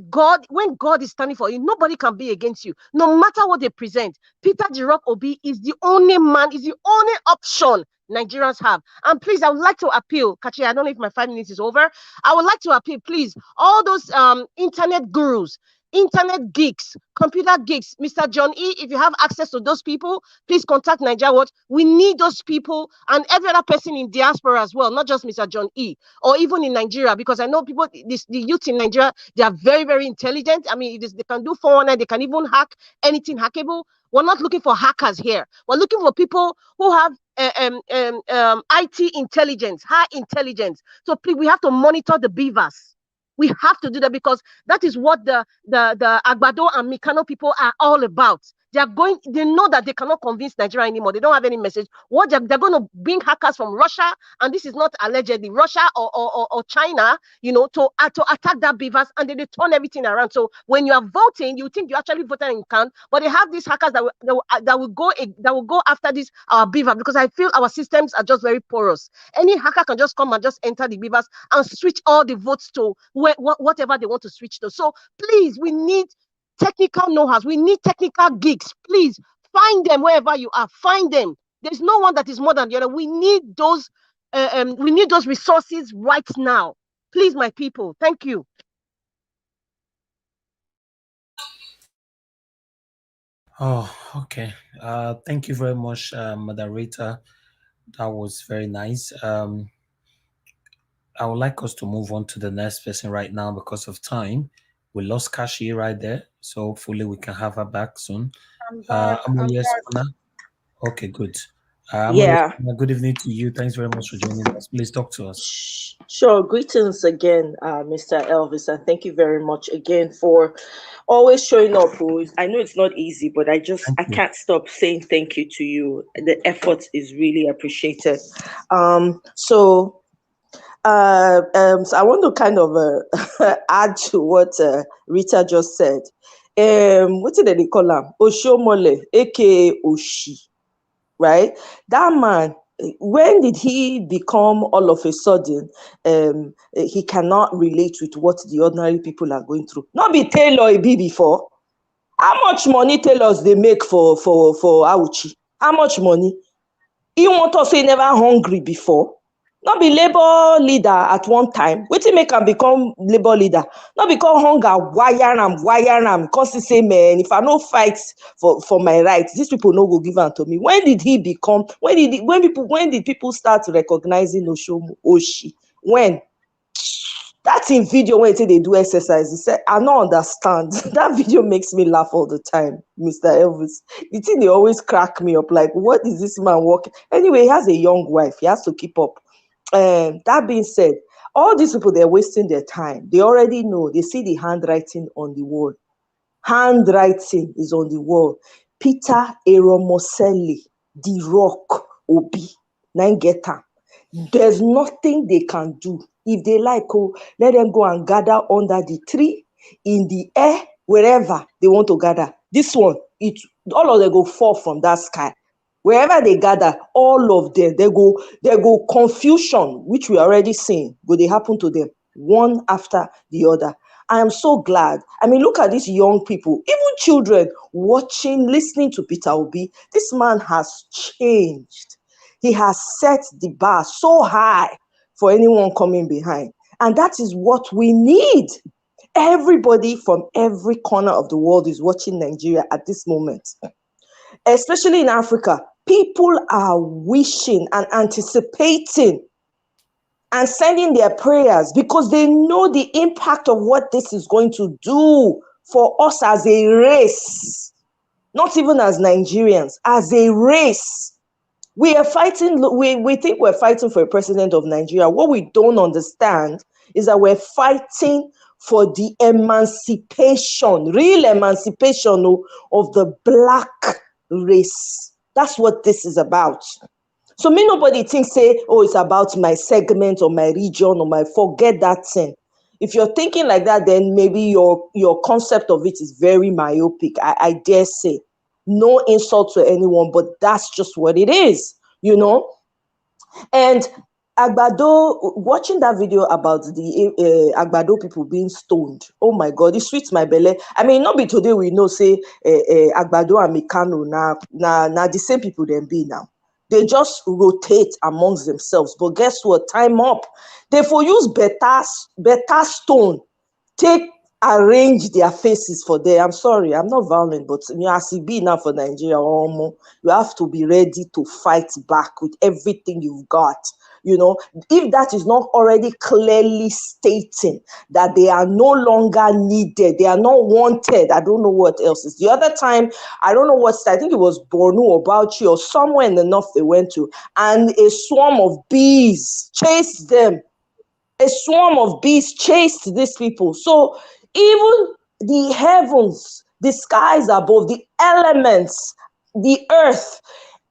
God, when God is standing for you, nobody can be against you, no matter what they present. Peter the Rock Obi is the only man, is the only option Nigerians have. And please, I would like to appeal, Kachi, I don't know if my 5 minutes is over. I would like to appeal, please, all those internet gurus, internet geeks, computer geeks, Mr. John E., if you have access to those people, please contact Nigeria Watch. We need those people, and every other person in diaspora as well, not just Mr. John E., or even in Nigeria, because I know people, the youth in Nigeria, they are very, very intelligent. I mean, they can do 419, they can even hack anything hackable. We're not looking for hackers here. We're looking for people who have IT intelligence, high intelligence. So please, we have to monitor the beavers. We have to do that, because that is what the Agbado and Mikano people are all about. They know that they cannot convince Nigeria anymore. They don't have any message. What they're going to bring hackers from Russia, and this is not allegedly Russia or China, to attack that beavers, and they turn everything around. So when you are voting, you think you actually voted in count, but they have these hackers that will go after this our beaver, because I feel our systems are just very porous. Any hacker can just come and just enter the beavers and switch all the votes to whatever they want to switch to. So please, we need technical know-how. We need technical geeks. Please find them wherever you are. Find them. There's no one that is more than the other. We need those we need those resources right now. Please, my people. Thank you. Oh, okay. Thank you very much, moderator. That was very nice. I would like us to move on to the next person right now because of time. We lost Kashi right there, so hopefully we can have her back soon. I'm back. Okay, good. Yeah. Good evening to you. Thanks very much for joining us. Please talk to us. Sure. Greetings again, Mr. Elvis, and thank you very much again for always showing up. I know it's not easy, but I can't stop saying thank you to you. The effort is really appreciated. So I want to kind of add to what Rita just said. What did they call him? Oshomole, aka Oshi, right? That man, when did he become all of a sudden he cannot relate with what the ordinary people are going through? Not be tailor he be before. How much money tailors they make for Auchi? How much money? He want us say never hungry before. Not be labor leader at one time. Wetin make am become labor leader? Not because hunger wire am. Cause he say, man, if I no fight for my rights, these people no go give am to me. When did he become? When did people start recognizing Oshi? When? That's in video when they do exercise. He said, I don't understand. That video makes me laugh all the time, Mr. Elvis. The thing they always crack me up. Like, what is this man working? Anyway, he has a young wife. He has to keep up. That being said, all these people, they're wasting their time. They already know. They see the handwriting on the wall. Handwriting is on the wall. Peter Eromoselli, the Rock Obi, Nangeta. There's nothing they can do. If they like, let them go and gather under the tree, in the air, wherever they want to gather. This one, all of them go fall from that sky. Wherever they gather, all of them, they go confusion, which we already seen, but they happen to them, one after the other. I am so glad. I mean, look at these young people, even children watching, listening to Peter Obi. This man has changed. He has set the bar so high for anyone coming behind. And that is what we need. Everybody from every corner of the world is watching Nigeria at this moment. Especially in Africa, people are wishing and anticipating and sending their prayers because they know the impact of what this is going to do for us as a race, not even as Nigerians, as a race. We are fighting, we think we're fighting for a president of Nigeria. What we don't understand is that we're fighting for the emancipation, real emancipation of the Black race. That's what this is about. So nobody thinks, say, oh, it's about my segment or my region or forget that thing. If you're thinking like that, then maybe your concept of it is very myopic. I dare say. No insult to anyone, but that's just what it is, you know? And Agbado, watching that video about the Agbado people being stoned, oh my God, it sweets my belly. I mean, not be today we know, say, Agbado and Mikano, now the same people then be now. They just rotate amongst themselves. But guess what? Time up. They for use better stone, arrange their faces for them. I'm sorry, I'm not violent, but as it be now for Nigeria, you have to be ready to fight back with everything you've got. You know, if that is not already clearly stating that they are no longer needed, they are not wanted, I don't know what else is. The other time, I don't know I think it was Borno or Bauchi or somewhere in the north they went to, and a swarm of bees chased them. A swarm of bees chased these people. So even the heavens, the skies above, the elements, the earth,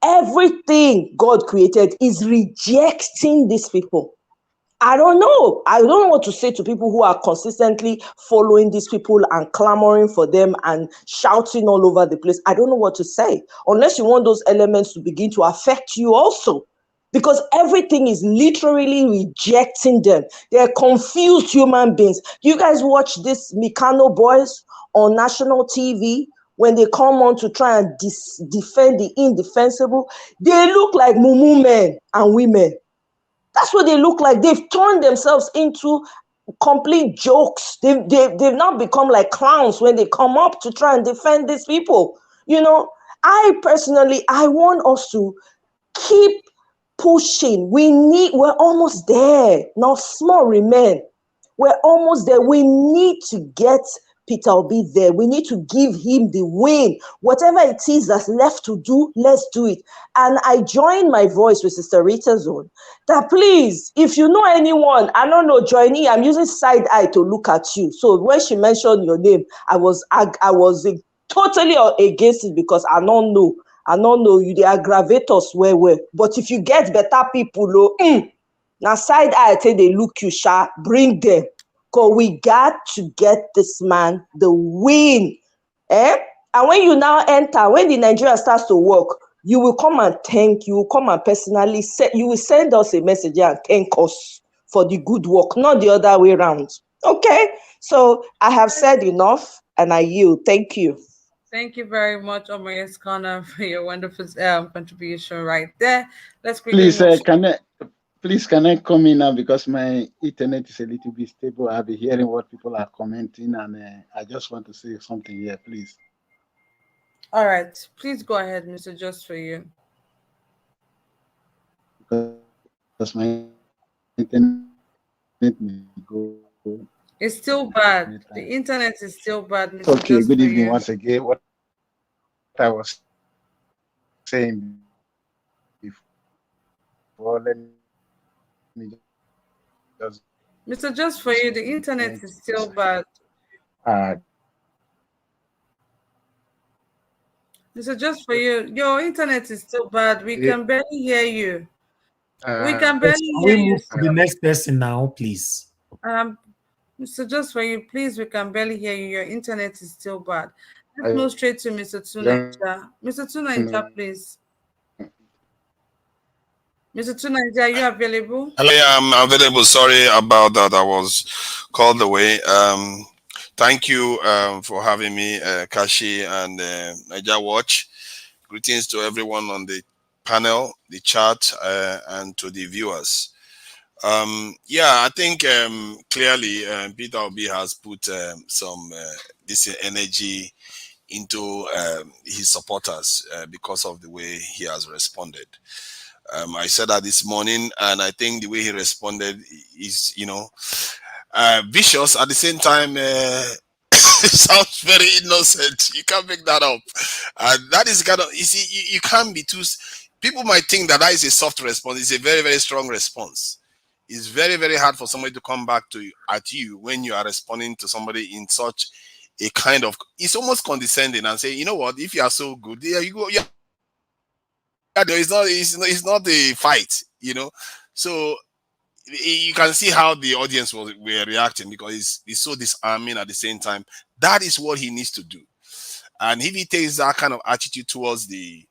everything God created is rejecting these people. I don't know. I don't know what to say to people who are consistently following these people and clamoring for them and shouting all over the place. I don't know what to say, unless you want those elements to begin to affect you also. Because everything is literally rejecting them. They're confused human beings. Do you guys watch this Mikano boys on national TV? When they come on to try and defend the indefensible, they look like mumu men and women. That's what they look like. They've turned themselves into complete jokes. They've now become like clowns when they come up to try and defend these people. You know, I want us to keep pushing. We're almost there. Now small remain. We're almost there. We need to get Peter Obi there. We need to give him the win. Whatever it is that's left to do, let's do it. And I join my voice with Sister Rita's own that please, if you know anyone, I don't know, Joining, I'm using side eye to look at you. So when she mentioned your name, I was totally against it because I don't know you, they aggravate us well. But if you get better people, now side eye tell they look you sharp, bring them. Because we got to get this man the win. And when you now enter, when the Nigeria starts to work, you will come and personally you will send us a message and thank us for the good work, not the other way around. Okay? So I have said enough and I yield. Thank you. Thank you very much, Omoyes Connor, for your wonderful contribution right there. Let's please, can I come in now because my internet is a little bit stable. I'll be hearing what people are commenting, and I just want to say something here, please. All right, please go ahead, Mr. Just for you. Because my internet may go. It's still bad. The internet is still bad, Mr. Okay, Just good for evening you. once again. What I was saying before, let me just. Mr. Just for you, the internet is still bad. Mr. Just for you, your internet is still bad. We can barely hear you. We can barely hear you. Move to the next person now, please. Mr. Just for you, please, we can barely hear you. Your internet is still bad. Let's move straight to Mr. Tunaija. Mr. Tunaija, please. Mr. Tunaija, are you available? Hello, yeah, I'm available. Sorry about that. I was called away. Thank you for having me, Kashi and Naija Watch. Greetings to everyone on the panel, the chat, and to the viewers. Yeah, I think clearly Peter Obi has put some this energy into his supporters because of the way he has responded. I said that this morning, and I think the way he responded is, vicious. At the same time, it sounds very innocent. You can't make that up. That is kind of, you see, you can't be too. People might think that is a soft response. It's a very, very strong response. It's very, very hard for somebody to come back at you when you are responding to somebody in such a kind of. It's almost condescending and say, you know what? If you are so good, there you go. Yeah. It's not a fight, so you can see how the audience were reacting because it's so disarming at the same time. That is what he needs to do, and if he takes that kind of attitude towards the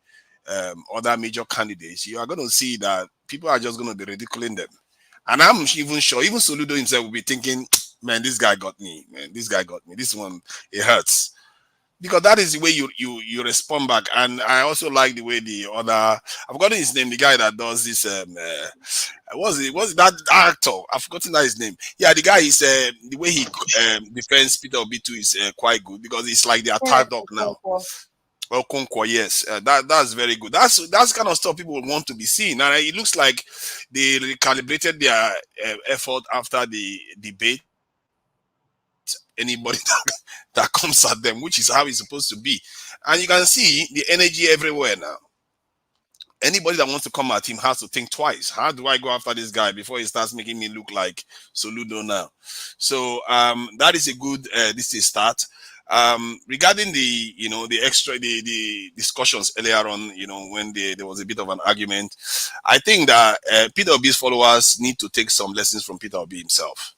other major candidates, you are going to see that people are just going to be ridiculing them. And I'm even sure even Soludo himself will be thinking, man, this guy got me, this one, it hurts. Because that is the way you respond back. And I also like the way the other, I've forgotten his name, the guy that does this, was that actor? I've forgotten his name. Yeah, the guy is, the way he defends Peter Obi too is quite good because it's like the attack dog now. Okonkwo, yes, that's very good. That's kind of stuff people want to be seen. And it looks like they recalibrated their effort after the debate. Anybody that comes at them, which is how it's supposed to be, and you can see the energy everywhere now. Anybody that wants to come at him has to think twice. How do I go after this guy before he starts making me look like Soludo now? So that is a good this is start. Regarding the the discussions earlier on, when there was a bit of an argument, I think that Peter Obi's followers need to take some lessons from Peter Obi himself.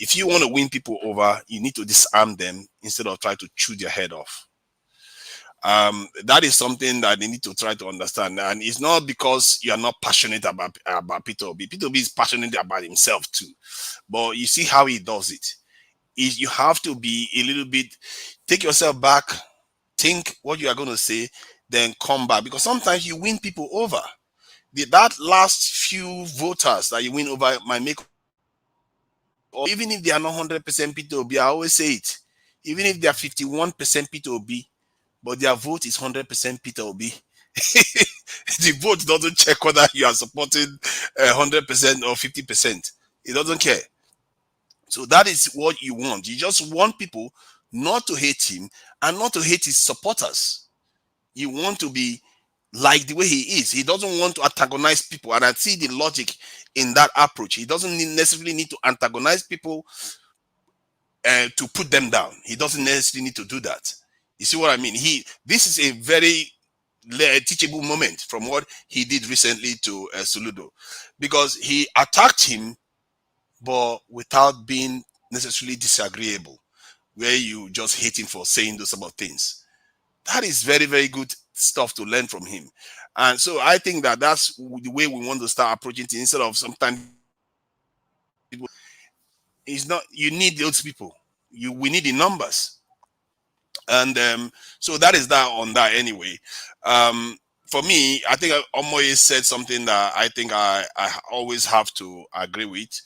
If you want to win people over, you need to disarm them instead of try to chew their head off. That is something that they need to try to understand. And it's not because you are not passionate about Peter Obi. Peter Obi is passionate about himself too. But you see how he does it. You have to be a little bit, take yourself back, think what you are going to say, then come back. Because sometimes you win people over. that last few voters that you win over might make, or even if they are not 100% P2B, I always say it, even if they are 51% P2B, but their vote is 100% P2B, the vote doesn't check whether you are supporting 100% or 50%. It doesn't care. So that is what you want. You just want people not to hate him and not to hate his supporters. You want to be like the way he is. He doesn't want to antagonize people. And I see the logic in that approach. He doesn't necessarily need to antagonize people to put them down. He doesn't necessarily need to do that. You see what I mean? This is a very teachable moment from what he did recently to Soludo, because he attacked him, but without being necessarily disagreeable, where you just hate him for saying those about things. That is very, very good stuff to learn from him. And so I think that that's the way we want to start approaching things, instead of sometimes people, it's not, you need those people. We need the numbers. And so that is that on that anyway. For me, I think Omoye said something that I think I always have to agree with.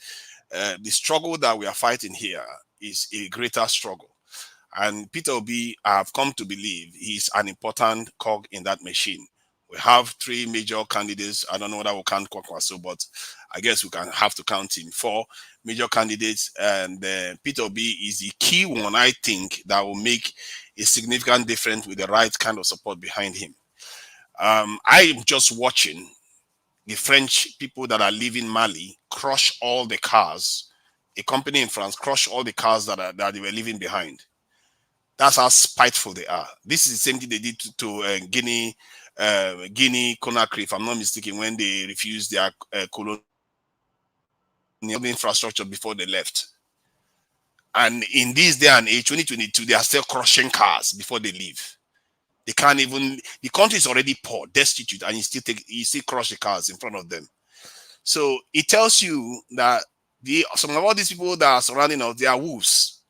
The struggle that we are fighting here is a greater struggle. And Peter Obi, I have come to believe he's an important cog in that machine. We have three major candidates. I don't know whether we count Kwakwaso, but I guess we can have to count him. 4 major candidates, and Peter Obi is the key one, I think, that will make a significant difference with the right kind of support behind him. I am just watching the French people that are leaving Mali crush all the cars. A company in France crush all the cars that they were leaving behind. That's how spiteful they are. This is the same thing they did to Guinea Conakry, if I'm not mistaken, when they refused their colonial infrastructure before they left. And in this day and age, 2022, they are still crushing cars before they leave. They can't even, the country is already poor, destitute, and you still crush the cars in front of them. So it tells you that some of all these people that are surrounding us, they are wolves.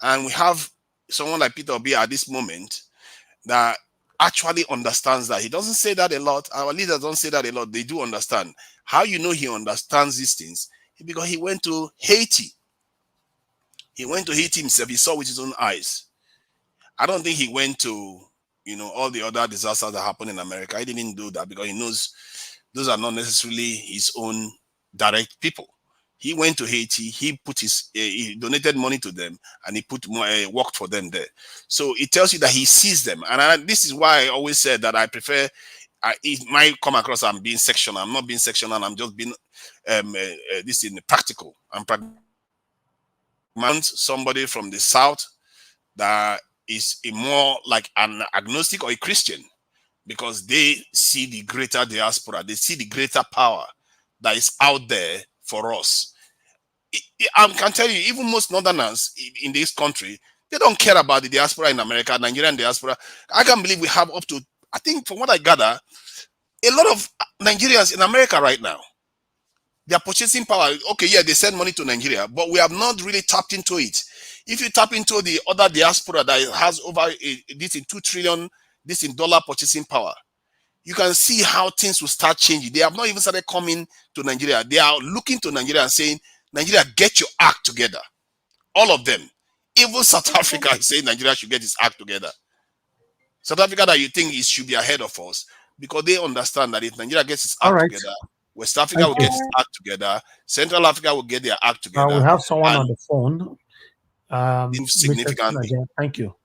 And we have someone like Peter Obi at this moment that actually understands that. He doesn't say that a lot. Our leaders don't say that a lot. They do understand. How you know he understands these things? Because he went to Haiti. He went to Haiti himself. He saw with his own eyes. I don't think he went to, all the other disasters that happened in America. He didn't do that because he knows those are not necessarily his own direct people. He went to Haiti. He put he donated money to them, and he put more worked for them there. So it tells you that he sees them. And this is why I always said that I prefer. It might come across I'm being sectional. I'm not being sectional. I'm just being this is practical. I'm pragmatic. Somebody from the south that is more like an agnostic or a Christian, because they see the greater diaspora. They see the greater power that is out there for us. I can tell you, even most Northerners in this country, they don't care about the diaspora in America, Nigerian diaspora. I can't believe we have up to, I think from what I gather, a lot of Nigerians in America right now. Their purchasing power, okay, yeah, they send money to Nigeria, but we have not really tapped into it. If you tap into the other diaspora that has over this in 2 trillion, this in dollar purchasing power, you can see how things will start changing. They have not even started coming to Nigeria. They are looking to Nigeria and saying, Nigeria, get your act together. All of them. Even South Africa is saying Nigeria should get its act together. South Africa that you think it should be ahead of us, because they understand that if Nigeria gets its act together, West Africa will get its act together, Central Africa will get their act together. We have someone on the phone. Significantly. Thank you.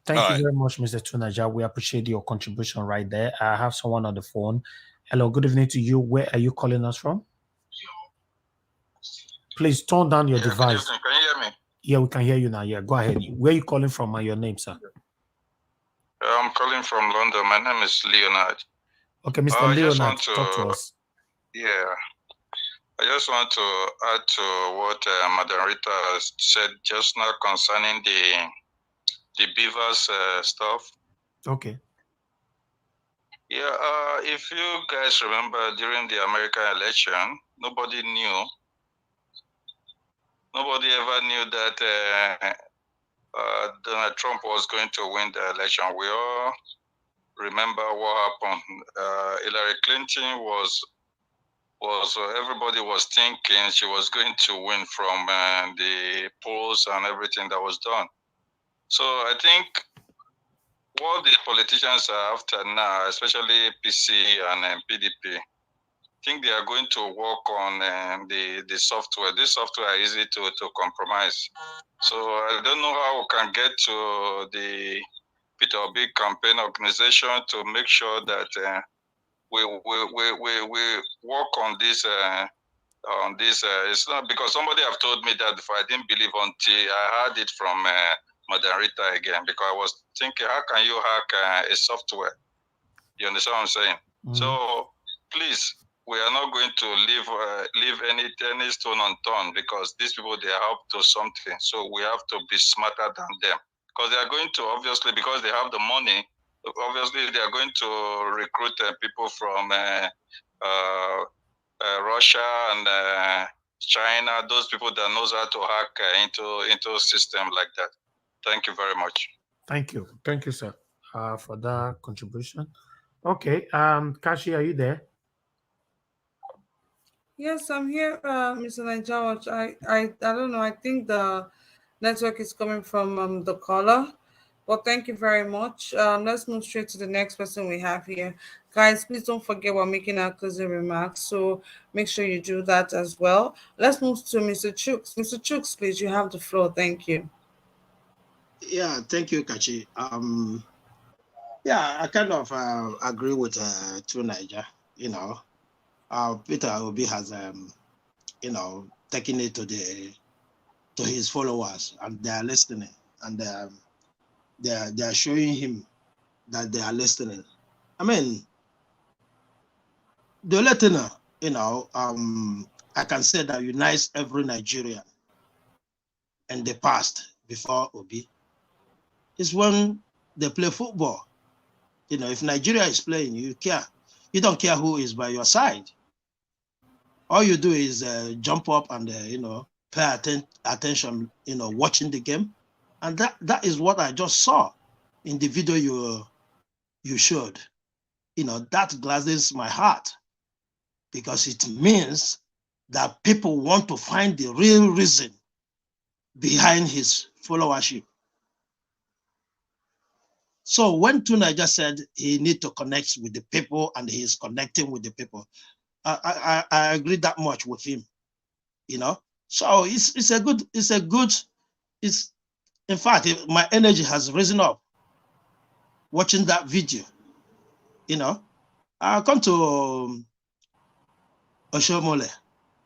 Thank you very much, Mr. Tunaja. We appreciate your contribution right there. I have someone on the phone. Hello, good evening to you. Where are you calling us from? Please turn down your device. Can you hear me? Yeah, we can hear you now. Yeah, go ahead. Where are you calling from and your name, sir? I'm calling from London. My name is Leonard. Okay, Mr. Leonard, talk to us. Yeah. I just want to add to what Madam Rita said just now concerning the beavers stuff. Okay. Yeah, if you guys remember during the American election, nobody ever knew that Donald Trump was going to win the election. We all remember what happened. Hillary Clinton was everybody was thinking she was going to win from the polls and everything that was done. So I think what the politicians are after now, especially PC and PDP, I think they are going to work on the software. This software is easy to compromise. So I don't know how we can get to the Peter Obi campaign organization to make sure that we work on this. It's not because somebody have told me that if I didn't believe until I heard it from Madam Rita again, because I was thinking, how can you hack a software? You understand what I'm saying? So please, we are not going to leave any stone unturned, because these people, they are up to something. So we have to be smarter than them, because they are going to, obviously, because they have the money, obviously they are going to recruit people from Russia and China, those people that knows how to hack into a system like that. Thank you very much. Thank you, sir, for that contribution. Okay, Kashi, are you there? Yes, I'm here, Mr. Najawaj. I don't know. I think the network is coming from the caller. Well, thank you very much. Let's move straight to the next person we have here. Guys, please don't forget we're making our closing remarks, so make sure you do that as well. Let's move to Mr. Chooks. Mr. Chooks, please, you have the floor. Thank you. Yeah, thank you, Kachi. Yeah, I kind of agree with True Niger. You know, Peter Obi has taken it to his followers, and they are listening, and they are showing him that they are listening. I mean, the only thing, I can say that unites every Nigerian in the past before Obi is when they play football. You know, if Nigeria is playing, you care. You don't care who is by your side. All you do is jump up and pay attention, watching the game, and that is what I just saw in the video you showed. That gladens my heart, because it means that people want to find the real reason behind his followership. So when Tuna just said he need to connect with the people, and he is connecting with the people, I agree that much with him. So in fact, my energy has risen up watching that video. I come to Oshomole.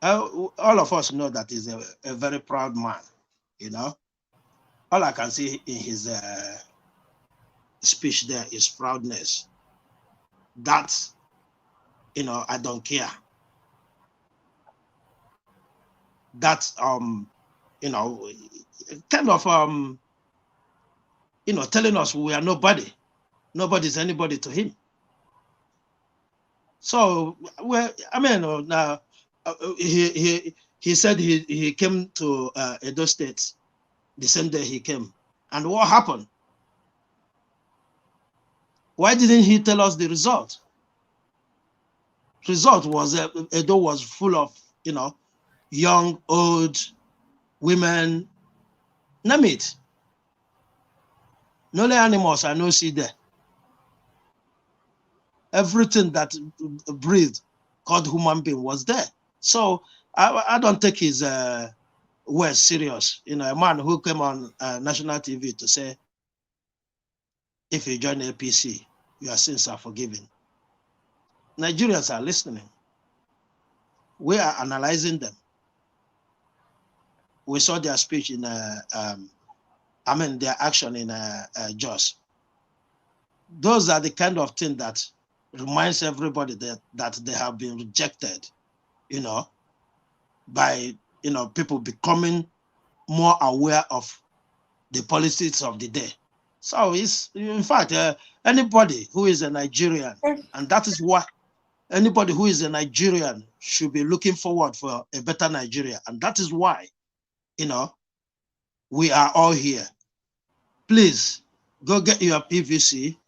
All of us know that he's a very proud man. All I can see in his speech there is proudness. That, I don't care. That, kind of, telling us we are nobody. Nobody's anybody to him. So, now he said he came to Edo State the same day he came. And what happened? Why didn't he tell us the result? Result was Edo was full of, young, old, women, name it. No animals I no see there. Everything that breathed called human being was there. So I don't take his words serious. A man who came on national TV to say, if you join APC, your sins are forgiven. Nigerians are listening. We are analyzing them. We saw their speech in, their action in Jos. Those are the kind of things that reminds everybody that they have been rejected, by, people becoming more aware of the politics of the day. So it's, in fact, anybody who is a Nigerian, and that is why anybody who is a Nigerian should be looking forward for a better Nigeria. And that is why, we are all here. Please go get your PVC,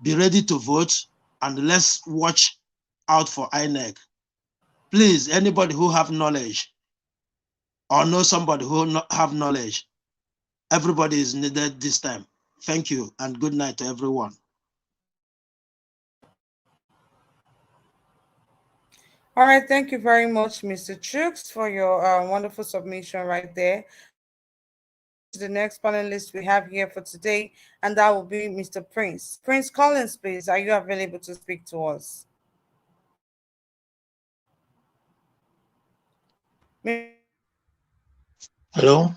be ready to vote, and let's watch out for INEC. Please, anybody who have knowledge or know somebody who have knowledge, everybody is needed this time. Thank you and good night to everyone. All right, thank you very much, Mr. Chooks, for your wonderful submission right there. The next panelist we have here for today, and that will be Mr. Prince. Prince Collins, please, are you available to speak to us? Hello,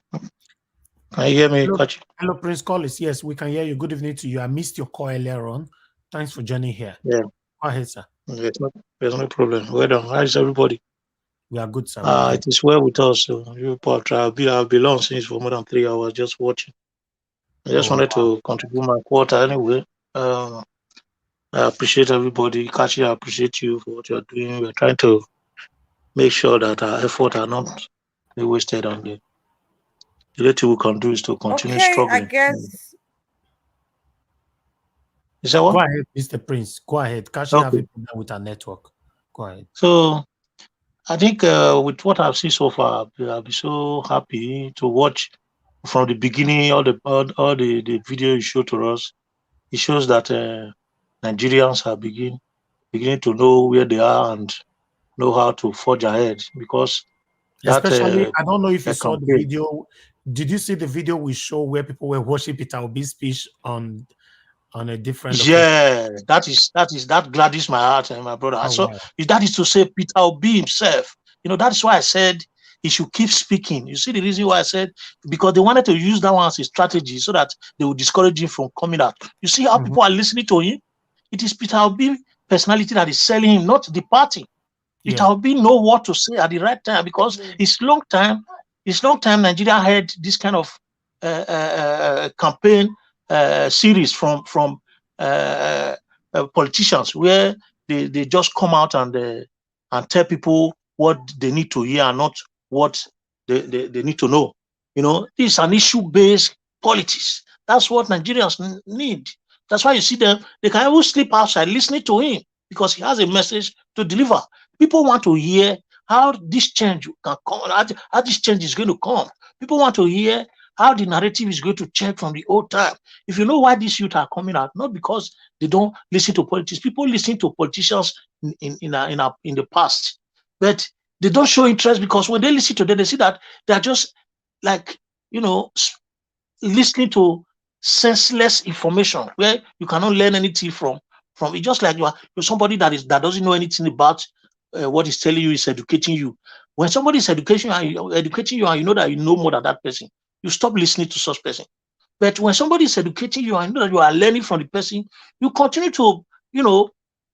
can you hear me, Hello, Kachi? hello, Prince Collins. Yes, we can hear you. Good evening to you. I missed your call earlier on. Thanks for joining here. Yeah. Go ahead, sir. There's no problem. Well done. How is everybody? We are good, sir. We are good. It is well with us. So you people have tried. I've been on since for more than 3 hours just watching. I just wanted to contribute my quarter anyway. I appreciate everybody. Kachi, I appreciate you for what you're doing. We're trying to make sure that our efforts are not wasted on the little we can do is to continue struggling. I guess. Is that what? Go ahead, Mr. Prince. Go ahead. Kashi have a problem with our network. Go ahead. So I think with what I've seen so far, I'll be so happy to watch from the beginning all the video you show to us. It shows that Nigerians are beginning to know where they are and know how to forge ahead, because especially I don't know if you saw campaign. the video. Did you see the video we show where people were worshiping Peter Obi's speech on a different location? Yeah, that gladdens my heart and my brother. So that is to say Peter Obi himself. That's why I said he should keep speaking. You see the reason why I said, because they wanted to use that one as a strategy so that they would discourage him from coming out. You see how people are listening to him? It is Peter Obi personality that is selling him, not the party. Peter Obi know what to say at the right time, because it's long time Nigeria had this kind of campaign series from politicians where they just come out and tell people what they need to hear and not what they need to know. This is an issue-based politics. That's what Nigerians need. That's why you see them, they can even sleep outside listening to him, because he has a message to deliver. People want to hear how this change can come, how this change is going to come. People want to hear how the narrative is going to change from the old time. If you know why these youth are coming out, not because they don't listen to politics. People listen to politicians in the past, but they don't show interest, because when they listen to them, they see that they are just like, listening to senseless information where you cannot learn anything from. It's just like you're somebody that doesn't know anything about what he's telling you, is educating you. When somebody is educating you and you know that you know more than that person, you stop listening to such person. But when somebody is educating you and you know that you are learning from the person, you continue to,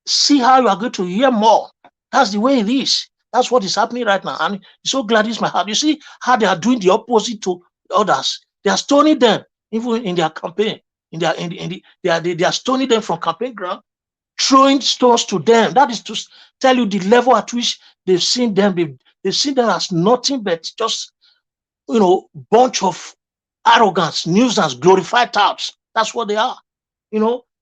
see how you are going to hear more. That's the way it is. That's what is happening right now. And it's so glad it's my heart. You see how they are doing the opposite to others. They are stoning them, even in their campaign. They are stoning them from campaign ground, throwing stones to them. That is to tell you the level at which they've seen them. They've seen them as nothing but just, bunch of arrogance, nuisance, glorified touts. That's what they are,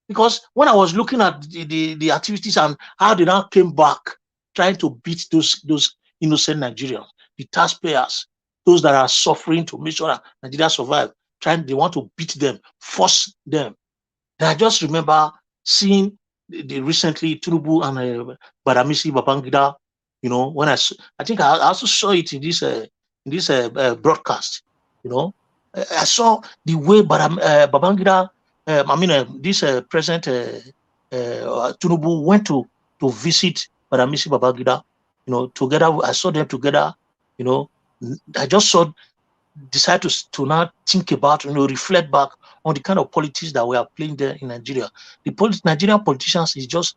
because when I was looking at the activities and how they now came back trying to beat those innocent Nigerians, the taxpayers, those that are suffering to make sure that Nigeria survive, they want to beat them, force them. And I just remember seeing the recently Tinubu and Badamisi Babangida, when I think I also saw it in this broadcast. I saw the way Babangida, this President Tinubu went to visit Badamisi Babangida. Together, I saw them together. I just decided to now think about, reflect back on the kind of politics that we are playing there in Nigeria. The Nigerian politicians is just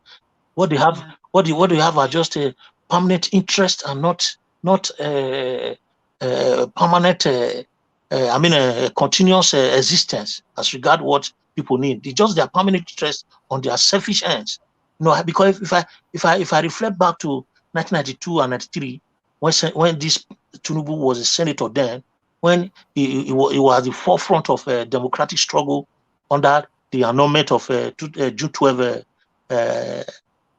what they have. What they have are just a permanent interest and not permanent. Continuous existence as regard what people need. It's just their permanent interest on their selfish ends. Because if I reflect back to 1992 and 93, when this Tinubu was a senator then, when he was at the forefront of a democratic struggle under the annulment of June 12 by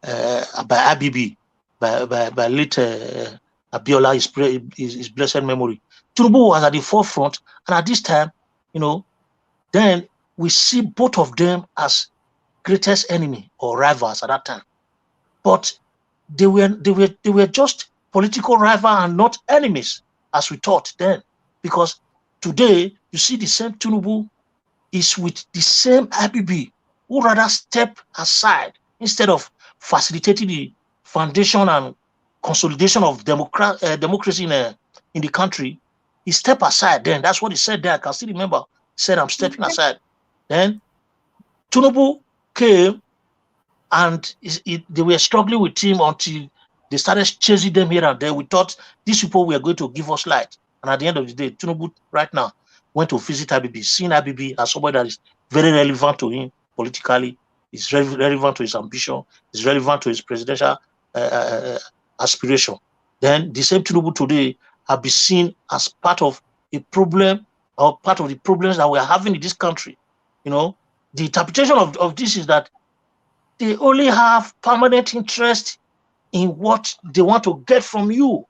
Abibi, by late Abiola, his blessed memory. Tinubu was at the forefront, and at this time, then we see both of them as greatest enemy or rivals at that time. But they were just political rivals and not enemies, as we thought then. Because today you see the same Tinubu is with the same Abibi, who rather step aside instead of facilitating the foundation and consolidation of democracy in the country. He stepped aside then. That's what he said there. I can still remember. He said, I'm stepping aside. Then Tinubu came, and they were struggling with him until they started chasing them here and there. We thought these people were going to give us light. And at the end of the day, Tinubu right now went to visit Abibi, seeing Abibi as somebody that is very relevant to him politically, is relevant to his ambition, is relevant to his presidential aspiration. Then the same Tinubu today have been seen as part of a problem or part of the problems that we're having in this country. The interpretation of this is that they only have permanent interest in what they want to get from you.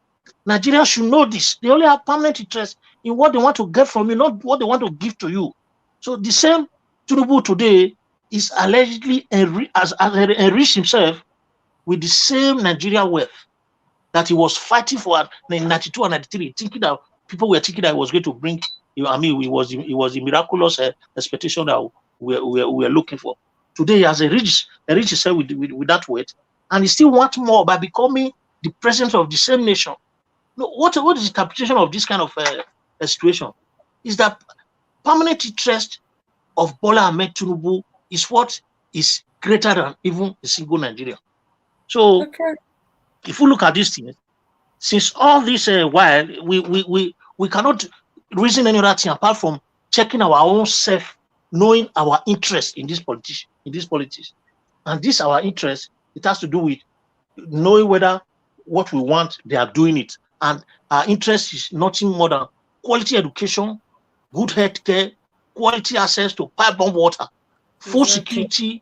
Nigerians should know this. They only have permanent interest in what they want to get from you, not what they want to give to you. So the same Tinubu today is allegedly enriched himself with the same Nigeria wealth that he was fighting for in 92 and 93, thinking that people were thinking that he was going to bring. It was a miraculous expectation that we were looking for. Today he has enriched himself with that weight, and he still wants more by becoming the president of the same nation. What is the interpretation of this kind of situation? Is that permanent interest of Bola Ahmed Tinubu is what is greater than even a single Nigerian. So if we look at this thing, since all this while we cannot reason any other thing apart from checking our own self, knowing our interest in this politics. And this our interest, it has to do with knowing whether what we want, they are doing it. And our interest is nothing more than quality education, good health care, quality access to pipe-borne water, full security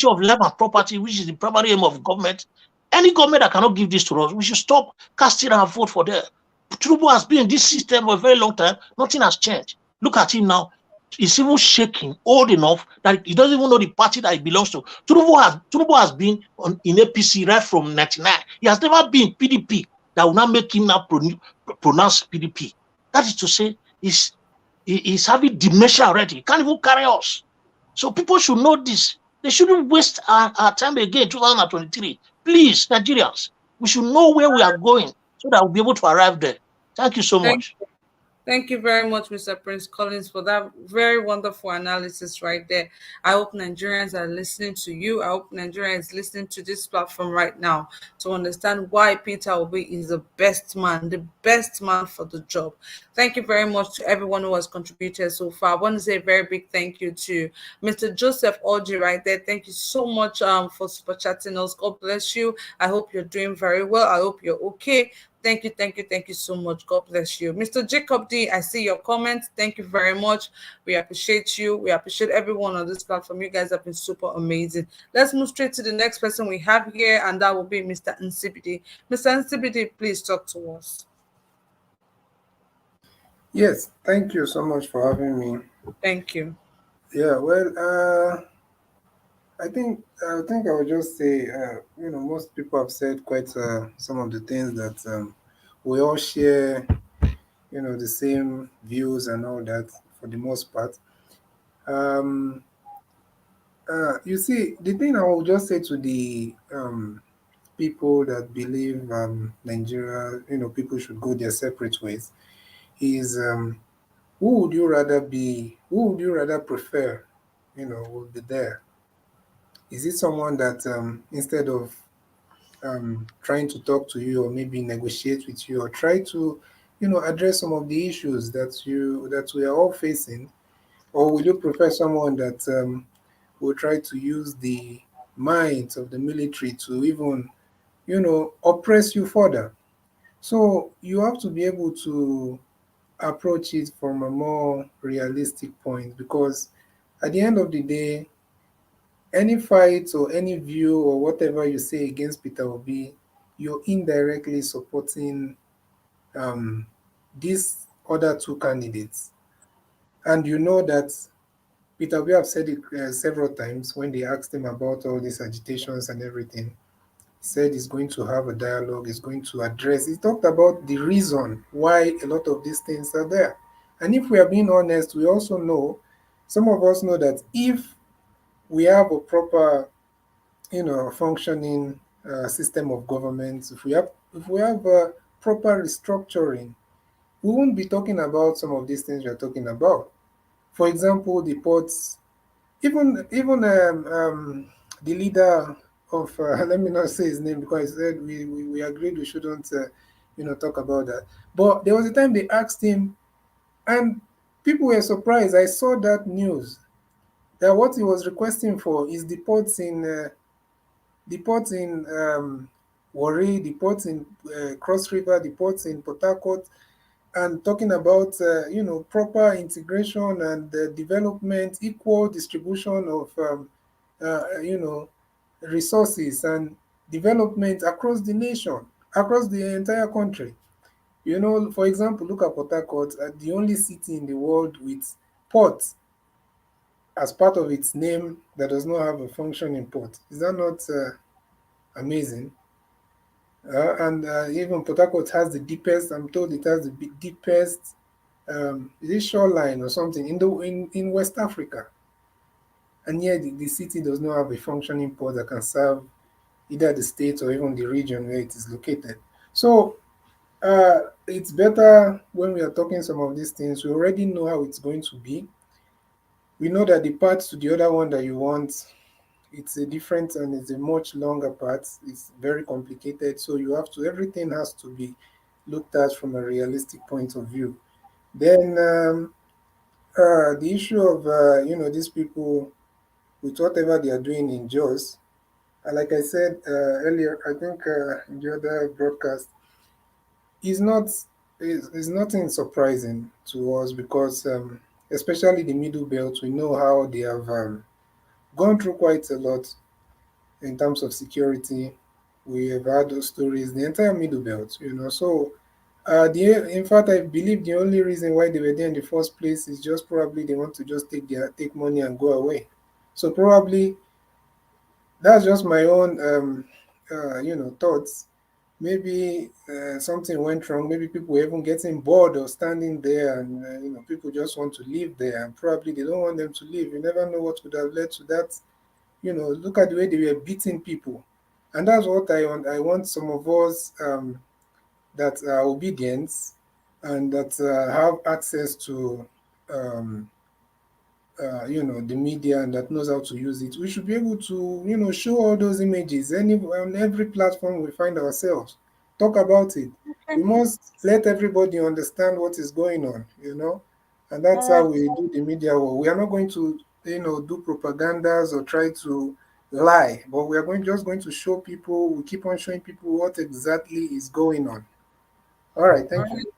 of life and property, which is the primary aim of government. Any government that cannot give this to us, we should stop casting our vote for them. Tinubu has been in this system for a very long time. Nothing has changed. Look at him now. He's even shaking old enough that he doesn't even know the party that he belongs to. Tinubu has been in APC right from 99. He has never been PDP. That will not make him now pronounce PDP. That is to say, he's having dementia already. He can't even carry us. So people should know this. They shouldn't waste our time again, 2023. Please, Nigerians, we should know where we are going so that we'll be able to arrive there. Thank you so much. Thank you very much, Mr. Prince Collins, for that very wonderful analysis right there. I hope Nigerians are listening to you. I hope Nigerians listening to this platform right now to understand why Peter Obi is the best man for the job. Thank you very much to everyone who has contributed so far. I want to say a very big thank you to Mr. Joseph Orji right there. Thank you so much for super chatting us. God bless you. I hope you're doing very well. I hope you're okay. Thank you so much. God bless you. Mr. Jacob D, I see your comments. Thank you very much. We appreciate you. We appreciate everyone on this platform. You guys have been super amazing. Let's move straight to the next person we have here, and that will be Mr. Nsibidi. Mr. Nsibidi, please talk to us. Yes, thank you so much for having me. Thank you. Yeah, well, I think I will just say, most people have said quite some of the things that we all share, the same views and all that for the most part. You see, the thing I will just say to the people that believe Nigeria, people should go their separate ways, is who would you rather prefer, will be there? Is it someone that instead of trying to talk to you or maybe negotiate with you or try to, address some of the issues that we are all facing, or will you prefer someone that will try to use the might of the military to even, oppress you further? So you have to be able to approach it from a more realistic point, because at the end of the day, any fight or any view or whatever you say against Peter Obi, you're indirectly supporting these other two candidates. And you know that Peter Obi have said it several times when they asked him about all these agitations and everything. He said he's going to have a dialogue, he's going to address. He talked about the reason why a lot of these things are there. And if we are being honest, we also know, some of us know that if we have a proper, functioning system of government, if we have a proper restructuring, we won't be talking about some of these things we are talking about. For example, the ports, even the leader of let me not say his name because he said we agreed we shouldn't talk about that. But there was a time they asked him, and people were surprised. I saw that news that what he was requesting for is the ports in Warri, the ports in Cross River, the ports in Port Harcourt, and talking about proper integration and development, equal distribution of resources and development across the nation, across the entire country. For example, look at Port Harcourt, the only city in the world with port as part of its name that does not have a functioning port. Is that not amazing? And even Port Harcourt has the deepest, I'm told it has the deepest, is it shoreline or something in West Africa. And yet the city does not have a functioning port that can serve either the state or even the region where it is located. So it's better when we are talking some of these things, we already know how it's going to be. We know that the path to the other one that you want, it's a different and it's a much longer path. It's very complicated. So everything has to be looked at from a realistic point of view. Then the issue of, these people with whatever they are doing in Jos, like I said earlier, I think in the other broadcast, is nothing surprising to us because especially the Middle Belt, we know how they have gone through quite a lot in terms of security. We have had those stories, the entire Middle Belt, So, in fact, I believe the only reason why they were there in the first place is just probably they want to just take money and go away. So probably that's just my own, thoughts. Maybe something went wrong. Maybe people were even getting bored of standing there, and people just want to live there, and probably they don't want them to leave. You never know what could have led to that. Look at the way they were beating people, and that's what I want. I want some of us that are obedient and that have access to the media and that knows how to use it. We should be able to, show all those images on every platform we find ourselves. Talk about it. We must let everybody understand what is going on, and that's how we do the media work. We are not going to, do propagandas or try to lie, but we are just going to show people, we keep on showing people what exactly is going on. All right, thank you.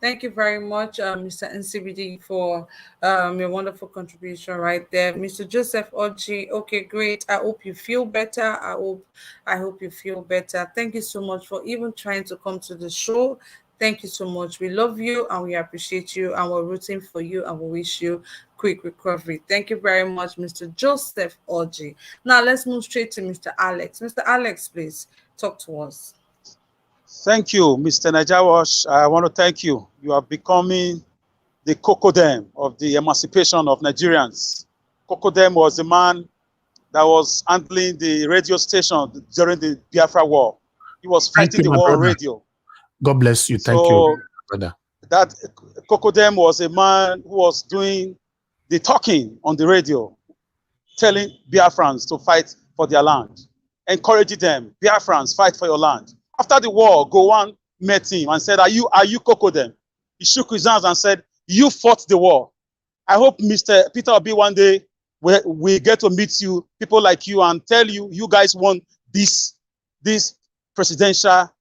Thank you very much, Mr. NCBD, for your wonderful contribution right there. Mr. Joseph Oji, okay, great. I hope you feel better. I hope you feel better. Thank you so much for even trying to come to the show. Thank you so much. We love you and we appreciate you and we're rooting for you and we wish you quick recovery. Thank you very much, Mr. Joseph Oji. Now let's move straight to Mr. Alex. Mr. Alex, please talk to us. Thank you, Mr. Najawash. I want to thank you. You are becoming the Cocodem of the emancipation of Nigerians. Cocodem was the man that was handling the radio station during the Biafra War. He was fighting the war on radio. God bless you. Thank you, brother. That Cocodem was a man who was doing the talking on the radio, telling Biafrans to fight for their land, encouraging them, Biafrans, fight for your land. After the war, Gowon met him and said, are you Cocodem? He shook his hands and said, you fought the war. I hope Mr. Peter Obi one day we get to meet you, people like you, and tell you, you guys won these presidential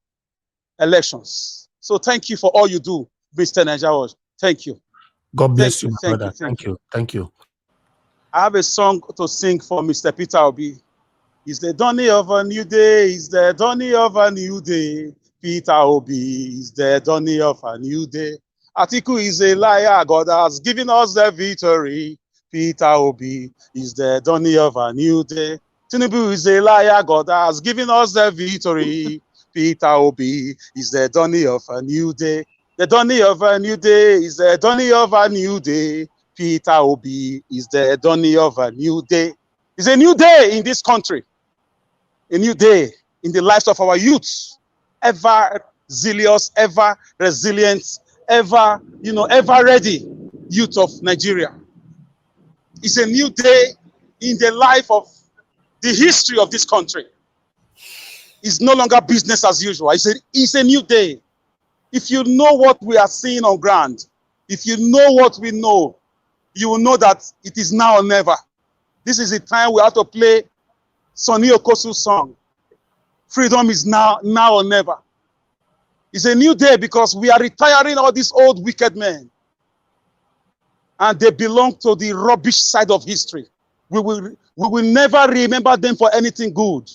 elections. So thank you for all you do, Mr. Najawash. Thank you. God bless you, brother. Thank you. I I have a song to sing for Mr. Peter Obi. It's the dawning of a new day. It's the dawning of a new day. Peter Obi is the dawning of a new day. Atiku is a liar. God has given us the victory. Peter Obi is the dawning of a new day. Tinubu is a liar. God has given us the victory. Peter Obi is the dawning of a new day. The dawning of a new day is the dawning of a new day. Peter Obi is the dawning of a new day. It's a new day in this country. A new day in the lives of our youths. Ever zealous, ever resilient, ever, ever ready youth of Nigeria. It's a new day in the life of the history of this country. It's no longer business as usual. It's a new day. If you know what we are seeing on ground, if you know what we know, you will know that it is now or never. This is the time we have to play Sonny Okosu's song. Freedom is now or never. It's a new day because we are retiring all these old wicked men. And they belong to the rubbish side of history. We will never remember them for anything good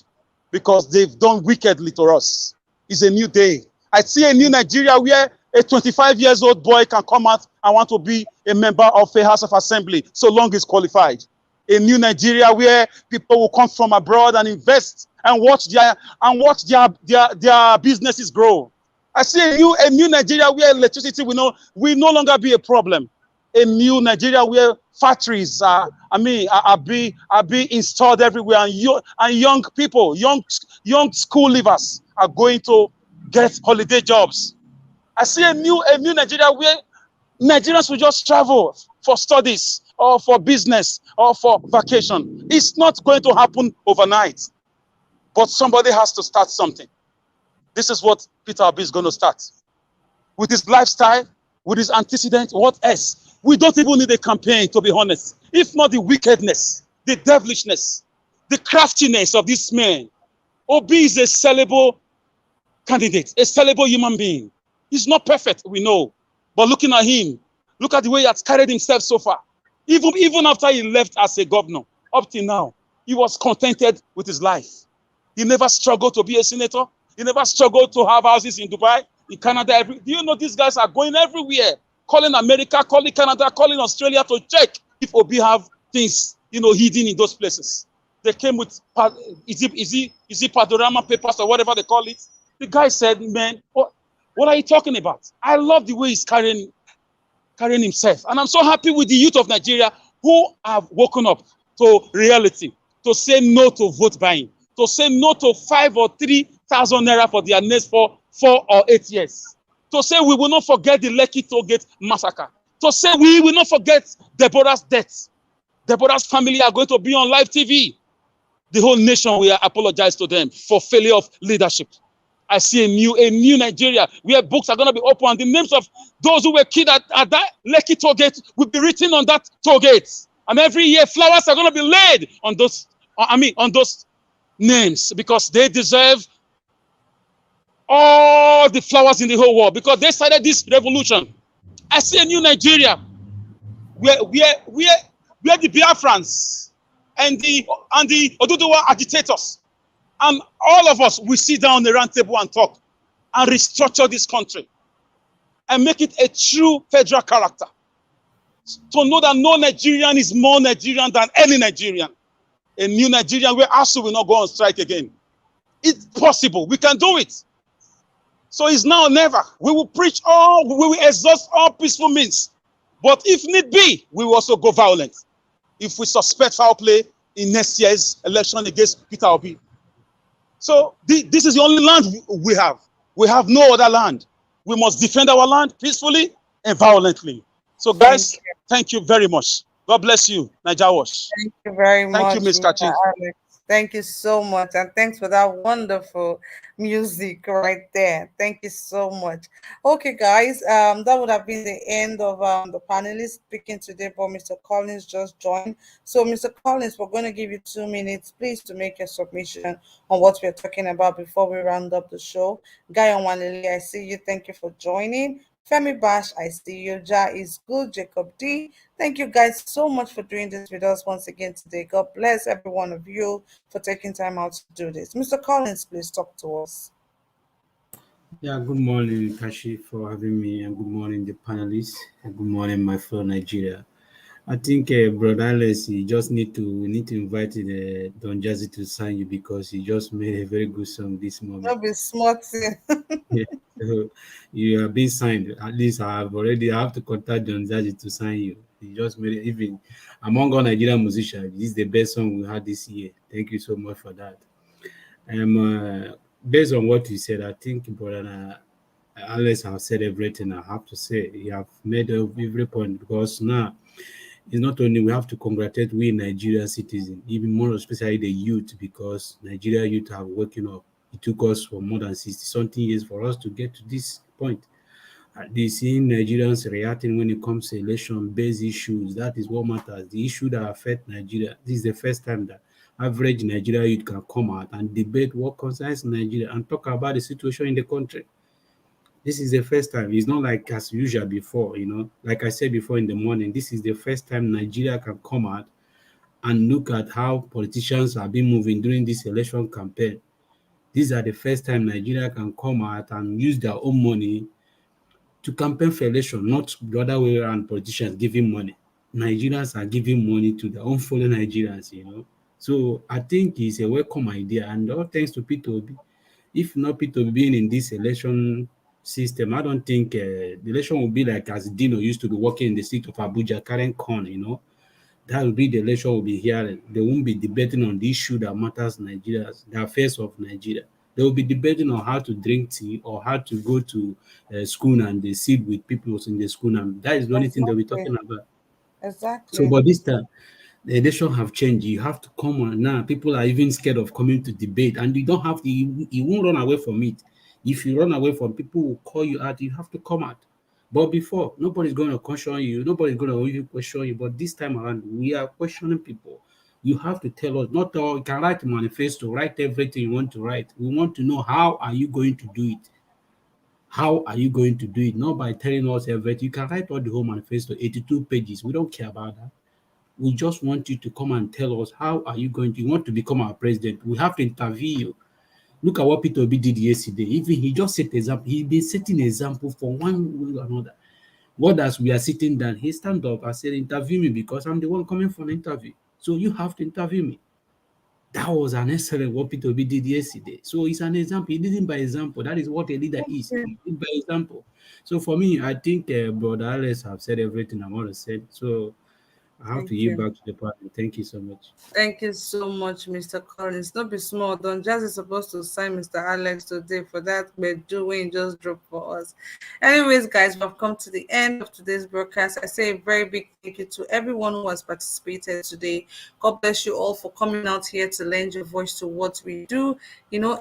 because they've done wickedly to us. It's a new day. I see a new Nigeria where a 25-year-old boy can come out and want to be a member of a House of Assembly so long he's qualified. A new Nigeria where people will come from abroad and invest and watch their businesses grow. I see a new Nigeria where electricity will no longer be a problem. A new Nigeria where factories are being installed everywhere, and young people, young school leavers are going to get holiday jobs. I see a new Nigeria where Nigerians will just travel for studies or for business or for vacation. It's not going to happen overnight, but somebody has to start something. This is what Peter Obi is going to start. With his lifestyle, with his antecedent, what else? We don't even need a campaign, to be honest. If not the wickedness, the devilishness, the craftiness of this man. Obi is a sellable candidate, a sellable human being. He's not perfect, we know. But looking at him, look at the way he has carried himself so far. Even after he left as a governor, up till now, he was contented with his life. He never struggled to be a senator. He never struggled to have houses in Dubai, in Canada. Do you know these guys are going everywhere, calling America, calling Canada, calling Australia to check if Obi have things, hidden in those places. They came with, is it Panorama papers or whatever they call it? The guy said, man, what are you talking about? I love the way he's carrying himself. And I'm so happy with the youth of Nigeria who have woken up to reality, to say no to vote buying, to say no to 5,000 or 3,000 naira for their next 4 or 8 years, to say we will not forget the Lekki Tollgate massacre, to say we will not forget Deborah's death. Deborah's family are going to be on live TV. The whole nation will apologize to them for failure of leadership. I see a new Nigeria where books are going to be open and the names of those who were killed at that Lekki Tollgate will be written on that tollgate. And every year flowers are going to be laid on those names because they deserve all the flowers in the whole world because they started this revolution. I see a new Nigeria where the Biafrans and the Oduduwa agitators and all of us will sit down on the round table and talk and restructure this country and make it a true federal character. To know that no Nigerian is more Nigerian than any Nigerian. A new Nigeria where ASU will not go on strike again. It's possible. We can do it. So it's now or never. We will we will exhaust all peaceful means. But if need be, we will also go violent. If we suspect foul play in next year's election against Peter Obi. So this is the only land we have. We have no other land. We must defend our land peacefully and violently. So guys, thank you very much. God bless you, Naija Wash. Thank you very much. Thank you, Ms. Kachi. Alex. Thank you so much. And thanks for that wonderful music right there. Thank you so much. Okay, guys, that would have been the end of the panelists speaking today, but Mr. Collins just joined. So, Mr. Collins, we're going to give you 2 minutes, please, to make your submission on what we're talking about before we round up the show. Guy Onwanili, I see you. Thank you for joining. Femi Bash, I see you. Ja is good. Jacob D. Thank you guys so much for doing this with us once again today. God bless every one of you for taking time out to do this. Mr. Collins, please talk to us. Yeah, good morning, Kashi, for having me, and good morning, the panelists, and good morning, my fellow Nigeria. I think, Brother Alex, we need to invite Don Jazzy to sign you because he just made a very good song this moment. Not be smart. Yeah, so you have been signed. At least I have to contact Don Jazzy to sign you. He just made it, even among all Nigerian musicians, this is the best song we had this year. Thank you so much for that. Based on what you said, I think, Brother Alex has said everything I have to say. You have made every point because now it's not only we have to congratulate we Nigerian citizens, even more especially the youth, because Nigeria youth are waking up. It took us for more than 60 something years for us to get to this point. They seeing Nigerians reacting when it comes to election-based issues. That is what matters. The issue that affect Nigeria. This is the first time that average Nigeria youth can come out and debate what concerns Nigeria and talk about the situation in the country. This is the first time. It's not like as usual before, Like I said before in the morning, this is the first time Nigeria can come out and look at how politicians have been moving during this election campaign. These are the first time Nigeria can come out and use their own money to campaign for election, not the other way around, politicians giving money. Nigerians are giving money to their own fellow Nigerians. So I think it's a welcome idea, and all thanks to Peter Obi. If not Peter Obi being in this election system, I don't think the election will be like as Dino used to be working in the street of Abuja carrying corn. That will be the election will be here. They won't be debating on the issue that matters Nigerians, the affairs of Nigeria. They will be debating on how to drink tea or how to go to school and they sit with people in the school, and that is the only thing they'll be talking about. So, Exactly. but this time, the election have changed. You have to come on now. People are even scared of coming to debate, and you don't have to. You won't run away from it. If you run away from people, will call you out. You have to come out. But before, nobody's going to question you. Nobody's going to even question you. But this time around, we are questioning people. You have to tell us. Not all. You can write a manifesto, write everything you want to write. We want to know how are you going to do it. How are you going to do it? Not by telling us everything. You can write all the whole manifesto, 82 pages. We don't care about that. We just want you to come and tell us how are you going to. You want to become our president? We have to interview you. Look at what Peter Obi did yesterday. Even he just set example. He's been setting example for one way or another. What as we are sitting down, he stand up and said, "Interview me because I'm the one coming for an interview. So you have to interview me." That was an excellent what Peter Obi did yesterday. So it's an example. He didn't by example. That is what a leader is. He did by example. So for me, I think Brother Alex have said everything I want to say. So I have to Thank give you. back to the party. Thank you so much. Thank you so much, Mr. Collins. Not be small. Don Jazz is supposed to sign Mr. Alex today for that, but doing just drop for us. Anyways, guys, we've come to the end of today's broadcast. I say a very big thank you to everyone who has participated today. God bless you all for coming out here to lend your voice to what we do.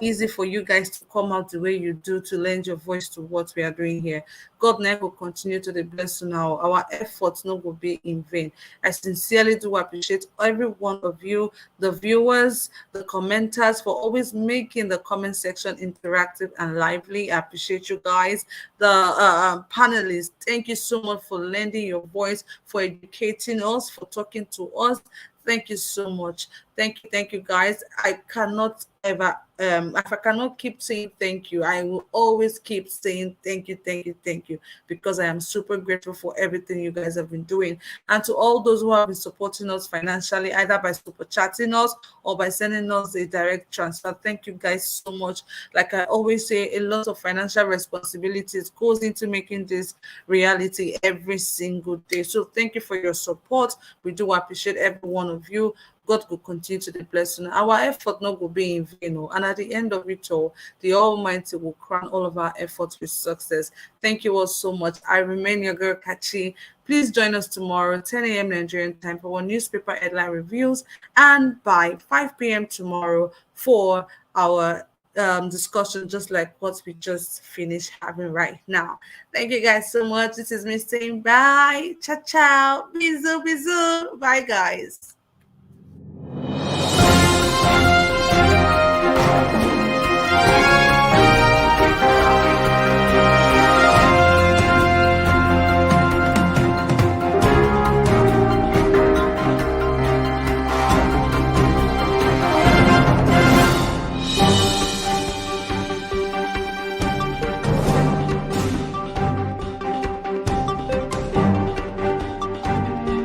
Easy for you guys to come out the way you do to lend your voice to what we are doing here. God never will continue to the blessing now. Our efforts no will be in vain. I sincerely do appreciate every one of you, the viewers, the commenters, for always making the comment section interactive and lively. I appreciate you guys. The panelists, thank you so much for lending your voice, for educating us, for talking to us. Thank you so much. Thank you, guys. I cannot ever, if I cannot keep saying thank you, I will always keep saying thank you, because I am super grateful for everything you guys have been doing. And to all those who have been supporting us financially, either by super chatting us or by sending us a direct transfer, thank you guys so much. Like I always say, a lot of financial responsibilities goes into making this reality every single day. So thank you for your support. We do appreciate every one of you. God will continue to be blessing. Our effort not will be in vain. And at the end of it all, the Almighty will crown all of our efforts with success. Thank you all so much. I remain your girl, Kachi. Please join us tomorrow, 10 a.m. Nigerian time, for our newspaper headline reviews, and by 5 p.m. tomorrow for our discussion, just like what we just finished having right now. Thank you guys so much. This is me saying bye. Ciao, ciao. Bisous, bisous. Bye, guys.